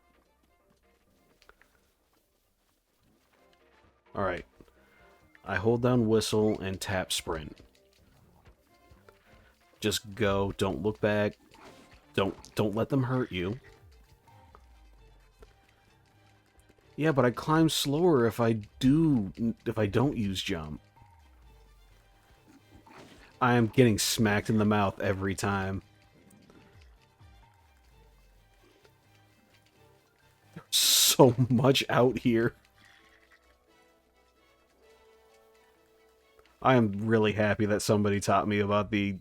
Alright. I hold down whistle and tap sprint. Just go. Don't look back. Don't let them hurt you. Yeah, but I climb slower if I don't use jump. I am getting smacked in the mouth every time. There's so much out here. I am really happy that somebody taught me about the...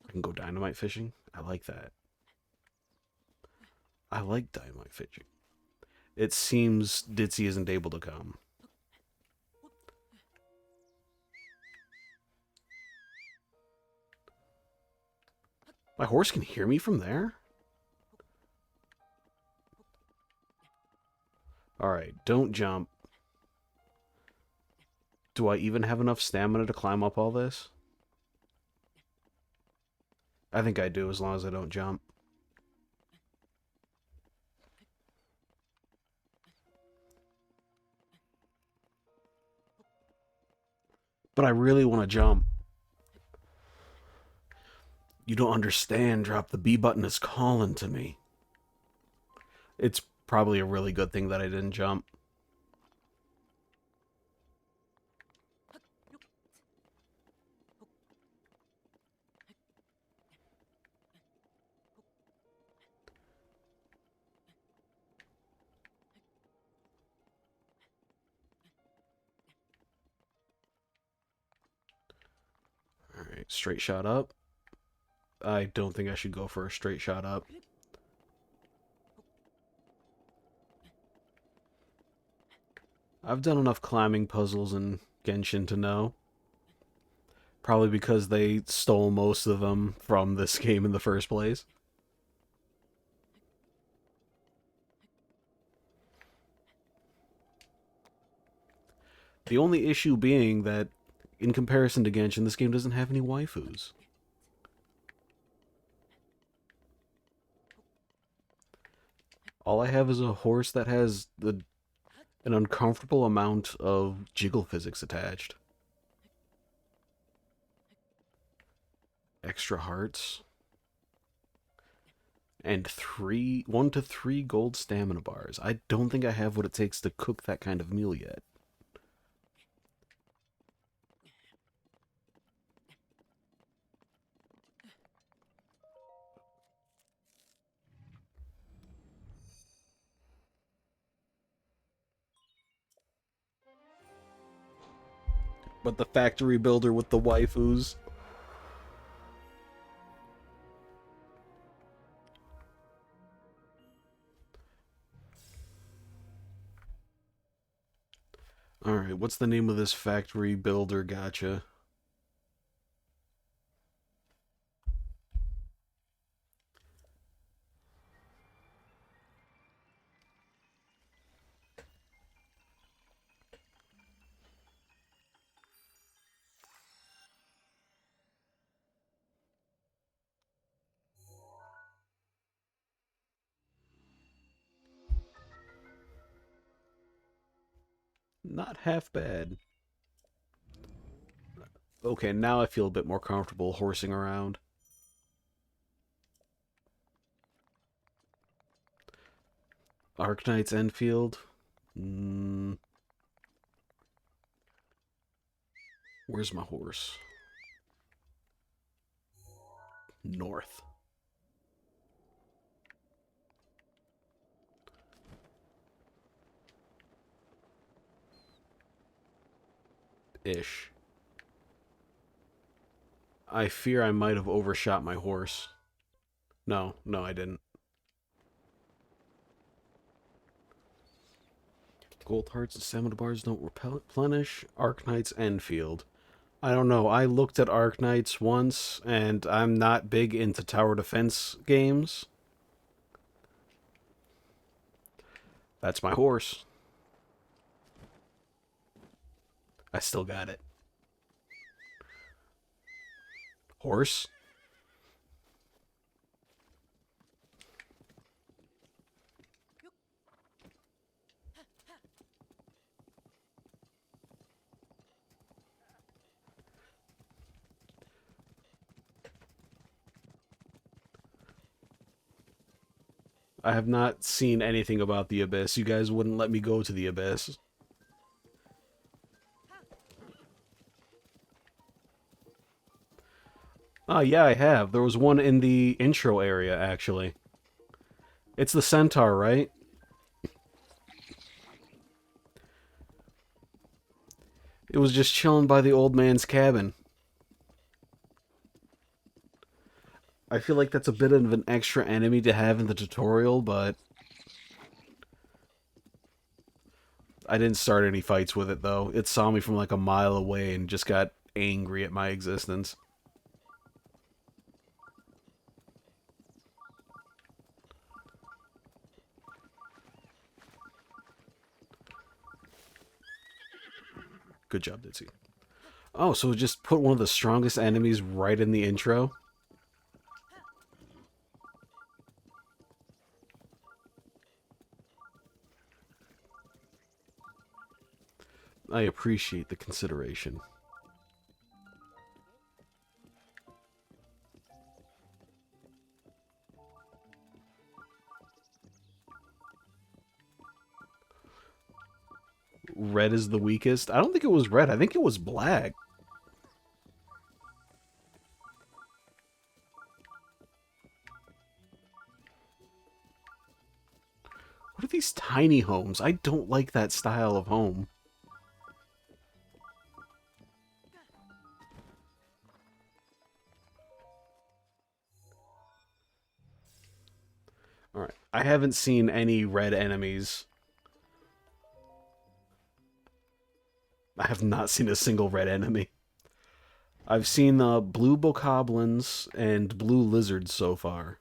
I can go dynamite fishing? I like that. I like dynamite fishing. It seems Ditzy isn't able to come. My horse can hear me from there? Alright, don't jump. Do I even have enough stamina to climb up all this? I think I do, as long as I don't jump. But I really want to jump. You don't understand. Drop the B button is calling to me. It's probably a really good thing that I didn't jump. Alright, straight shot up. I don't think I should go for a straight shot up. I've done enough climbing puzzles in Genshin to know. Probably because they stole most of them from this game in the first place. The only issue being that, in comparison to Genshin, this game doesn't have any waifus. All I have is a horse that has an uncomfortable amount of jiggle physics attached. Extra hearts. And 1 to 3 gold stamina bars. I don't think I have what it takes to cook that kind of meal yet. But the factory builder with the waifus. Alright, what's the name of this factory builder gacha? Not half bad. Okay, now I feel a bit more comfortable horsing around. Arknight's Enfield? Where's my horse? North. Ish. I fear I might have overshot my horse. No, I didn't. Gold hearts and stamina bars don't replenish. Arknight's Enfield. I don't know. I looked at Arknights once, and I'm not big into tower defense games. That's my horse. I still got it. Horse? I have not seen anything about the Abyss. You guys wouldn't let me go to the Abyss. Oh, yeah, I have. There was one in the intro area, actually. It's the Centaur, right? It was just chilling by the old man's cabin. I feel like that's a bit of an extra enemy to have in the tutorial, but I didn't start any fights with it, though. It saw me from like a mile away and just got angry at my existence. Good job, Ditzy. Oh, so just put one of the strongest enemies right in the intro? I appreciate the consideration. Red is the weakest? I don't think it was red. I think it was black. What are these tiny homes? I don't like that style of home. Alright, I haven't seen any red enemies. I have not seen a single red enemy. I've seen blue bokoblins and blue lizards so far.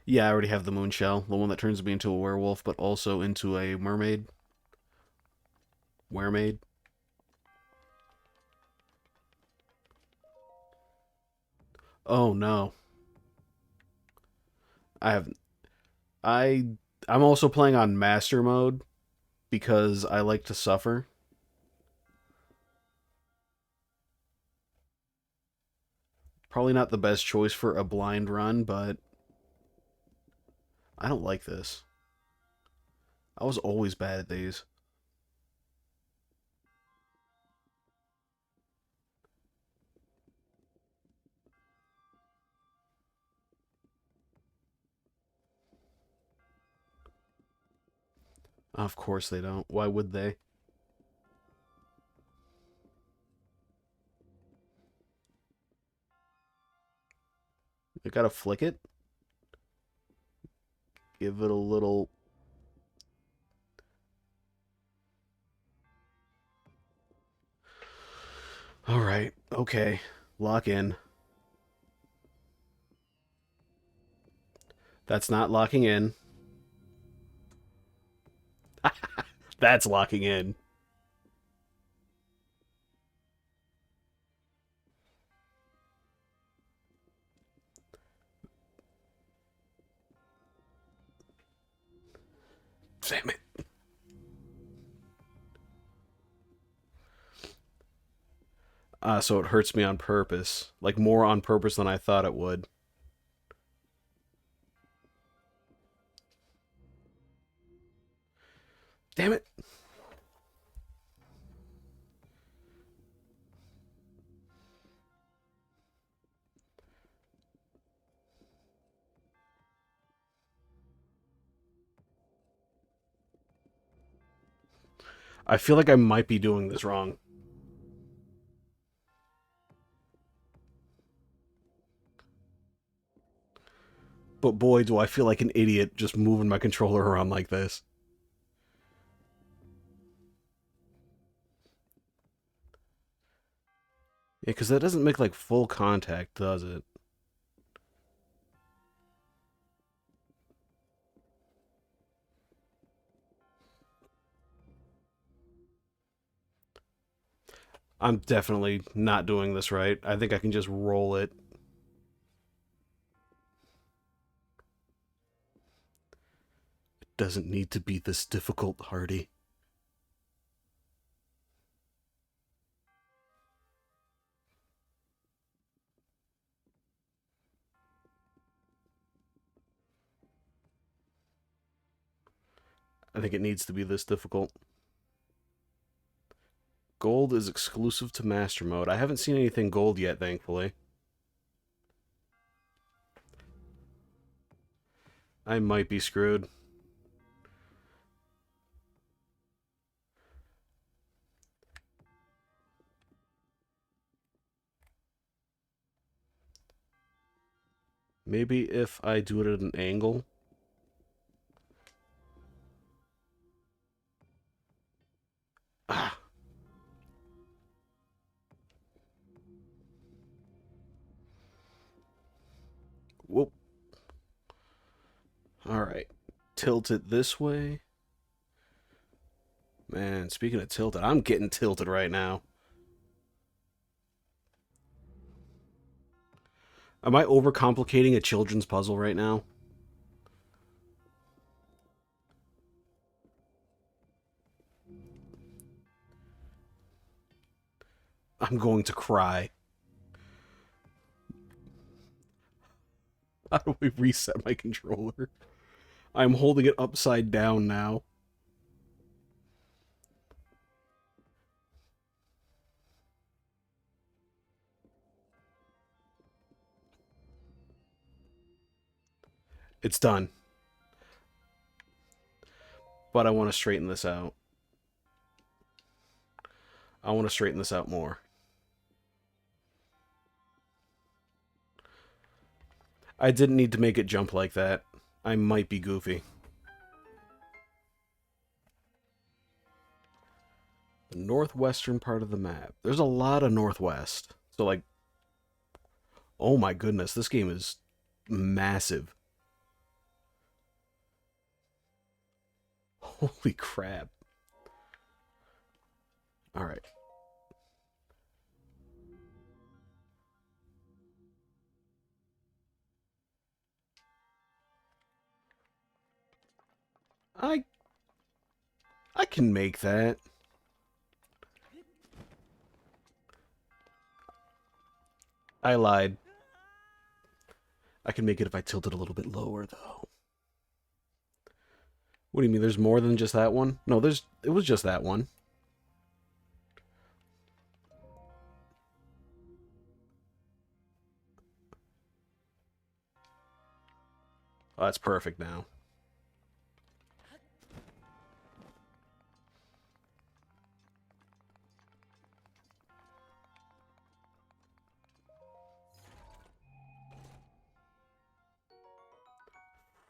Yeah, I already have the Moonshell, the one that turns me into a werewolf, but also into a mermaid. Weremaid. Oh no. I'm also playing on master mode because I like to suffer. Probably not the best choice for a blind run, but I don't like this. I was always bad at these. Of course they don't. Why would they? I gotta flick it. Give it a little... Alright, okay. Lock in. That's not locking in. That's locking in. Damn it. So it hurts me on purpose. Like, more on purpose than I thought it would. Damn it. I feel like I might be doing this wrong. But boy, do I feel like an idiot just moving my controller around like this. Yeah, because that doesn't make, like, full contact, does it? I'm definitely not doing this right. I think I can just roll it. It doesn't need to be this difficult, Hardy. I think it needs to be this difficult. Gold is exclusive to Master Mode. I haven't seen anything gold yet, thankfully. I might be screwed. Maybe if I do it at an angle. Ah. Whoop. Alright. Tilt it this way. Man, speaking of tilted, I'm getting tilted right now. Am I overcomplicating a children's puzzle right now? I'm going to cry. How do we reset my controller? I'm holding it upside down now. It's done. But I want to straighten this out. I want to straighten this out more. I didn't need to make it jump like that. I might be goofy. The northwestern part of the map. There's a lot of northwest. So, like... Oh my goodness, this game is massive. Holy crap. Alright. I can make that. I lied. I can make it if I tilt it a little bit lower, though. What do you mean, there's more than just that one? No, it was just that one. Oh, that's perfect now.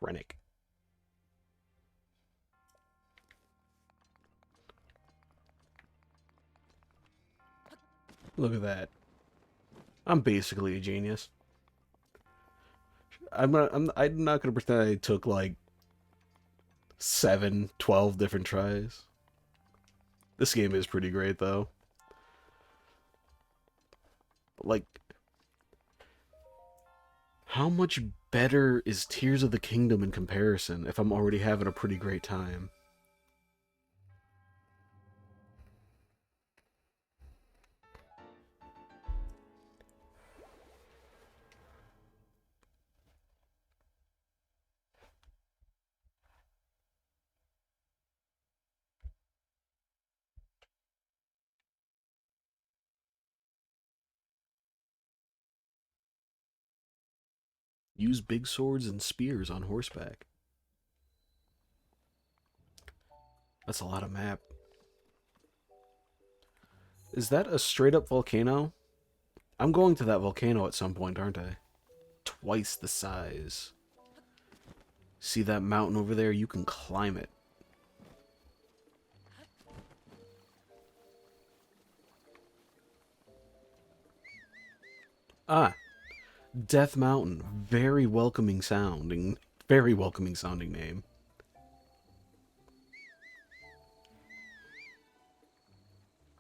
Rennick. Look at that. I'm basically a genius. I'm not gonna pretend I took like 7, 12 different tries. This game is pretty great though. But like, how much better is Tears of the Kingdom in comparison if I'm already having a pretty great time? Use big swords and spears on horseback. That's a lot of map. Is that a straight up volcano? I'm going to that volcano at some point, aren't I? Twice the size. See that mountain over there? You can climb it. Ah, Death Mountain. Very welcoming sounding name.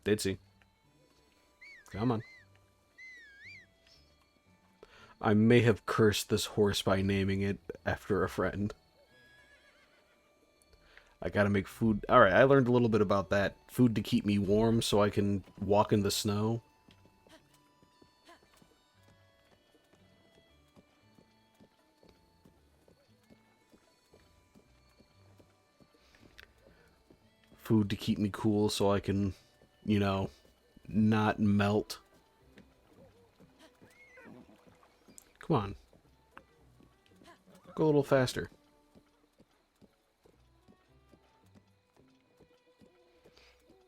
Ditsy. Come on. I may have cursed this horse by naming it after a friend. I gotta make food. Alright, I learned a little bit about that. Food to keep me warm so I can walk in the snow. Food to keep me cool so I can, you know, not melt. Come on. Go a little faster.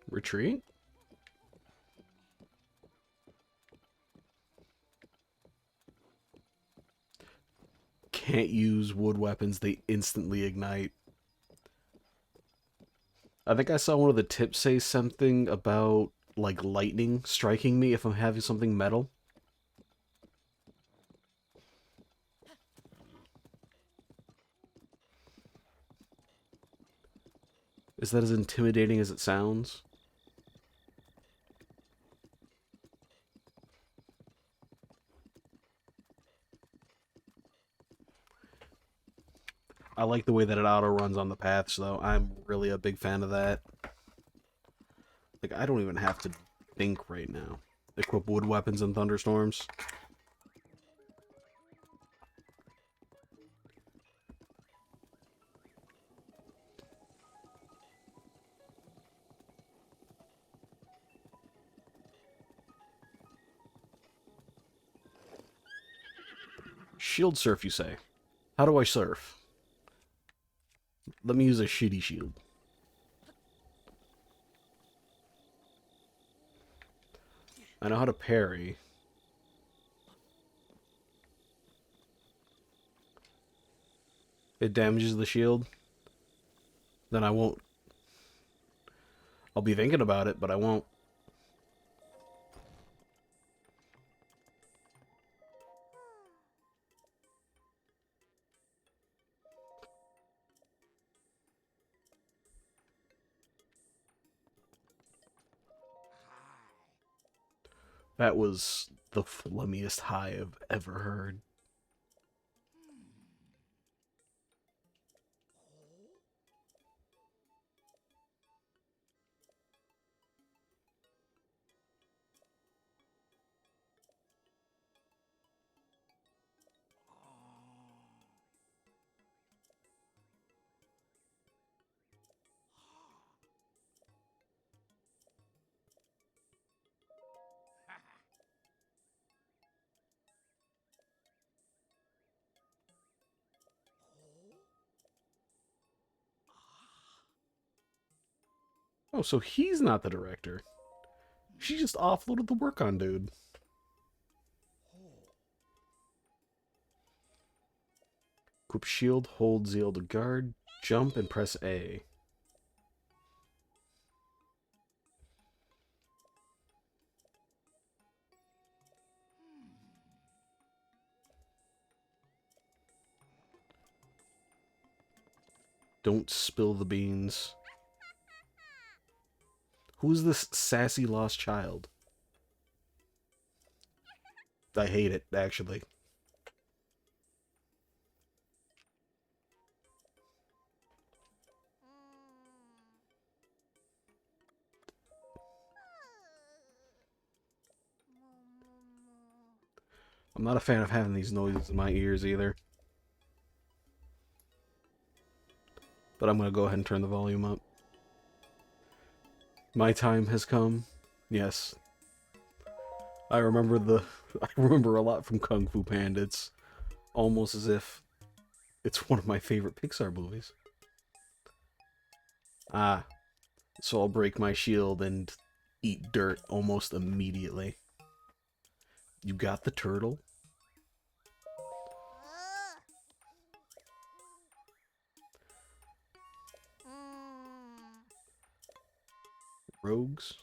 Retreat? Can't use wood weapons, they instantly ignite. I think I saw one of the tips say something about, like, lightning striking me if I'm having something metal. Is that as intimidating as it sounds? I like the way that it auto-runs on the paths, though. I'm really a big fan of that. Like, I don't even have to think right now. Equip wood weapons in thunderstorms. Shield surf, you say? How do I surf? Let me use a shitty shield. I know how to parry. It damages the shield. Then I won't. I'll be thinking about it, but I won't. That was the flummiest high I've ever heard. Oh, so he's not the director. She just offloaded the work on dude. Equip shield, hold ZL to guard, jump, and press A. Don't spill the beans. Who's this sassy lost child? I hate it, actually. I'm not a fan of having these noises in my ears either. But I'm going to go ahead and turn the volume up. My time has come. Yes. I remember a lot from Kung Fu Panda. It's almost as if it's one of my favorite Pixar movies. Ah. So I'll break my shield and eat dirt almost immediately. You got the turtle? Rogues?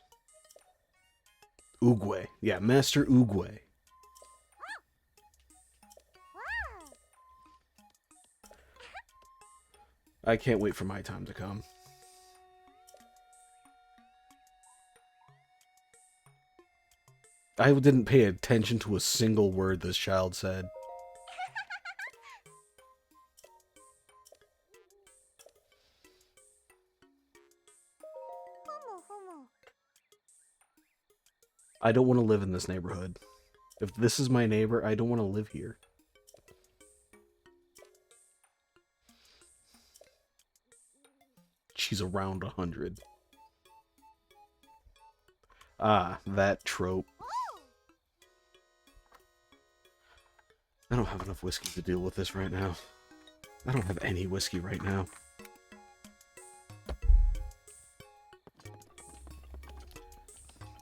Oogway. Yeah, Master Oogway. I can't wait for my time to come. I didn't pay attention to a single word this child said. I don't want to live in this neighborhood. If this is my neighbor, I don't want to live here. She's around 100. Ah, that trope. I don't have enough whiskey to deal with this right now. I don't have any whiskey right now.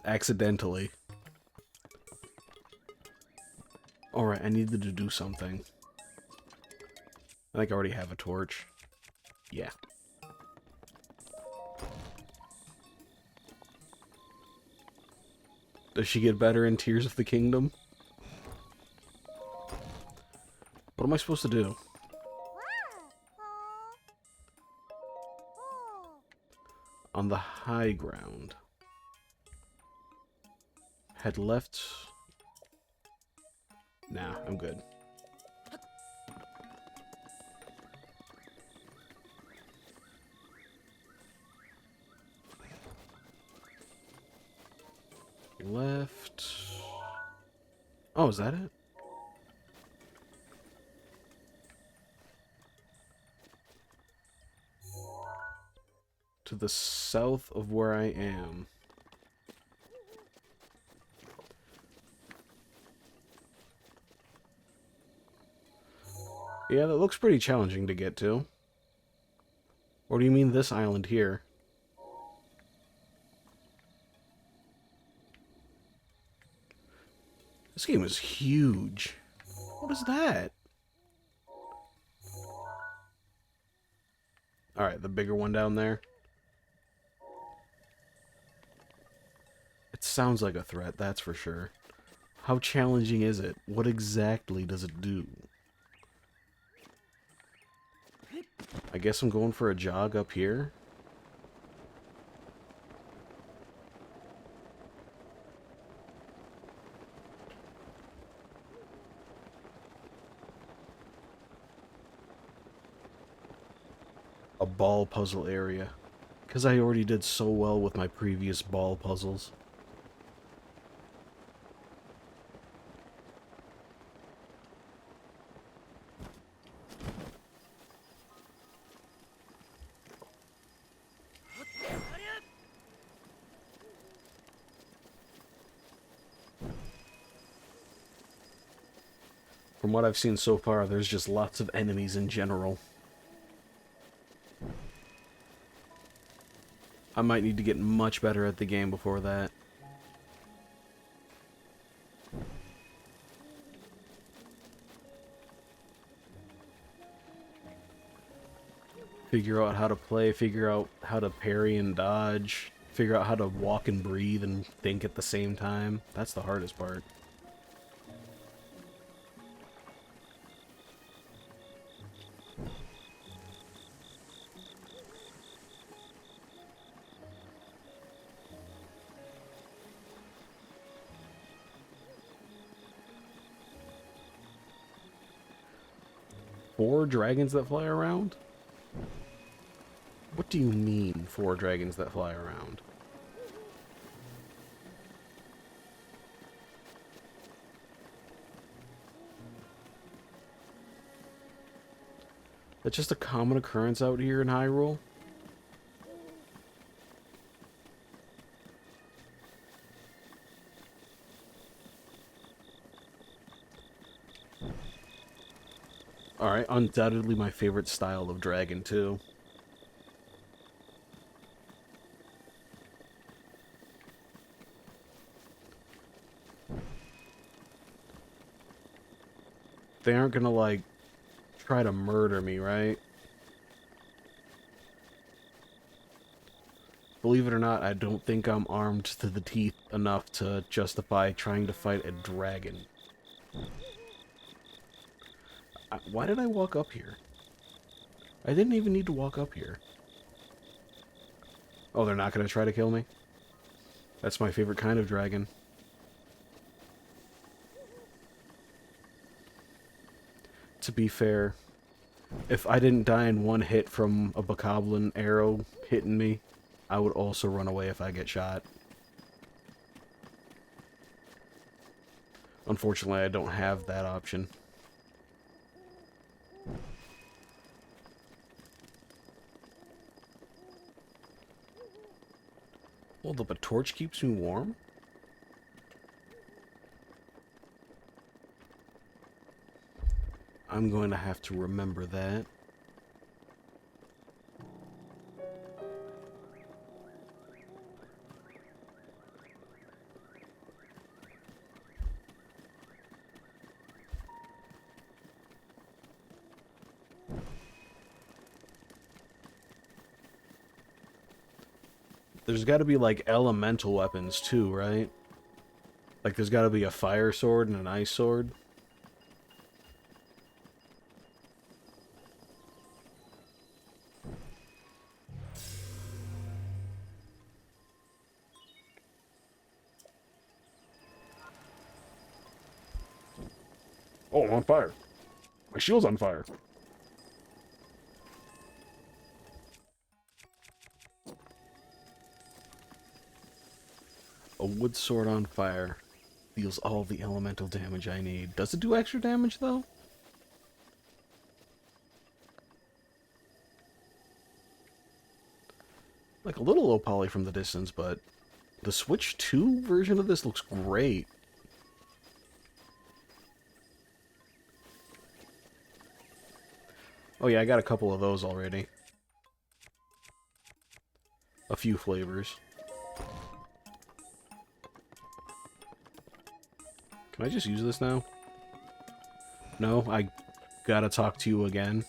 Accidentally. Alright, I needed to do something. I think I already have a torch. Yeah. Does she get better in Tears of the Kingdom? What am I supposed to do? On the high ground. Head left. Nah, I'm good. Left. Oh, is that it? To the south of where I am. Yeah, that looks pretty challenging to get to. Or do you mean this island here? This game is huge. What is that? Alright, the bigger one down there. It sounds like a threat, that's for sure. How challenging is it? What exactly does it do? I guess I'm going for a jog up here. A ball puzzle area. Because I already did so well with my previous ball puzzles. From what I've seen so far, there's just lots of enemies in general. I might need to get much better at the game before that. Figure out how to play, figure out how to parry and dodge, figure out how to walk and breathe and think at the same time. That's the hardest part. Four dragons that fly around? What do you mean, 4 dragons that fly around? That's just a common occurrence out here in Hyrule? Alright, undoubtedly my favorite style of dragon, too. They aren't gonna, like, try to murder me, right? believe it or not, I don't think I'm armed to the teeth enough to justify trying to fight a dragon. Why did I walk up here? I didn't even need to walk up here. Oh, they're not going to try to kill me? That's my favorite kind of dragon. To be fair, if I didn't die in one hit from a Bokoblin arrow hitting me, I would also run away if I get shot. Unfortunately, I don't have that option. Hold up, a torch keeps me warm? I'm going to have to remember that. There's got to be, like, elemental weapons, too, right? Like, there's got to be a fire sword and an ice sword. Oh, I'm on fire. My shield's on fire. A wood sword on fire deals all the elemental damage I need. Does it do extra damage, though? Like, a little low poly from the distance, but the Switch 2 version of this looks great. Oh yeah, I got a couple of those already. A few flavors. Can I just use this now? No, I gotta talk to you again.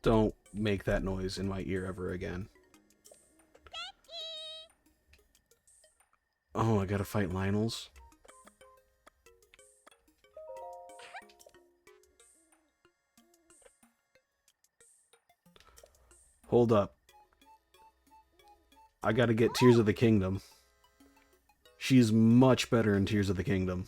Don't make that noise in my ear ever again. Oh, I gotta fight Lynels? Hold up. I gotta get Tears of the Kingdom. She's much better in Tears of the Kingdom.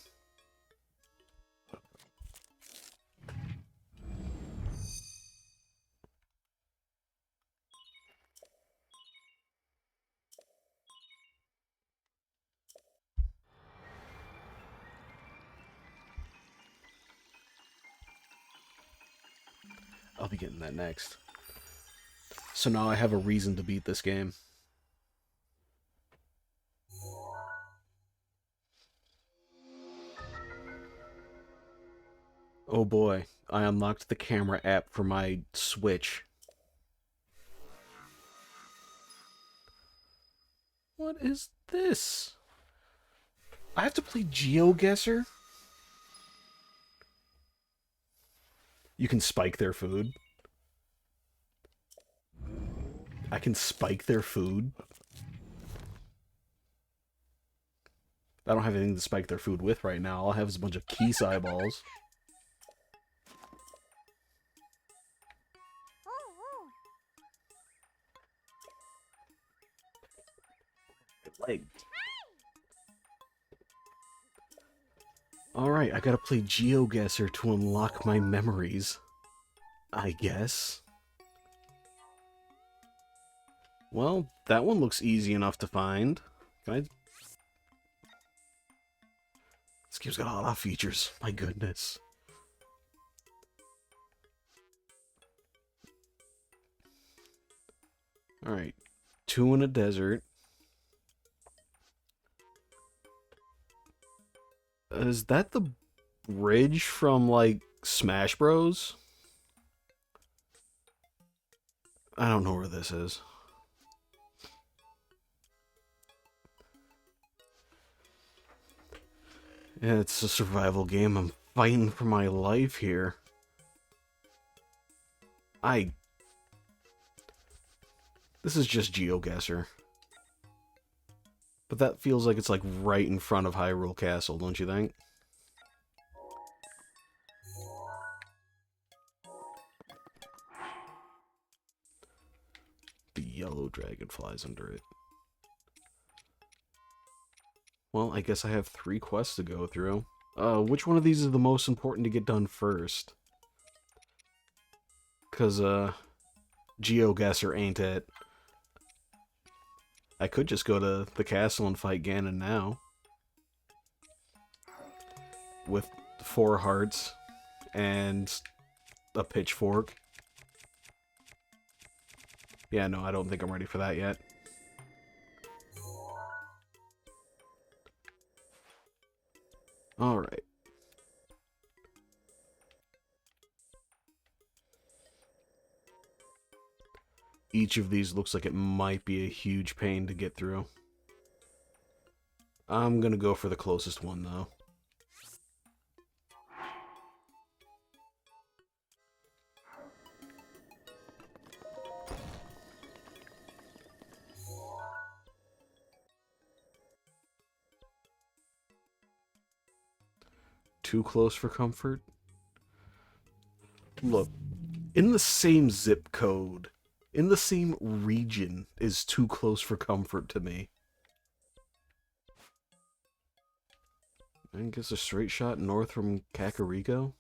I'll be getting that next. So now I have a reason to beat this game. Oh boy, I unlocked the camera app for my Switch. What is this? I have to play GeoGuessr? You can spike their food. I can spike their food. I don't have anything to spike their food with right now. All I have is a bunch of Keese eyeballs. Leg. Alright, I gotta play GeoGuessr to unlock my memories. I guess. Well, that one looks easy enough to find. Can I... This game's got a lot of features. My goodness. Alright. 2 in a desert. Is that the bridge from, like, Smash Bros? I don't know where this is. Yeah, it's a survival game. I'm fighting for my life here. This is just GeoGuessr. But that feels like it's like right in front of Hyrule Castle, don't you think? The yellow dragon flies under it. Well, I guess I have 3 quests to go through. Which one of these is the most important to get done first? Because, GeoGuessr ain't it. I could just go to the castle and fight Ganon now. With 4 hearts and a pitchfork. Yeah, no, I don't think I'm ready for that yet. Alright. Each of these looks like it might be a huge pain to get through. I'm gonna go for the closest one, though. Too close for comfort? Look, in the same zip code, in the same region, is too close for comfort to me. I guess a straight shot north from Kakariko?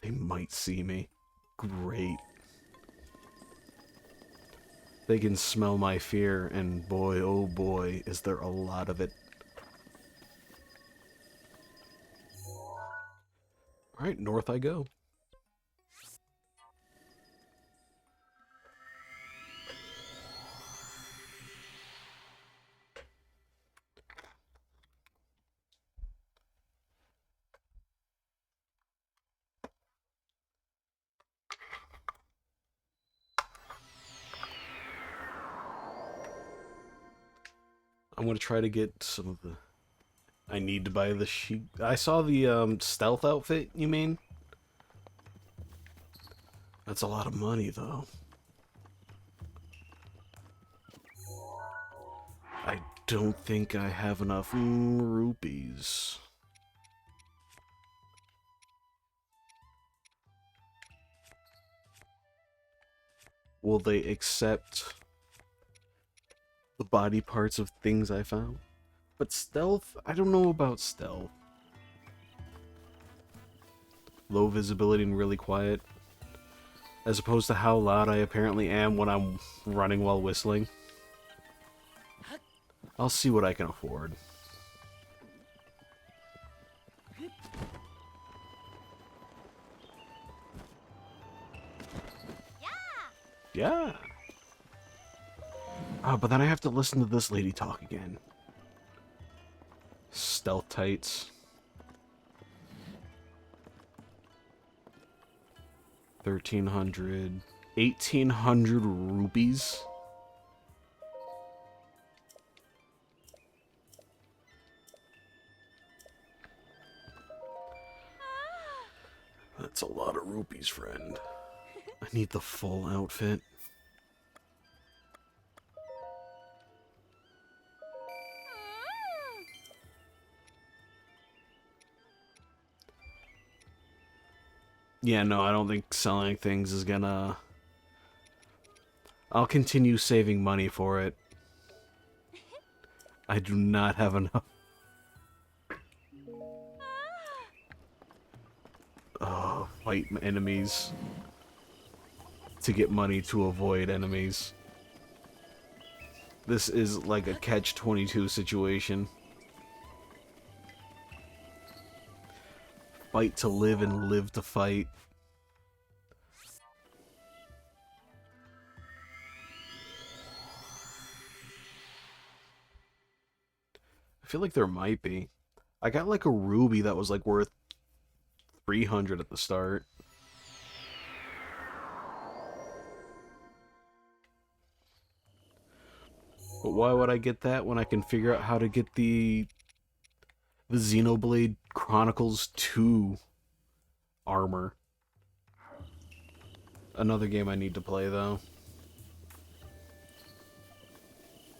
They might see me. Great. They can smell my fear, and boy, oh boy, is there a lot of it. Alright, north I go. I'm gonna try to get some of the... I need to buy the sheep. I saw the stealth outfit, you mean? That's a lot of money, though. I don't think I have enough rupees. Will they accept the body parts of things I found? But stealth? I don't know about stealth. Low visibility and really quiet. As opposed to how loud I apparently am when I'm running while whistling. I'll see what I can afford. Yeah! But then I have to listen to this lady talk again. Stealth tights. 1,300. 1,800 rupees? That's a lot of rupees, friend. I need the full outfit. Yeah, no, I don't think selling things is gonna... I'll continue saving money for it. I do not have enough. Oh, fight enemies. To get money to avoid enemies. This is like a catch-22 situation. Fight to live and live to fight. I feel like there might be. I got like a ruby that was like worth 300 at the start. But why would I get that when I can figure out how to get the Xenoblade Chronicles 2 armor? Another game I need to play, though.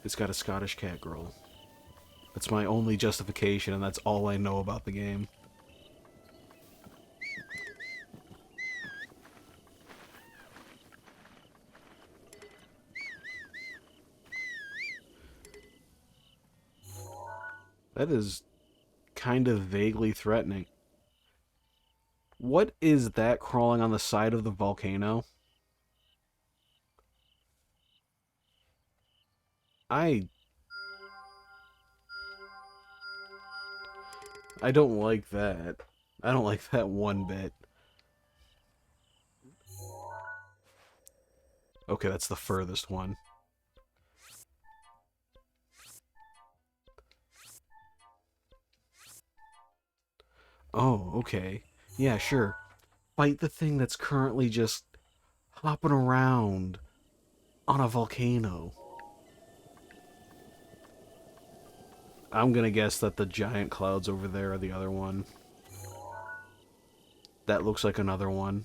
It's got a Scottish cat girl. That's my only justification, and that's all I know about the game. That is kind of vaguely threatening. What is that crawling on the side of the volcano? I don't like that. I don't like that one bit. Okay, that's the furthest one. Oh, okay. Yeah, sure. Fight the thing that's currently just hopping around on a volcano. I'm gonna guess that the giant clouds over there are the other one. That looks like another one.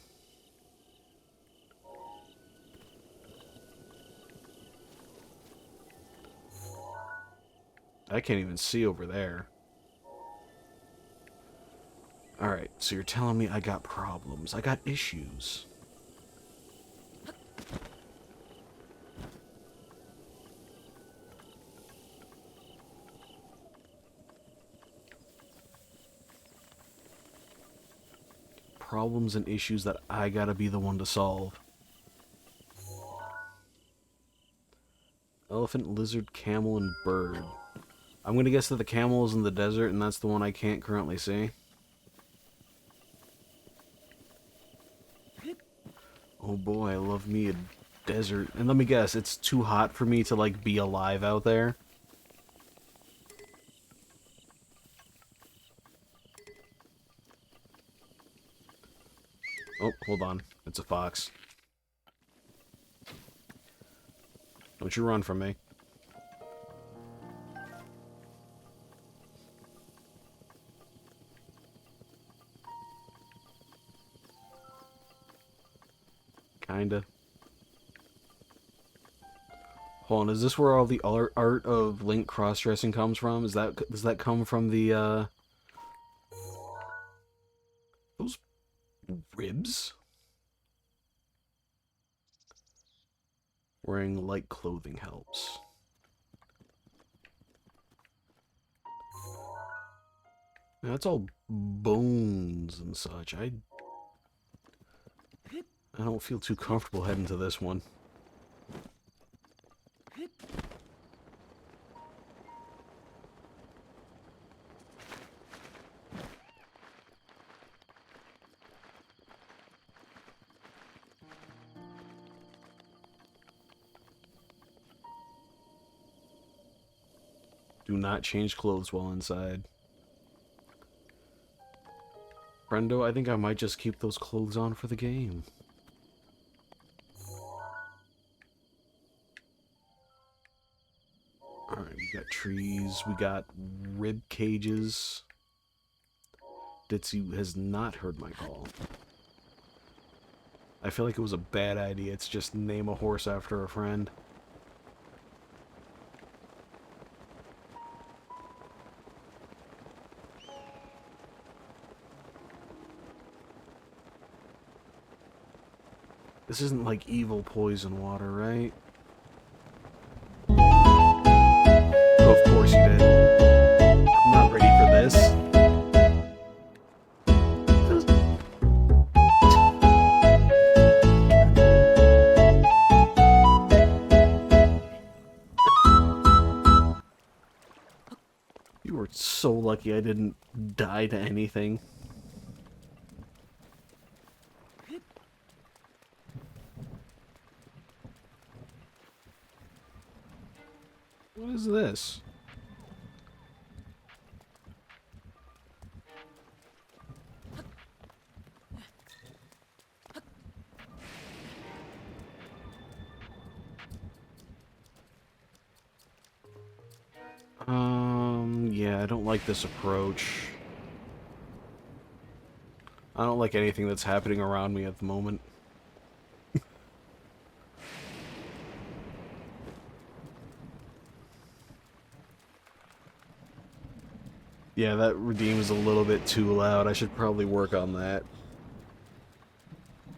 I can't even see over there. Alright, so you're telling me I got problems. I got issues. Problems and issues that I gotta be the one to solve. Elephant, lizard, camel, and bird. I'm gonna guess that the camel is in the desert, and that's the one I can't currently see. Oh boy, I love me a desert. And let me guess, it's too hot for me to, like, be alive out there? Oh, hold on. It's a fox. Don't you run from me. Kinda. Hold on, is this where all the art of Link cross-dressing comes from? Does that come from the, those ribs? Wearing light clothing helps. Now, that's all bones and such. I don't feel too comfortable heading to this one. Do not change clothes while inside. Brendo, I think I might just keep those clothes on for the game. Alright, we got trees, we got rib cages. Ditsu has not heard my call. I feel like it was a bad idea to just name a horse after a friend. This isn't like evil poison water, right? Oh, of course you did. I'm not ready for this. You were so lucky I didn't die to anything. What is this? Yeah, I don't like this approach. I don't like anything that's happening around me at the moment. Yeah, that redeem is a little bit too loud. I should probably work on that.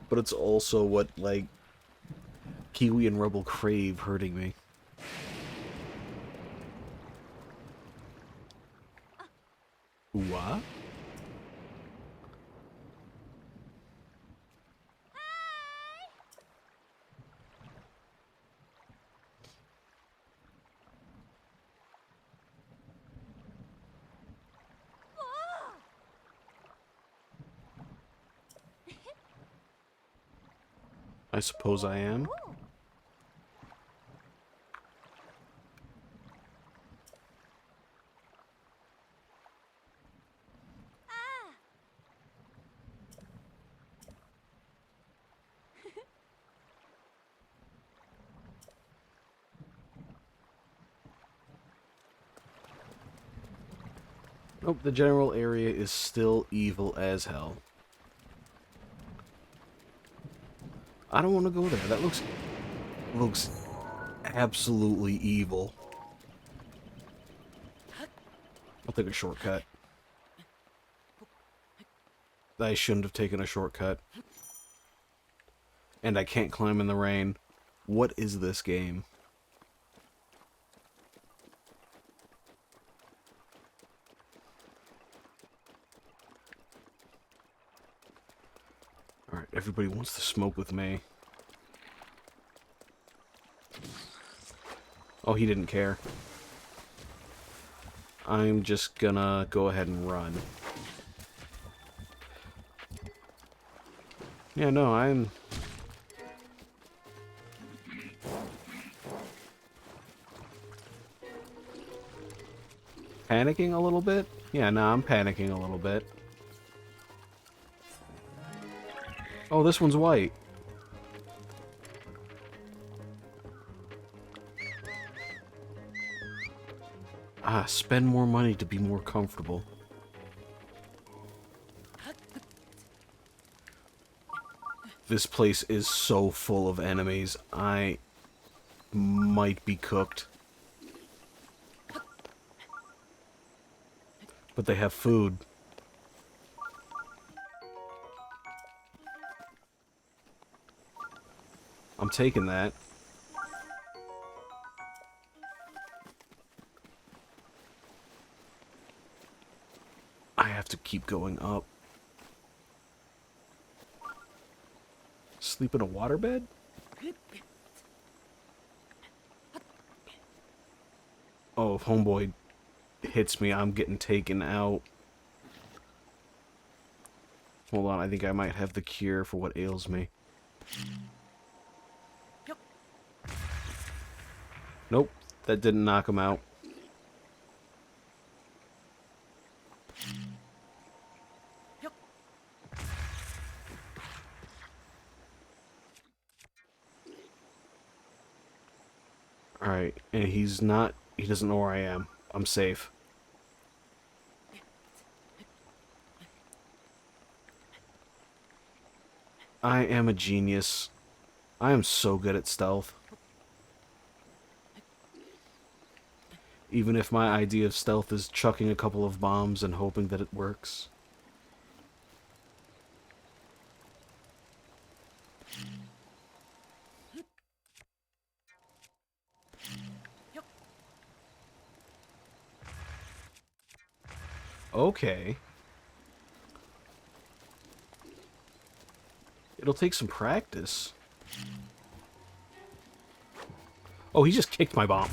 But it's also what, like, Kiwi and Rebel crave hurting me. What? I suppose I am. Nope, the general area is still evil as hell. I don't want to go there. That looks absolutely evil. I'll take a shortcut. I shouldn't have taken a shortcut. And I can't climb in the rain. What is this game? Alright, everybody wants to smoke with me. Oh, he didn't care. I'm just gonna go ahead and run. Yeah, no, I'm... panicking a little bit? Yeah, no, I'm panicking a little bit. Oh, this one's white. Ah, spend more money to be more comfortable. This place is so full of enemies. I might be cooked. But they have food. I'm taking that. I have to keep going up. Sleep in a waterbed? Oh, if homeboy hits me, I'm getting taken out. Hold on, I think I might have the cure for what ails me. Nope, that didn't knock him out. Alright, and he doesn't know where I am. I'm safe. I am a genius. I am so good at stealth. Even if my idea of stealth is chucking a couple of bombs and hoping that it works. Okay. It'll take some practice. Oh, he just kicked my bomb.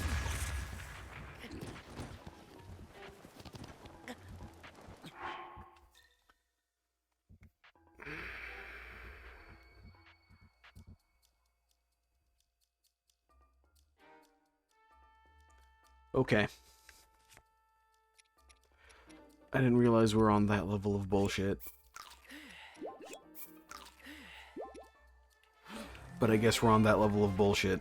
Okay. I didn't realize we're on that level of bullshit. But I guess we're on that level of bullshit.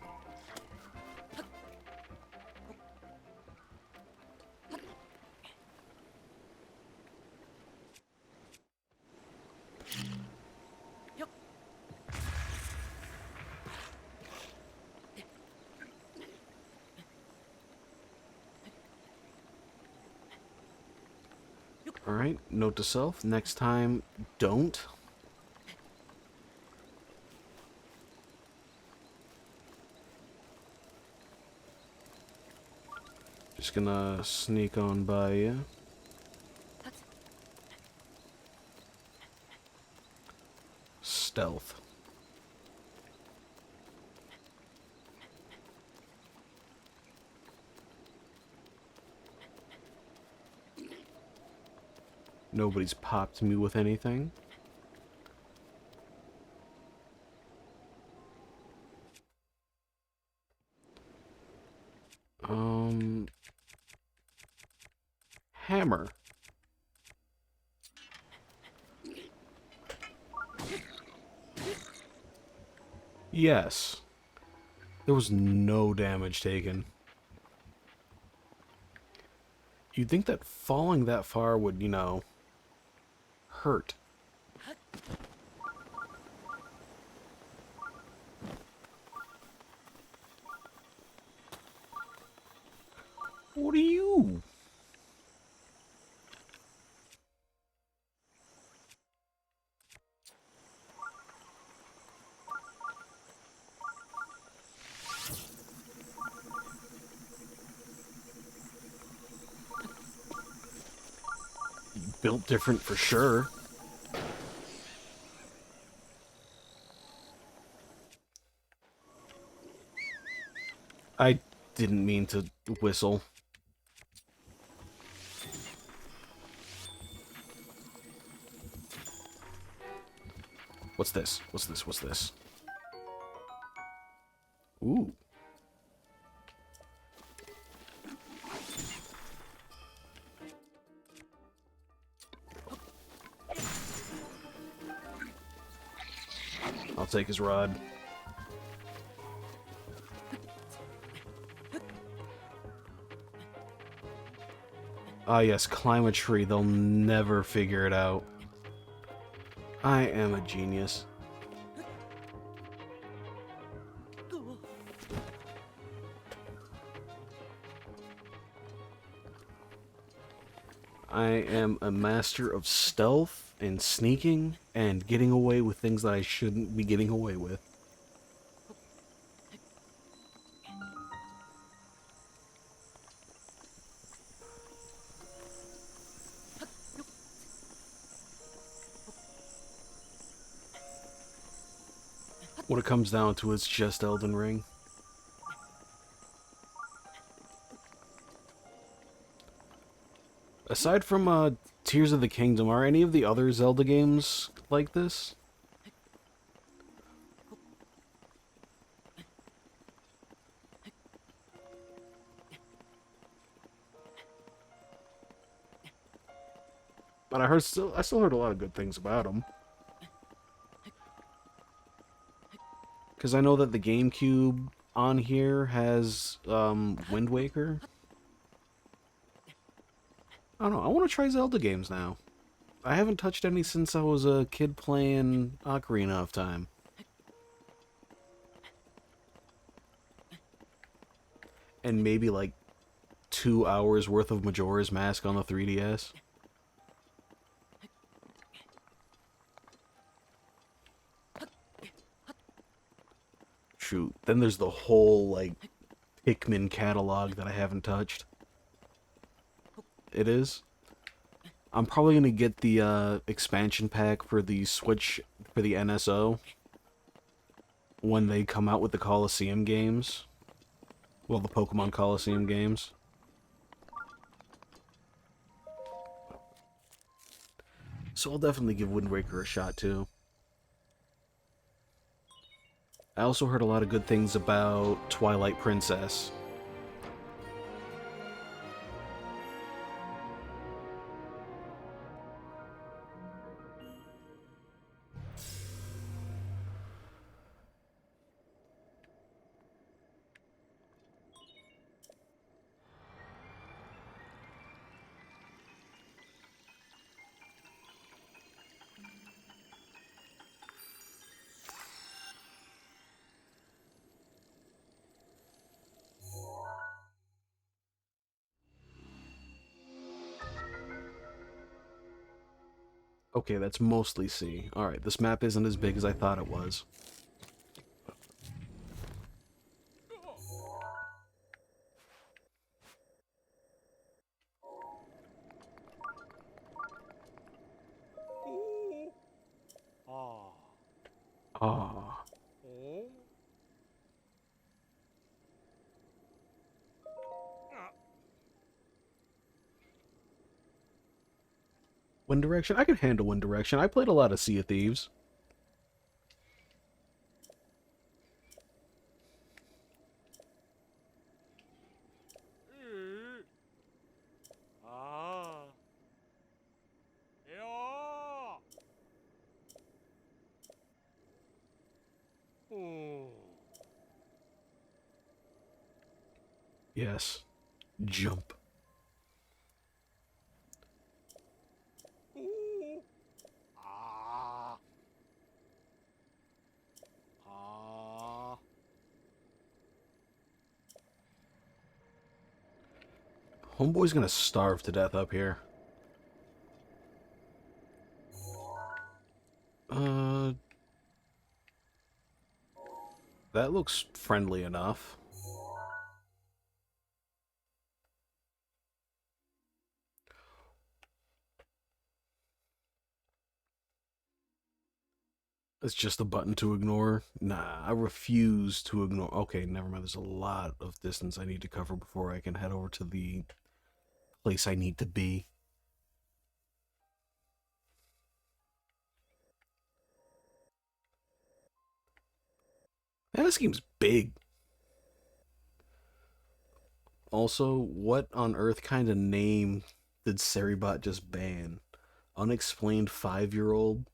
Alright, note to self, next time, don't. Just gonna sneak on by you. Stealth. Nobody's popped me with anything. Hammer. Yes. There was no damage taken. You'd think that falling that far would, you know, hurt. What are you? Built different for sure. I didn't mean to whistle. What's this? What's this? What's this? Ooh. I'll take his rod. Ah yes, climb a tree. They'll never figure it out. I am a genius. I am a master of stealth and sneaking and getting away with things that I shouldn't be getting away with. When it comes down to it, it's just Elden Ring. Aside from Tears of the Kingdom, are any of the other Zelda games like this? But I still heard a lot of good things about them. Because I know that the GameCube on here has Wind Waker. I don't know, I want to try Zelda games now. I haven't touched any since I was a kid playing Ocarina of Time. And maybe like 2 hours worth of Majora's Mask on the 3DS. Shoot, then there's the whole, like, Pikmin catalog that I haven't touched. It is. I'm probably gonna get the expansion pack for the Switch, for the NSO, when they come out with the Coliseum games. Well, the Pokemon Coliseum games. So I'll definitely give Wind Waker a shot, too. I also heard a lot of good things about Twilight Princess. Okay, that's mostly C. Alright, this map isn't as big as I thought it was. Ah. Wind Direction? I can handle Wind Direction. I played a lot of Sea of Thieves. Yes. Jump. Homeboy's gonna starve to death up here. That looks friendly enough. It's just a button to ignore? Nah, I refuse to ignore. Okay, never mind. There's a lot of distance I need to cover before I can head over to the place I need to be. Man, this game's big. Also, what on earth kind of name did Seribot just ban? Unexplained 5-year-old?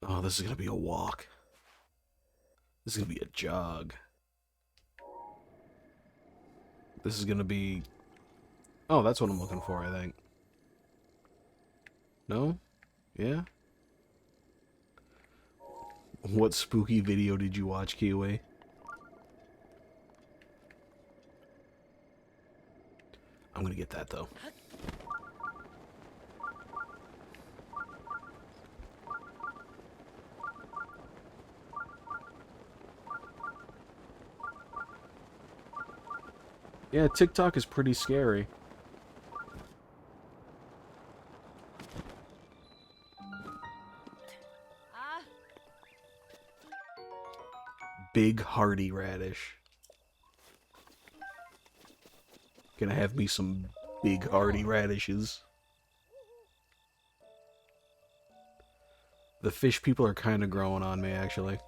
Oh, this is gonna be a walk. This is gonna be a jog. This is gonna be... Oh, that's what I'm looking for, I think. No? Yeah? What spooky video did you watch, Kiwi? I'm gonna get that, though. Yeah, TikTok is pretty scary. Big hearty radish. Gonna have me some big hearty radishes. The fish people are kind of growing on me, actually.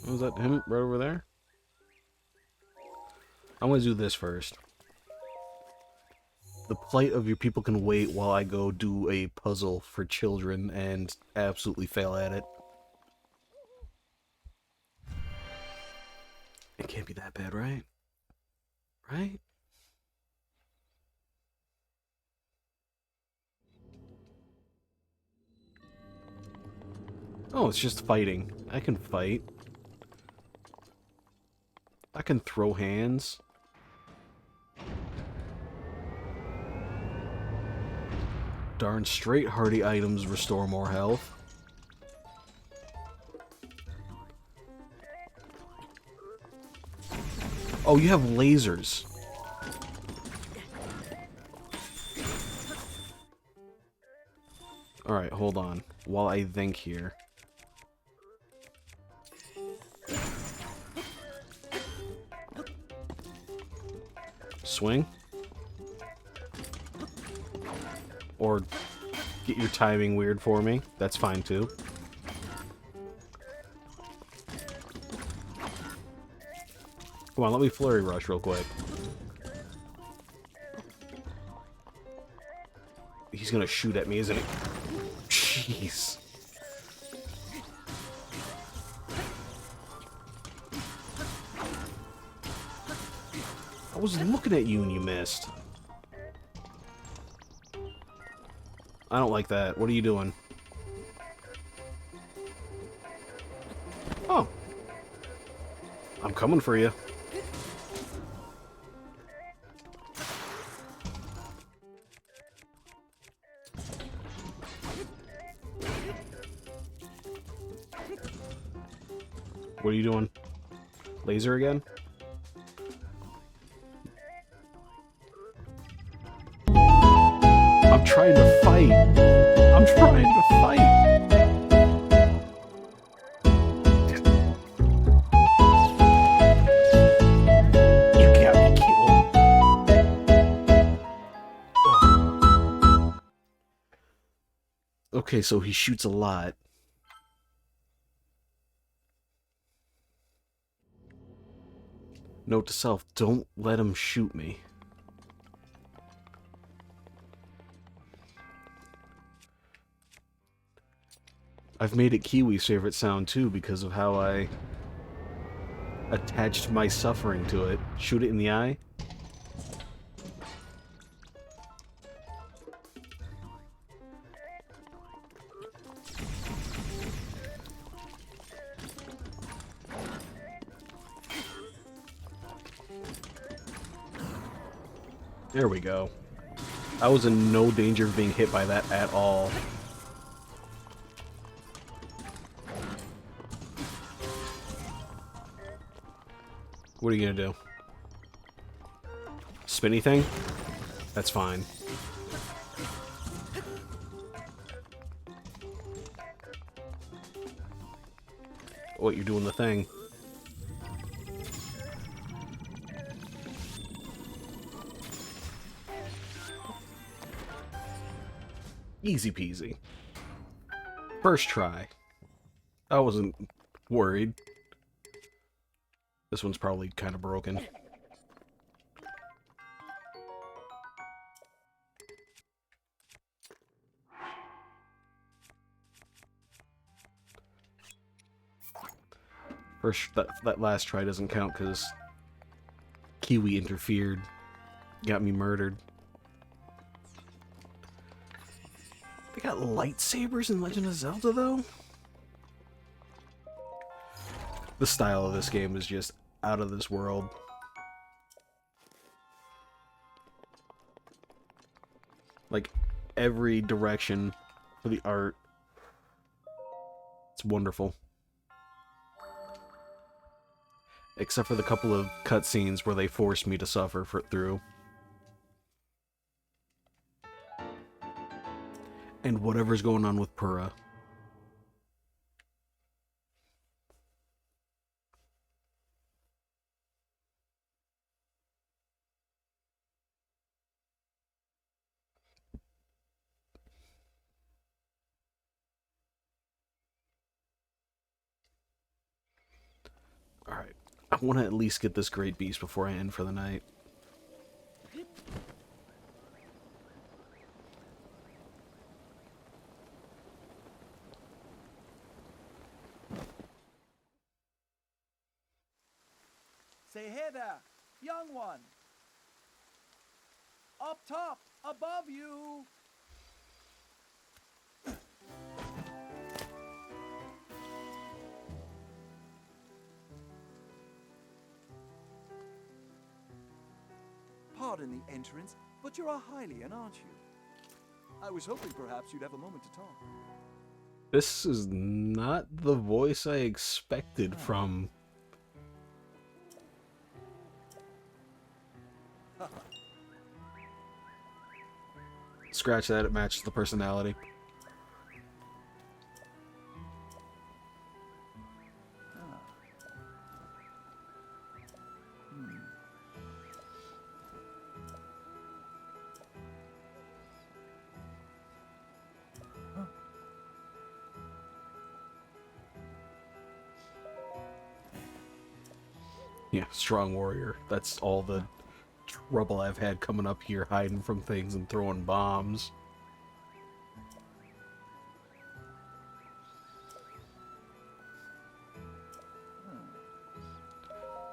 Was that him right over there? I'm gonna do this first. The plight of your people can wait while I go do a puzzle for children and absolutely fail at it. It can't be that bad, right? Right? Oh, it's just fighting. I can fight. I can throw hands. Darn straight hardy items restore more health. Oh, you have lasers. Alright, hold on. While I think here. Swing. Or get your timing weird for me. That's fine too. Come on, let me flurry rush real quick. He's gonna shoot at me, isn't he? Jeez. I was looking at you and you missed. I don't like that. What are you doing? Oh. I'm coming for you. What are you doing? Laser again? I'm trying to fight. I'm trying to fight. You got me killed. Okay, so he shoots a lot. Note to self, don't let him shoot me. I've made it Kiwi's favorite sound too because of how I attached my suffering to it. Shoot it in the eye. There we go. I was in no danger of being hit by that at all. What are you gonna do? Spinny thing? That's fine. What, you're doing the thing? Easy peasy. First try. I wasn't worried. This one's probably kind of broken. First, that last try doesn't count because Kiwi interfered. Got me murdered. They got lightsabers in Legend of Zelda, though? The style of this game is just out of this world. Like, every direction for the art. It's wonderful. Except for the couple of cutscenes where they forced me to suffer through. And whatever's going on with Purah. Alright. I want to at least get this great beast before I end for the night. Say, hey there, young one. Up top, above you. Pardon the entrance, but you're a Hylian, aren't you? I was hoping perhaps you'd have a moment to talk. This is not the voice I expected from... Scratch that, it matches the personality. Yeah, strong warrior. That's all the trouble I've had coming up here, hiding from things and throwing bombs.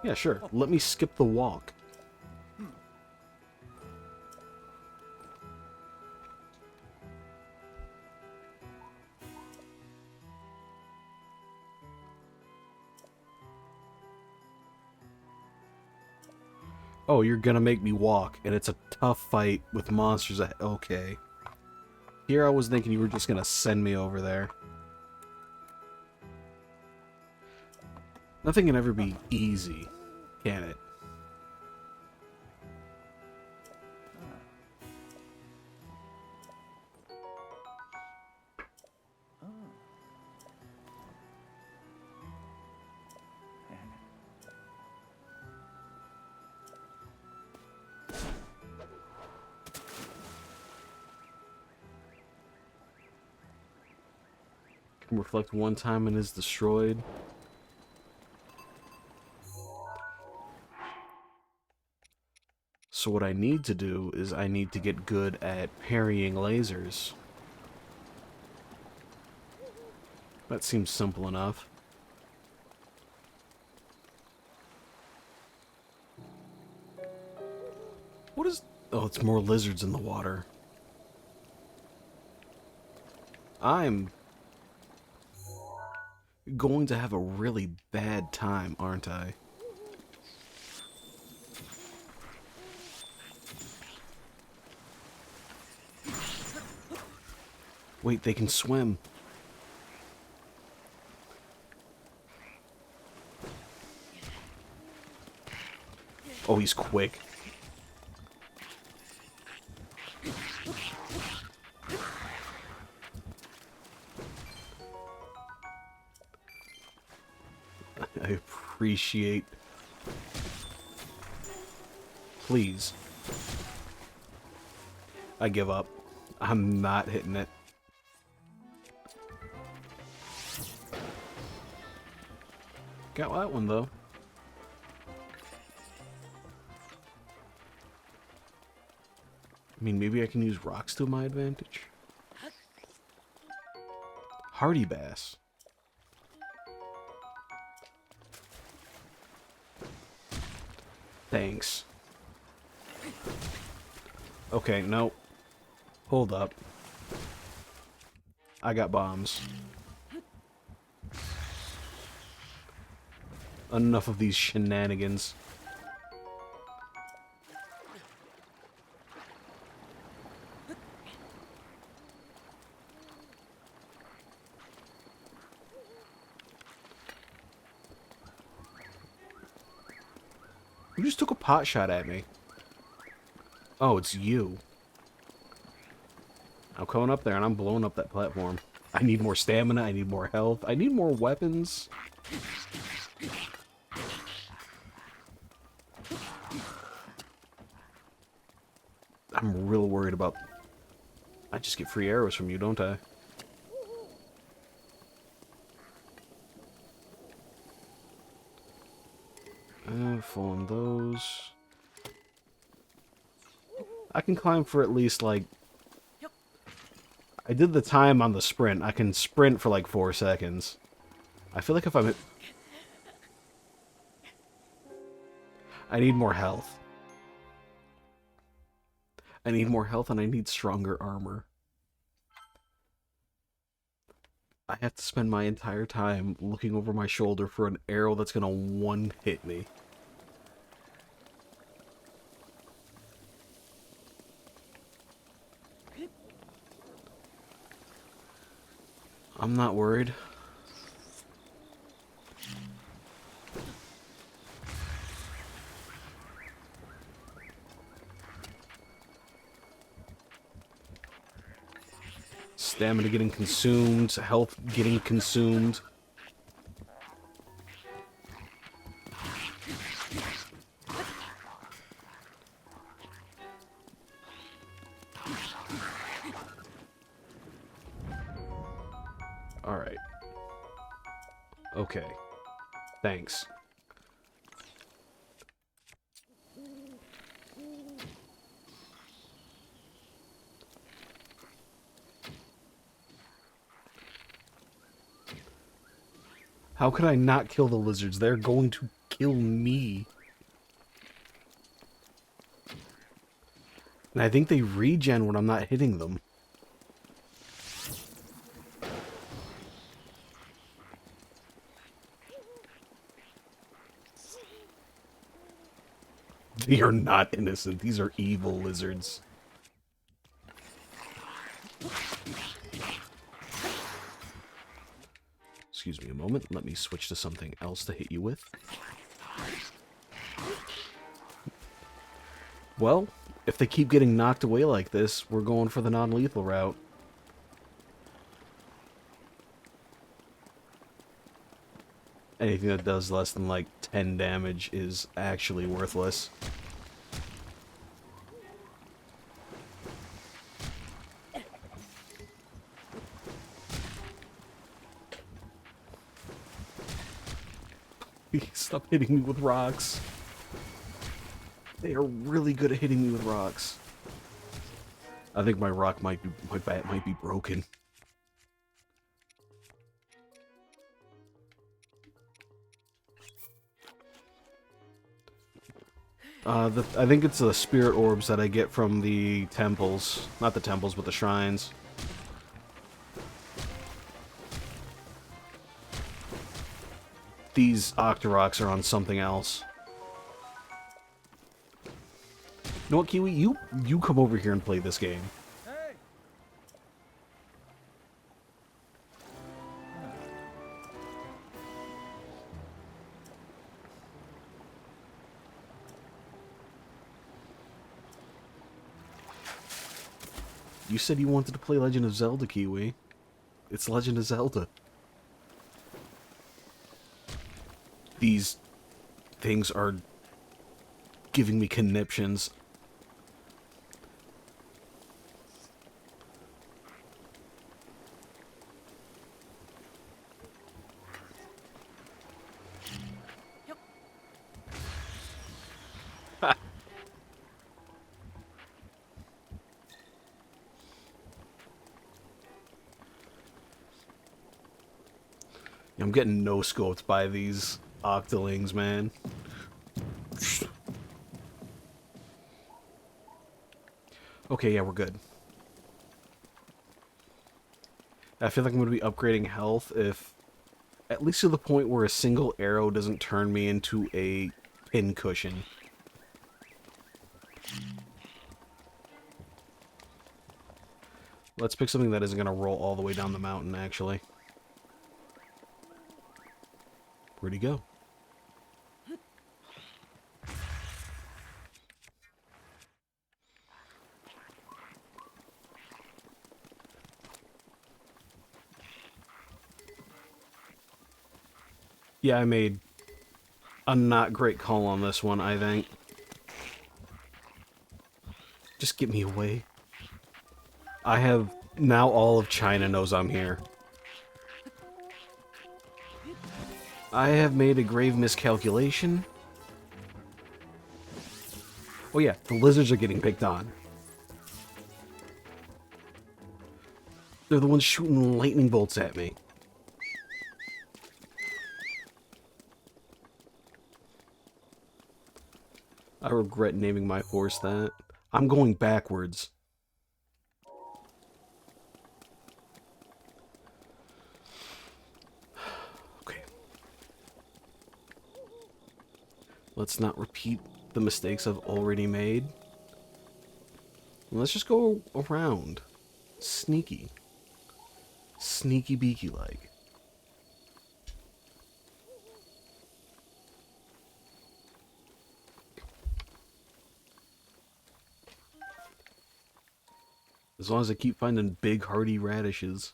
Yeah, sure. Let me skip the walk. Oh, you're gonna make me walk, and it's a tough fight with monsters. Okay. Here I was thinking you were just gonna send me over there. Nothing can ever be easy, can it? Can reflect one time and is destroyed. So what I need to do is I need to get good at parrying lasers. That seems simple enough. What is... Oh, it's more lizards in the water. I'm going to have a really bad time, aren't I? Wait, they can swim. Oh, he's quick. I appreciate... Please. I give up. I'm not hitting it. Got that one, though. I mean, maybe I can use rocks to my advantage. Hardy bass. Thanks. Okay, no. Hold up. I got bombs. Enough of these shenanigans. Who just took a pot shot at me? Oh, it's you. I'm coming up there and I'm blowing up that platform. I need more stamina, I need more health, I need more weapons. I'm real worried about... I just get free arrows from you, don't I? Full on those. I can climb for at least, like... I did the time on the sprint. I can sprint for like 4 seconds. I feel like if I'm... I need more health. I need more health and I need stronger armor. I have to spend my entire time looking over my shoulder for an arrow that's gonna one-hit me. I'm not worried. Stamina getting consumed, health getting consumed. Alright. Okay. Thanks. How could I not kill the lizards? They're going to kill me. And I think they regen when I'm not hitting them. They are not innocent. These are evil lizards. Excuse me a moment. Let me switch to something else to hit you with. Well, if they keep getting knocked away like this, we're going for the non-lethal route. Anything that does less than, like, 10 damage is actually worthless. Stop hitting me with rocks. They are really good at hitting me with rocks. I think my bat might be broken. I think it's the spirit orbs that I get from the temples. Not the temples, but the shrines. These Octoroks are on something else. You know what, Kiwi? You come over here and play this game. Hey! You said you wanted to play Legend of Zelda, Kiwi. It's Legend of Zelda. These things are giving me conniptions. I'm getting no-scoped by these Octolings, man. Okay, yeah, we're good. I feel like I'm going to be upgrading health if... At least to the point where a single arrow doesn't turn me into a pincushion. Let's pick something that isn't going to roll all the way down the mountain, actually. Where'd he go? Yeah, I made a not great call on this one, I think. Just get me away. I have... Now all of China knows I'm here. I have made a grave miscalculation. Oh yeah, the lizards are getting picked on. They're the ones shooting lightning bolts at me. I regret naming my horse that. I'm going backwards. Okay. Let's not repeat the mistakes I've already made. Let's just go around. Sneaky. Sneaky beaky like. As long as I keep finding big hearty radishes.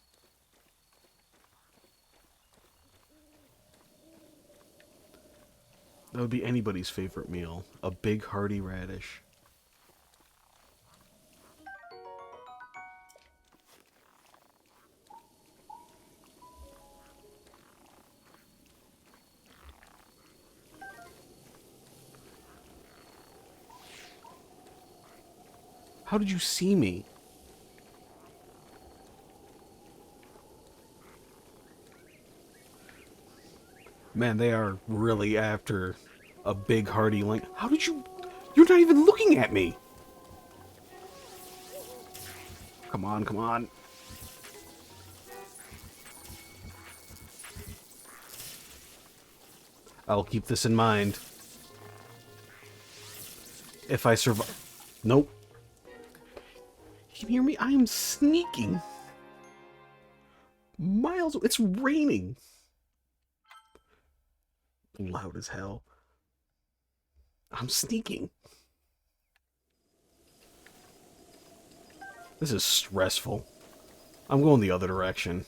That would be anybody's favorite meal. A big hearty radish. How did you see me? Man, they are really after a big hearty link. How did you... You're not even looking at me! Come on, come on. I'll keep this in mind. If I survive... Nope. You can hear me? I am sneaking. Miles... It's raining. Loud as hell. I'm sneaking. This is stressful. I'm going the other direction.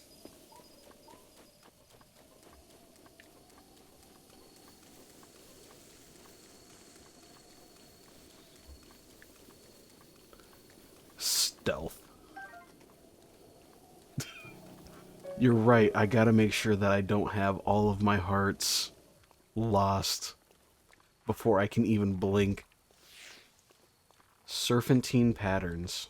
Stealth. You're right, I gotta make sure that I don't have all of my hearts lost before I can even blink. Serpentine patterns.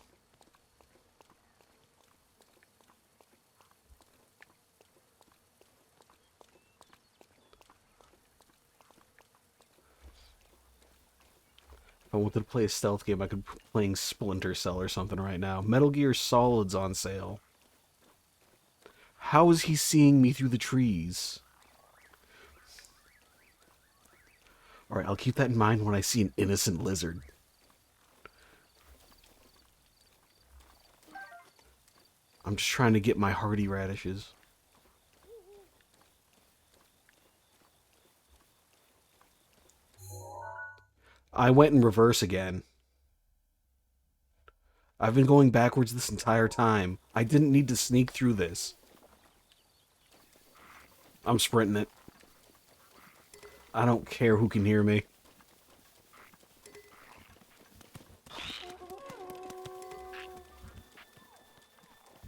If I wanted to play a stealth game, I could be playing Splinter Cell or something right now. Metal Gear Solid's on sale. How is he seeing me through the trees? Alright, I'll keep that in mind when I see an innocent lizard. I'm just trying to get my hardy radishes. I went in reverse again. I've been going backwards this entire time. I didn't need to sneak through this. I'm sprinting it. I don't care who can hear me.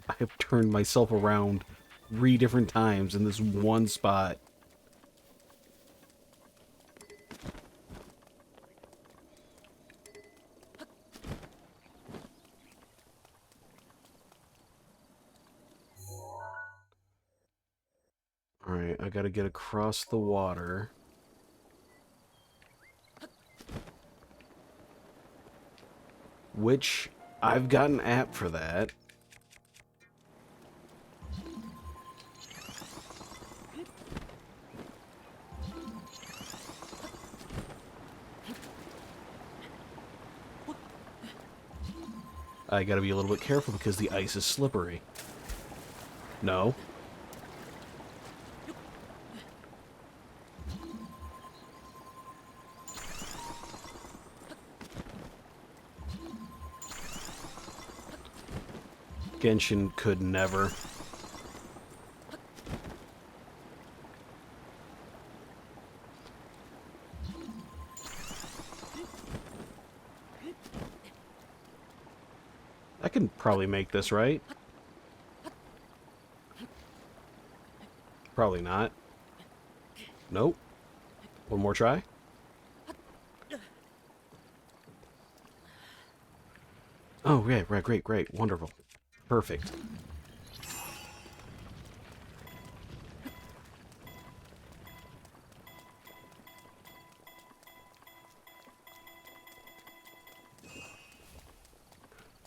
I have turned myself around 3 different times in this one spot. Alright, I gotta get across the water. Which, I've got an app for that. I gotta be a little bit careful because the ice is slippery. No. Genshin could never. I can probably make this, right? Probably not. Nope. One more try. Oh, yeah, right, great, wonderful. Perfect.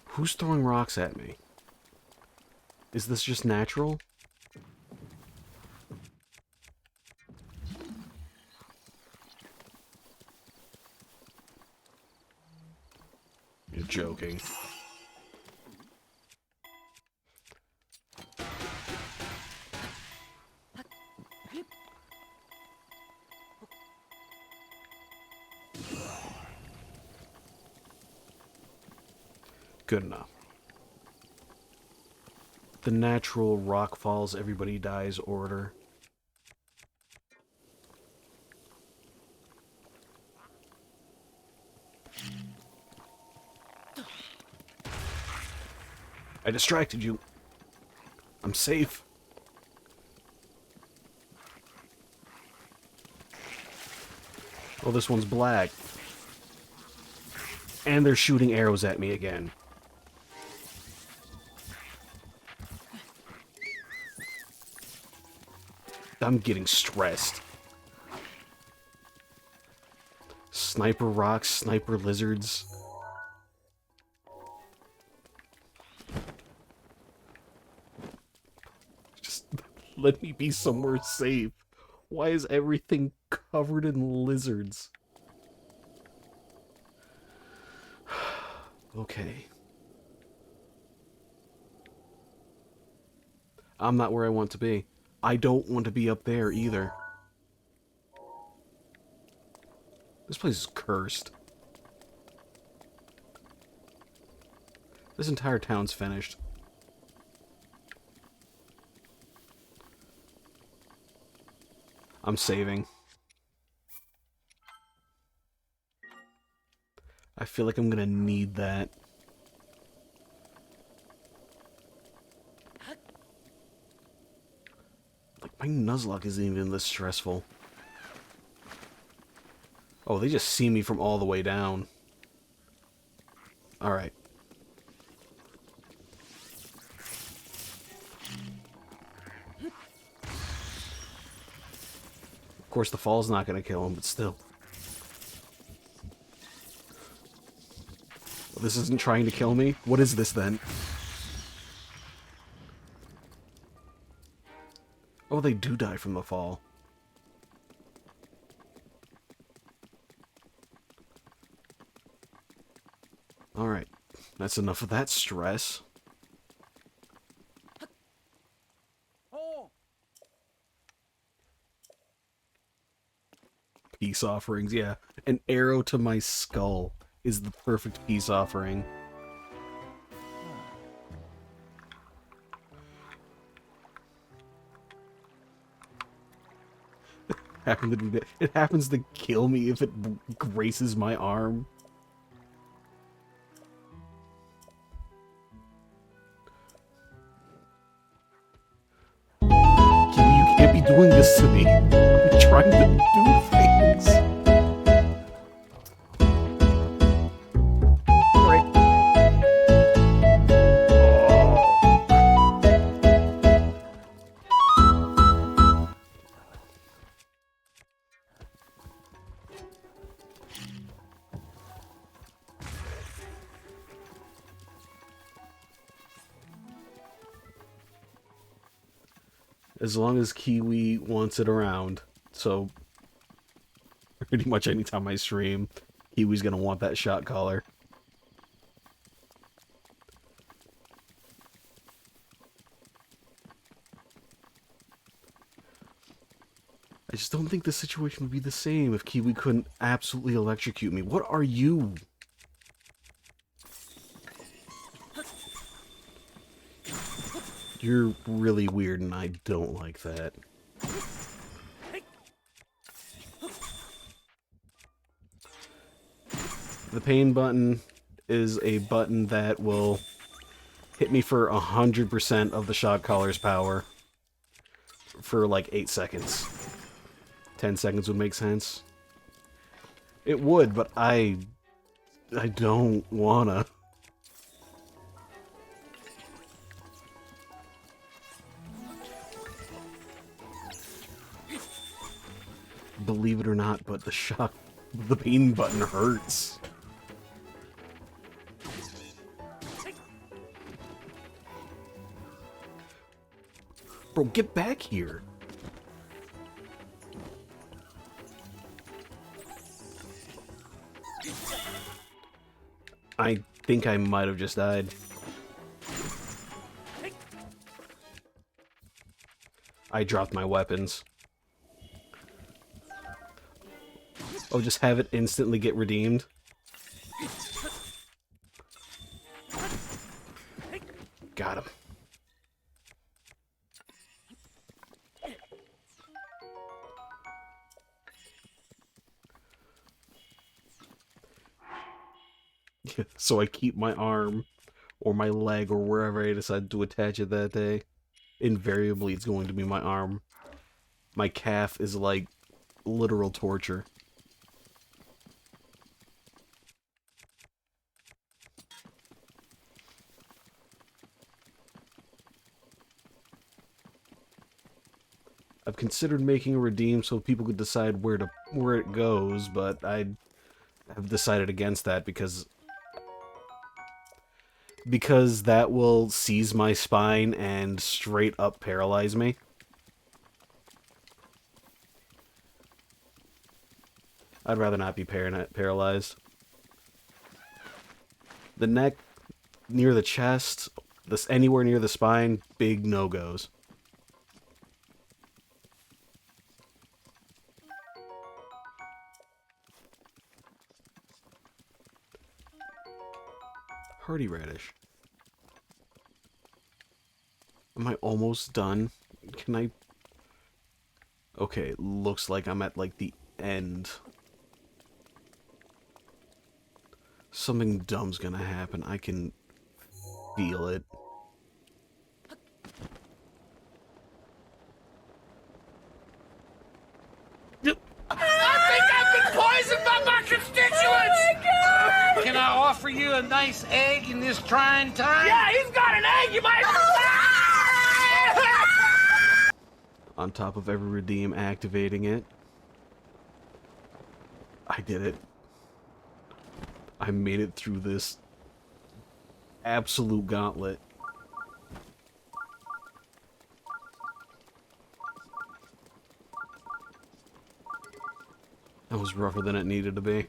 Who's throwing rocks at me? Is this just natural? You're joking. Good enough. The natural rock falls, everybody dies order. I distracted you. I'm safe. Oh, this one's black. And they're shooting arrows at me again. I'm getting stressed. Sniper rocks, sniper lizards. Just let me be somewhere safe. Why is everything covered in lizards? Okay. I'm not where I want to be. I don't want to be up there either. This place is cursed. This entire town's finished. I'm saving. I feel like I'm gonna need that. Like, my Nuzlocke isn't even this stressful. Oh, they just see me from all the way down. Alright. Of course, the fall's not gonna kill him, but still. This isn't trying to kill me? What is this, then? Oh, they do die from the fall. Alright. That's enough of that stress. Peace offerings, yeah. An arrow to my skull is the perfect peace offering. It happens to kill me if it graces my arm. You can't be doing this to me. I'm trying to do things. As long as Kiwi wants it around. So, pretty much anytime I stream, Kiwi's gonna want that shot caller. I just don't think the situation would be the same if Kiwi couldn't absolutely electrocute me. What are you? You're really weird and I don't like that. The pain button is a button that will hit me for 100% of the shot caller's power for like 8 seconds. 10 seconds would make sense. It would, but I don't wanna. Believe it or not, but the pain button hurts. Bro, get back here. I think I might have just died. I dropped my weapons. Oh, just have it instantly get redeemed? Got him. So I keep my arm, or my leg, or wherever I decide to attach it that day. Invariably, it's going to be my arm. My calf is like literal torture. I've considered making a redeem so people could decide where it goes, but I have decided against that because that will seize my spine and straight up paralyze me. I'd rather not be paralyzed. The neck, near the chest, this anywhere near the spine, big no-goes. Hardy radish. Am I almost done? Can I... Okay, looks like I'm at, like, the end. Something dumb's gonna happen. I can feel it. I think I've been poisoned by my constituents! Oh my God! Can I offer you a nice egg in this trying time? Yeah, he's got an egg! You might... On top of every redeem, activating it. I did it. I made it through this absolute gauntlet. That was rougher than it needed to be.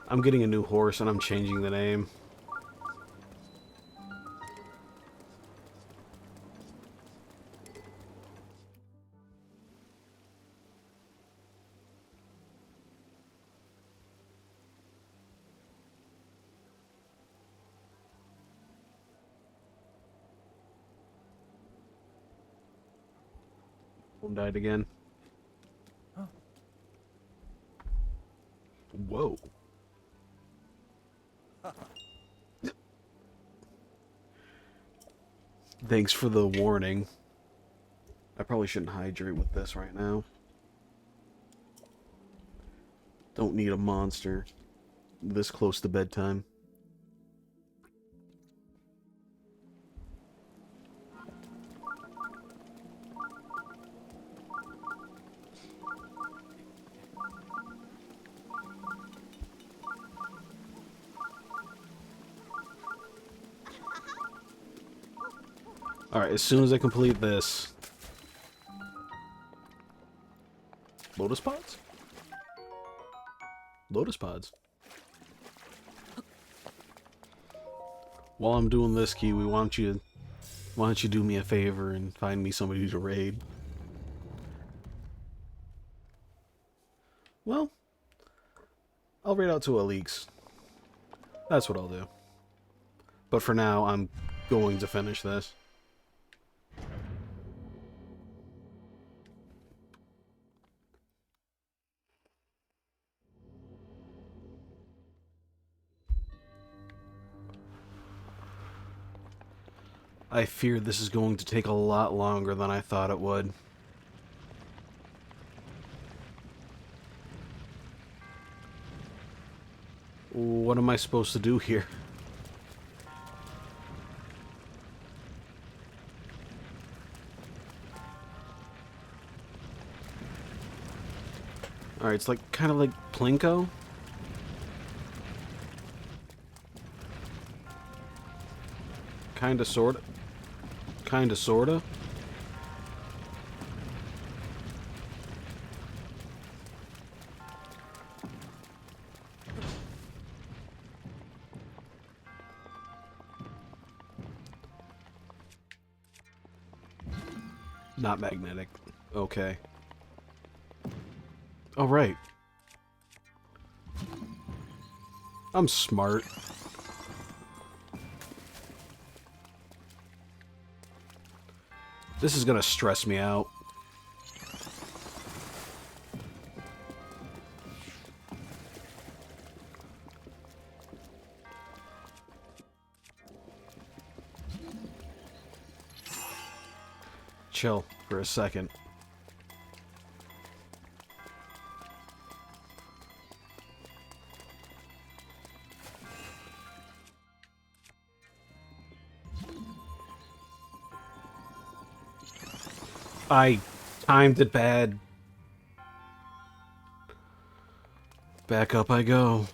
I'm getting a new horse and I'm changing the name. Died again. Huh. Whoa. Thanks for the warning. I probably shouldn't hydrate with this right now. Don't need a monster this close to bedtime. Alright, as soon as I complete this... Lotus pods? Lotus pods. While I'm doing this, Kiwi, why don't you do me a favor and find me somebody to raid? Well, I'll raid out to Alix. That's what I'll do. But for now, I'm going to finish this. I fear this is going to take a lot longer than I thought it would. What am I supposed to do here? Alright, it's like kind of like Plinko. Kinda, sorta. Kinda, sorta. Not magnetic. Okay. All right. I'm smart. This is gonna stress me out. Chill for a second. I timed it bad. Back up I go.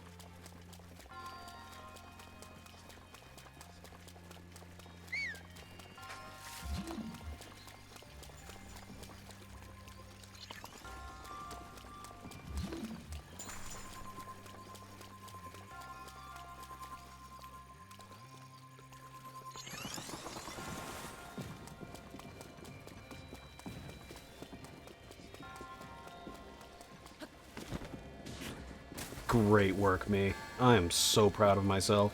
Great work, me. I am so proud of myself.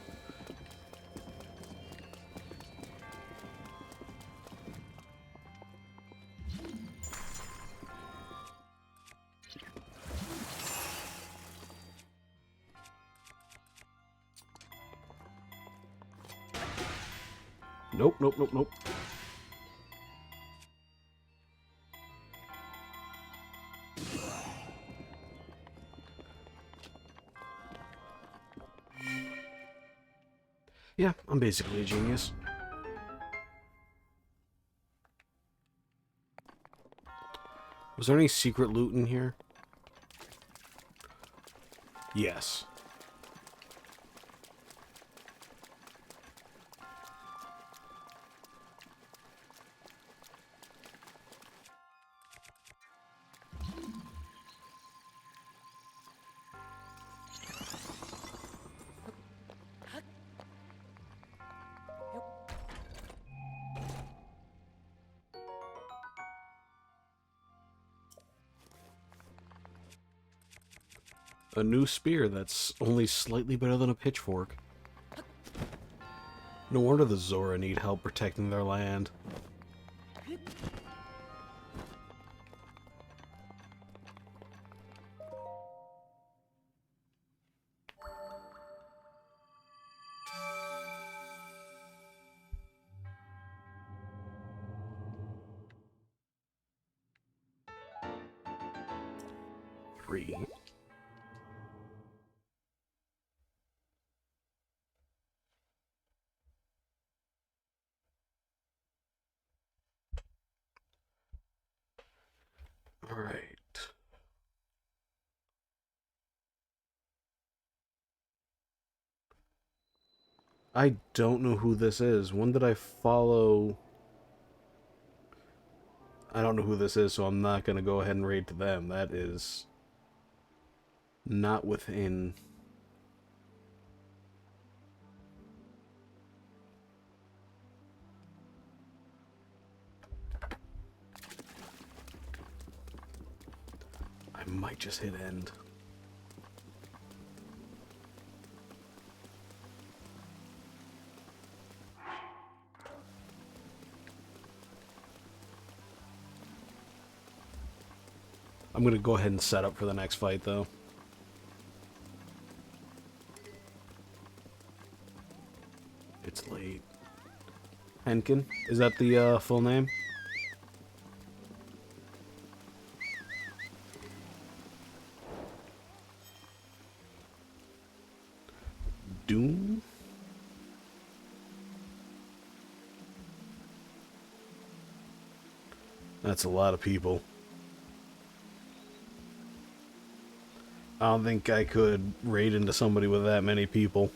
Nope, nope, nope, nope. Yeah, I'm basically a genius. Was there any secret loot in here? Yes. A new spear that's only slightly better than a pitchfork. No wonder the Zora need help protecting their land. Three. All right. I don't know who this is. When did I follow? I don't know who this is, so I'm not going to go ahead and raid to them. That is not within... I might just hit end. I'm going to go ahead and set up for the next fight, though. It's late. Henkin? Is that the full name? Doom? That's a lot of people. I don't think I could raid into somebody with that many people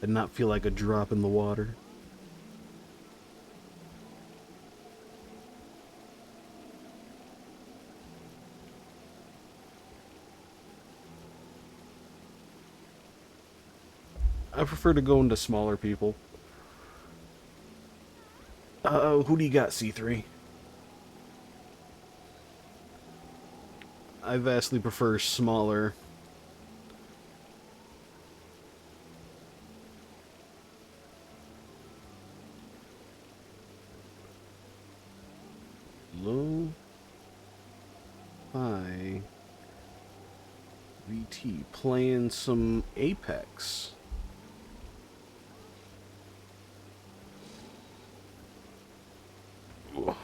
and not feel like a drop in the water. I prefer to go into smaller people. Who do you got, C3? I vastly prefer smaller. Low, high, VT, playing some Apex. Ugh.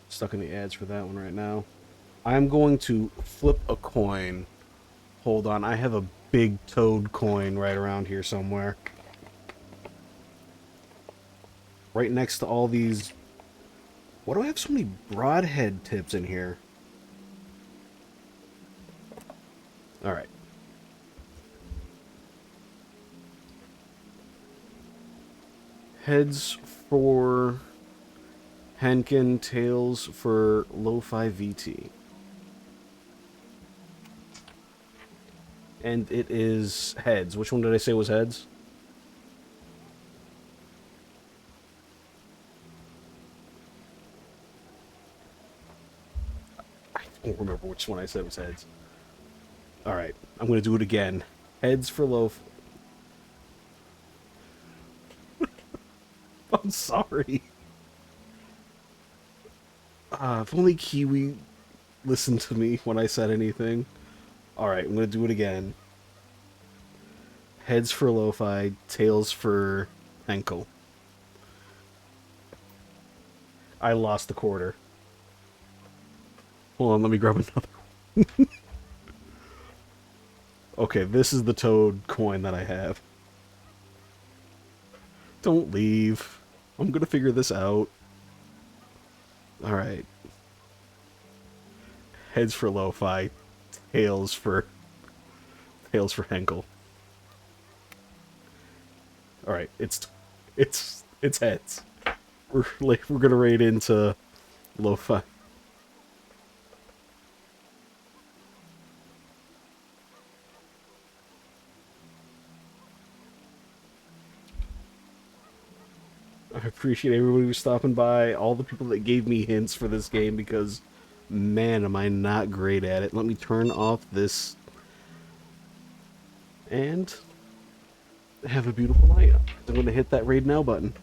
Stuck in the ads for that one right now. I'm going to flip a coin. Hold on, I have a big toad coin right around here somewhere. Right next to all these... Why do I have so many broadhead tips in here? Alright. Heads for Henkin, tails for Lo-Fi VT. And it is heads. Which one did I say was heads? I don't remember which one I said was heads. Alright, I'm gonna do it again. Heads for loaf. I'm sorry. If only Kiwi listened to me when I said anything. Alright, I'm gonna do it again. Heads for Lo-Fi, tails for Henkel. I lost the quarter. Hold on, let me grab another one. Okay, this is the Toad coin that I have. Don't leave. I'm gonna figure this out. Alright. Heads for Lo-Fi, tails for Henkel. Alright, it's heads. We're gonna raid into Lo-Fi. I appreciate everybody who's stopping by, all the people that gave me hints for this game, because, man, am I not great at it. Let me turn off this, and have a beautiful night. I'm going to hit that raid now button.